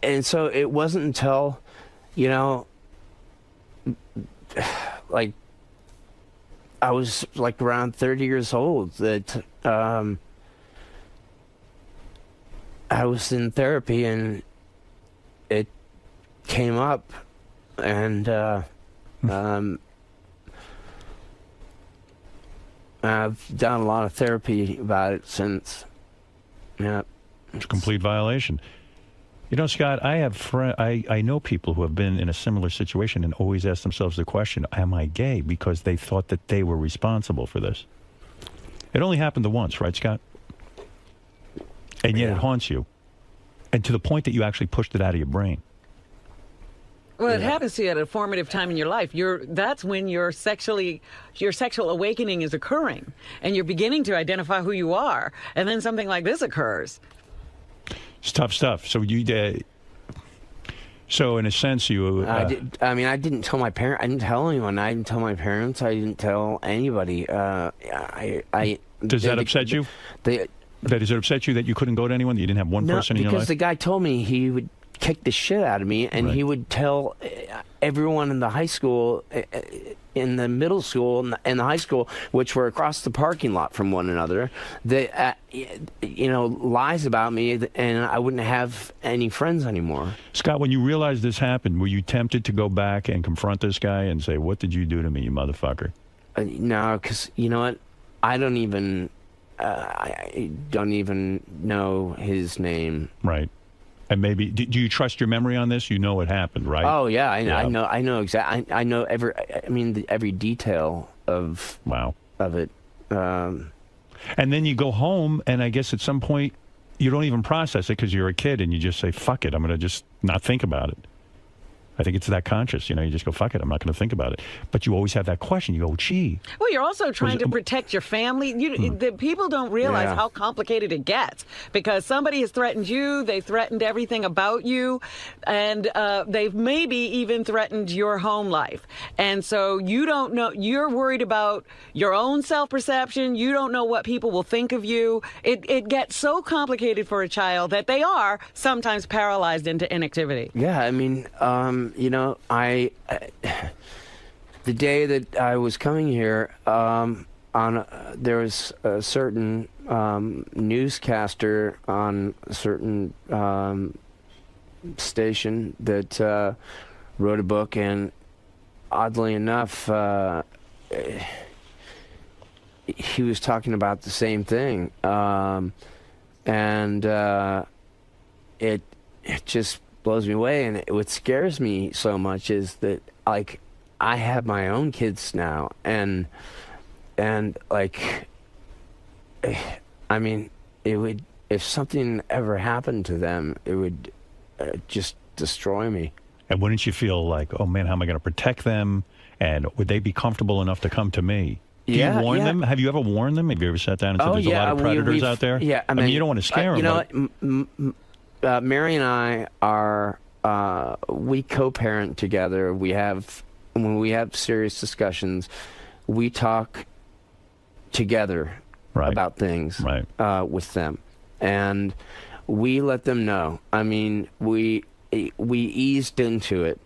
and so it wasn't until, you know, like I was like around 30 years old that I was in therapy, and it came up, and I've done a lot of therapy about it since. Yeah. It's a complete violation. You know, Scott, I have I know people who have been in a similar situation and always ask themselves the question, am I gay? Because they thought that they were responsible for this. It only happened the once, right, Scott? And yet it haunts you. And to the point that you actually pushed it out of your brain. Well, it happens to you at a formative time in your life. That's when your sexual awakening is occurring, and you're beginning to identify who you are. And then something like this occurs. It's tough stuff. So so in a sense, you. I didn't tell my parents. I didn't tell anyone. I didn't tell my parents. I didn't tell anybody. Does that upset you? Does it upset you that you couldn't go to anyone? That you didn't have one person in your life? No, because the guy told me he would kick the shit out of me, and he would tell everyone in the high school, in the middle school, and the high school, which were across the parking lot from one another, that lies about me, and I wouldn't have any friends anymore. Scott, when you realized this happened, were you tempted to go back and confront this guy and say, "What did you do to me, you motherfucker"? No, because you know what, I don't even know his name. Right. And maybe, do you trust your memory on this? You know what happened, right? Oh yeah, I know exactly. I know every detail of it. And then you go home, and I guess at some point you don't even process it because you're a kid, and you just say, "Fuck it, I'm going to just not think about it." I think it's that conscious, you just go, fuck it, I'm not going to think about it. But you always have that question. You go, gee. Well, you're also trying to protect your family. The people don't realize how complicated it gets because somebody has threatened you, they threatened everything about you, and they've maybe even threatened your home life. And so you don't know, you're worried about your own self-perception. You don't know what people will think of you. It gets so complicated for a child that they are sometimes paralyzed into inactivity. Yeah, I mean, the day that I was coming here, there was a certain newscaster on a certain station that wrote a book, and oddly enough, he was talking about the same thing, and it just blows me away. And what scares me so much is that, like, I have my own kids now, and like, I mean, it would, if something ever happened to them, it would just destroy me. And wouldn't you feel like, oh man, how am I going to protect them? And would they be comfortable enough to come to me? Do you warn them? Have you ever warned them? Have you ever sat down and said, there's a lot of predators out there? Yeah, I mean, you don't want to scare them. Mary and I are, we co-parent together. When we have serious discussions, we talk together about things with them. And we let them know. I mean, we eased into it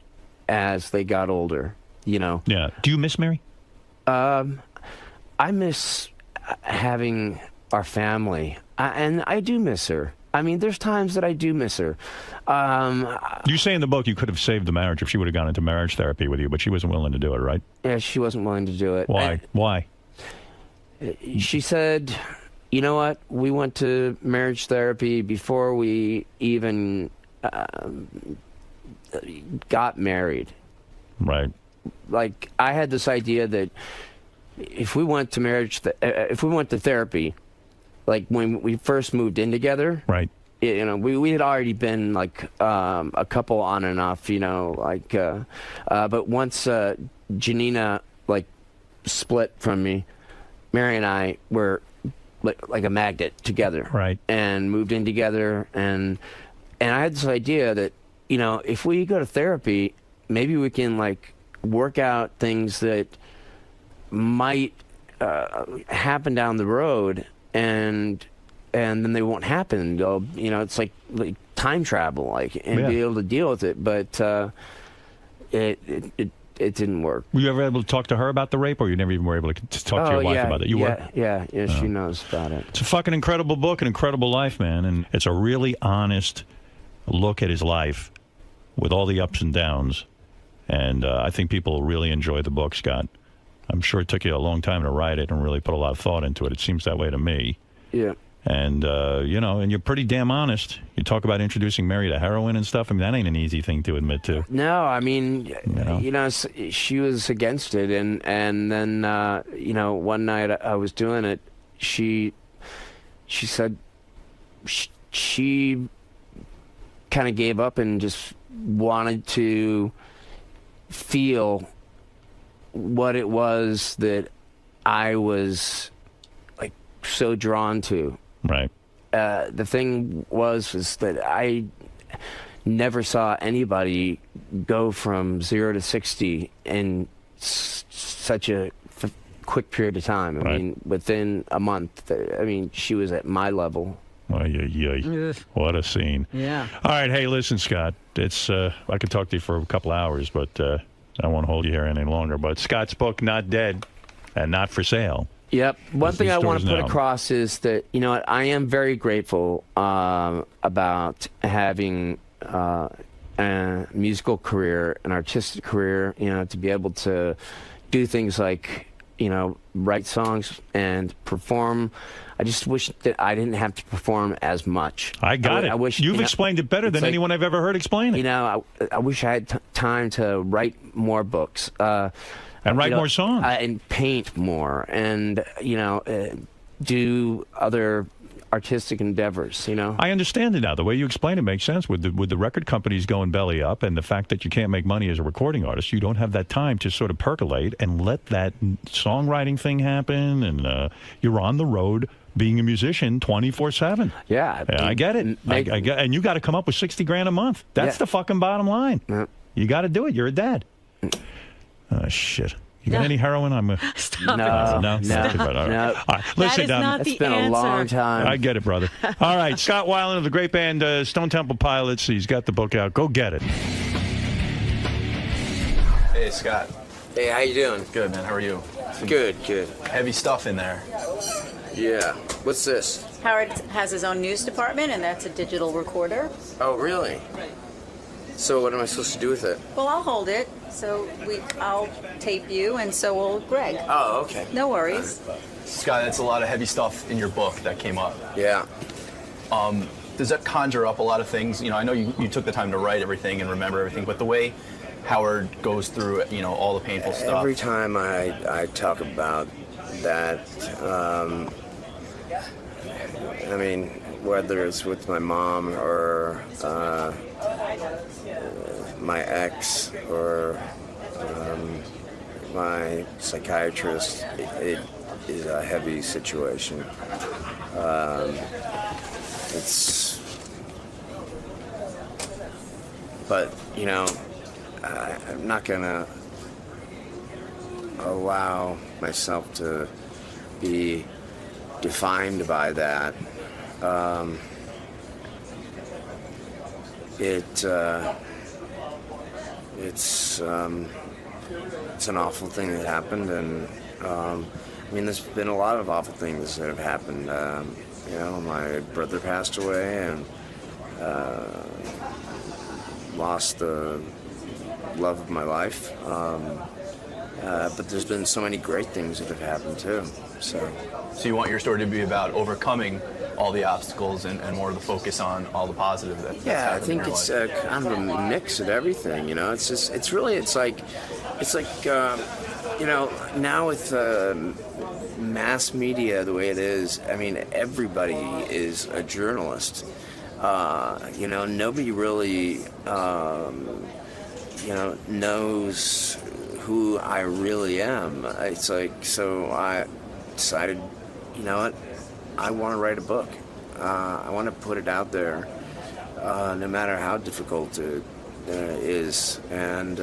as they got older, Yeah. Do you miss Mary? I miss having our family, and I do miss her. I mean, there's times that I do miss her. You say in the book you could have saved the marriage if she would have gone into marriage therapy with you, but she wasn't willing to do it, right? Yeah, she wasn't willing to do it. Why? Why? She said, you know what? We went to marriage therapy before we even got married. Right. Like, I had this idea that if we went to if we went to therapy, like when we first moved in together, right? We had already been like a couple on and off, but once Janina like split from me, Mary and I were like a magnet together, right? And moved in together, and I had this idea that if we go to therapy, maybe we can like work out things that might happen down the road, and then they won't happen. They'll, it's like time travel, and be able to deal with it. But it didn't work. Were you ever able to talk to her about the rape, or you never even were able to talk to your wife about it? You were? Yeah, she knows about it. It's a fucking incredible book, an incredible life, man, and it's a really honest look at his life with all the ups and downs. And I think people will really enjoy the book, Scott. I'm sure it took you a long time to write it and really put a lot of thought into it. It seems that way to me. Yeah. And, and you're pretty damn honest. You talk about introducing Mary to heroin and stuff. I mean, that ain't an easy thing to admit to. No, I mean, she was against it. And then, one night I was doing it. She said she kind of gave up and just wanted to feel what it was that I was like so drawn to. Right. The thing was that I never saw anybody go from 0 to 60 in such a quick period of time. I mean, within a month. I mean, she was at my level. What a scene. Yeah. All right, hey, listen, Scott. It's I could talk to you for a couple hours, but I won't hold you here any longer. But Scott's book, Not Dead and Not for Sale. Yep. One thing I want to put now. across is that, you know, I am very grateful about having a musical career, an artistic career, you know, to be able to do things like, you know, write songs and perform. I just wish that I didn't have to perform as much. I got it. I wish You've explained it better than anyone I've ever heard explain it. You know, I wish I had time to write more books. And write more songs. And paint more. And, you know, do other artistic endeavors, you know. I understand it now. The way you explain it makes sense. With the record companies going belly up and the fact that you can't make money as a recording artist, you don't have that time to sort of percolate and let that songwriting thing happen. And you're on the road being a musician 24/7. Yeah. I get it. I get, and you got to come up with $60,000 a month. That's the fucking bottom line. You got to do it. You're a dad. Oh, shit. You got any heroin? Stop No. No. All right. Listen, it's been a long time. I get it, brother. All right, Scott Weiland of the great band Stone Temple Pilots. He's got the book out. Go get it. Hey, Scott. Hey, how you doing? Good, man. How are you? Good. Heavy stuff in there. Yeah. What's this? Howard has his own news department, and that's a digital recorder. Oh, really? So what am I supposed to do with it? Well, I'll hold it. So I'll tape you, and so will Greg. Oh, okay. No worries. Scott, that's a lot of heavy stuff in your book that came up. Yeah. Does that conjure up a lot of things? You know, I know you took the time to write everything and remember everything, but the way Howard goes through, you know, all the painful stuff. Every time I talk about that, I mean, whether it's with my mom or my ex or my psychiatrist, it is a heavy situation. But, you know, I'm not gonna allow myself to be defined by that. It's an awful thing that happened, and I mean, there's been a lot of awful things that have happened. You know, my brother passed away, and lost the love of my life. But there's been so many great things that have happened too. So you want your story to be about overcoming all the obstacles and more of the focus on all the positive that's I think it's kind of a mix of everything. You know, it's like you know, now with mass media the way it is, I mean, everybody is a journalist. You know, nobody really you know, knows who I really am. It's like, so I decided, you know what, I want to write a book. I want to put it out there, no matter how difficult it is, and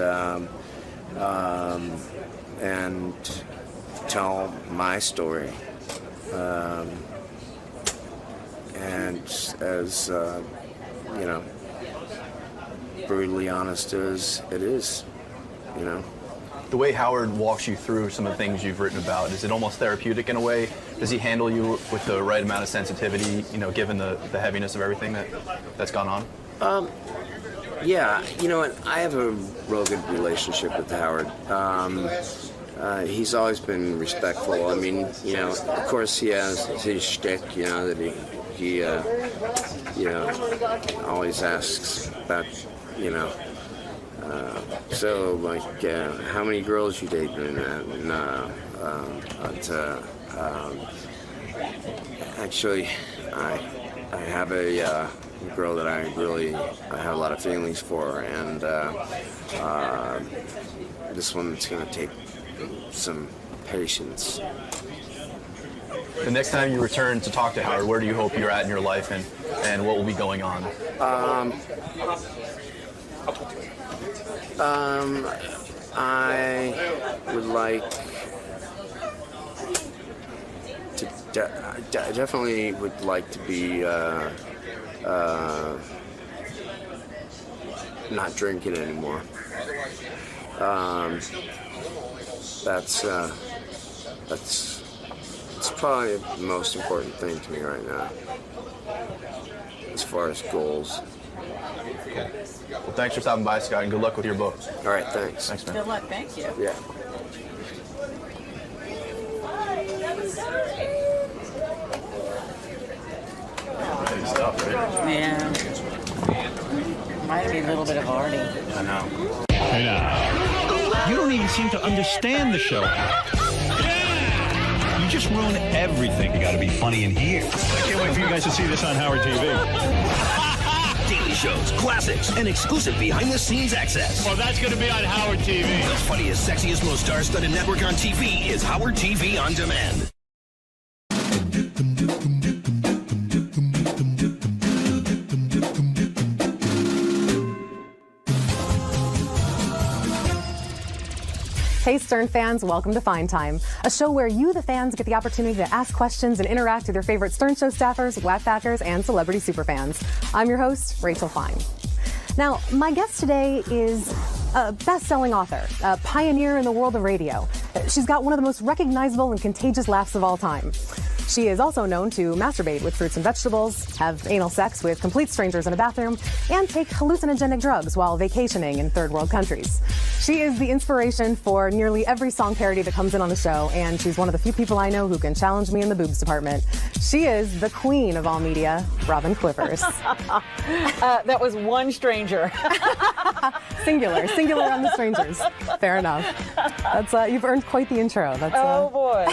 tell my story. And as you know, brutally honest as it is, you know. The way Howard walks you through some of the things you've written about, is it almost therapeutic in a way? Does he handle you with the right amount of sensitivity, you know, given the heaviness of everything that's gone on? Yeah, you know what, I have a real good relationship with Howard. He's always been respectful. I mean, you know, of course he has his shtick, you know, that he you know, always asks about, you know, so like how many girls you date, and actually I have a girl that I have a lot of feelings for, and this one's gonna take some patience. The next time you return to talk to Howard, where do you hope you're at in your life, and what will be going on? I would like to I definitely would like to be not drinking anymore. That's probably the most important thing to me right now, as far as goals. Okay. Well, thanks for stopping by, Scott, and good luck with your book. All right, thanks. Thanks, man. Good luck. Thank you. Yeah. Good stuff, right? Yeah. Might be a little bit of Artie. I know. Hey, now. You don't even seem to understand the show. You just ruin everything. You got to be funny in here. I can't wait for you guys to see this on Howard TV. Daily shows, classics, and exclusive behind-the-scenes access. Well, that's going to be on Howard TV. The funniest, sexiest, most star-studded network on TV is Howard TV On Demand. Hey Stern fans, welcome to Fine Time, a show where you, the fans, get the opportunity to ask questions and interact with your favorite Stern Show staffers, whackpackers, and celebrity superfans. I'm your host, Rachel Fine. Now, my guest today is a best-selling author, a pioneer in the world of radio. She's got one of the most recognizable and contagious laughs of all time. She is also known to masturbate with fruits and vegetables, have anal sex with complete strangers in a bathroom, and take hallucinogenic drugs while vacationing in third world countries. She is the inspiration for nearly every song parody that comes in on the show, and she's one of the few people I know who can challenge me in the boobs department. She is the queen of all media, Robin Clippers. That was one stranger. Singular on the strangers. Fair enough. That's you've earned quite the intro. That's, oh boy.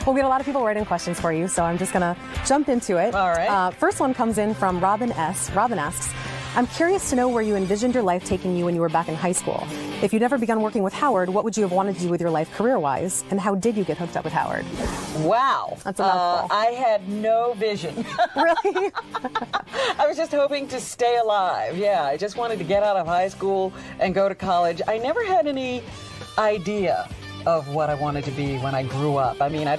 Well, we had a lot of people writing questions for you, so I'm just going to jump into it. All right. First one comes in from Robin S. Robin asks, I'm curious to know where you envisioned your life taking you when you were back in high school. If you'd never begun working with Howard, what would you have wanted to do with your life career-wise, and how did you get hooked up with Howard? Wow. That's a mouthful. I had no vision. Really? I was just hoping to stay alive. Yeah, I just wanted to get out of high school and go to college. I never had any idea of what I wanted to be when I grew up. I mean, I'd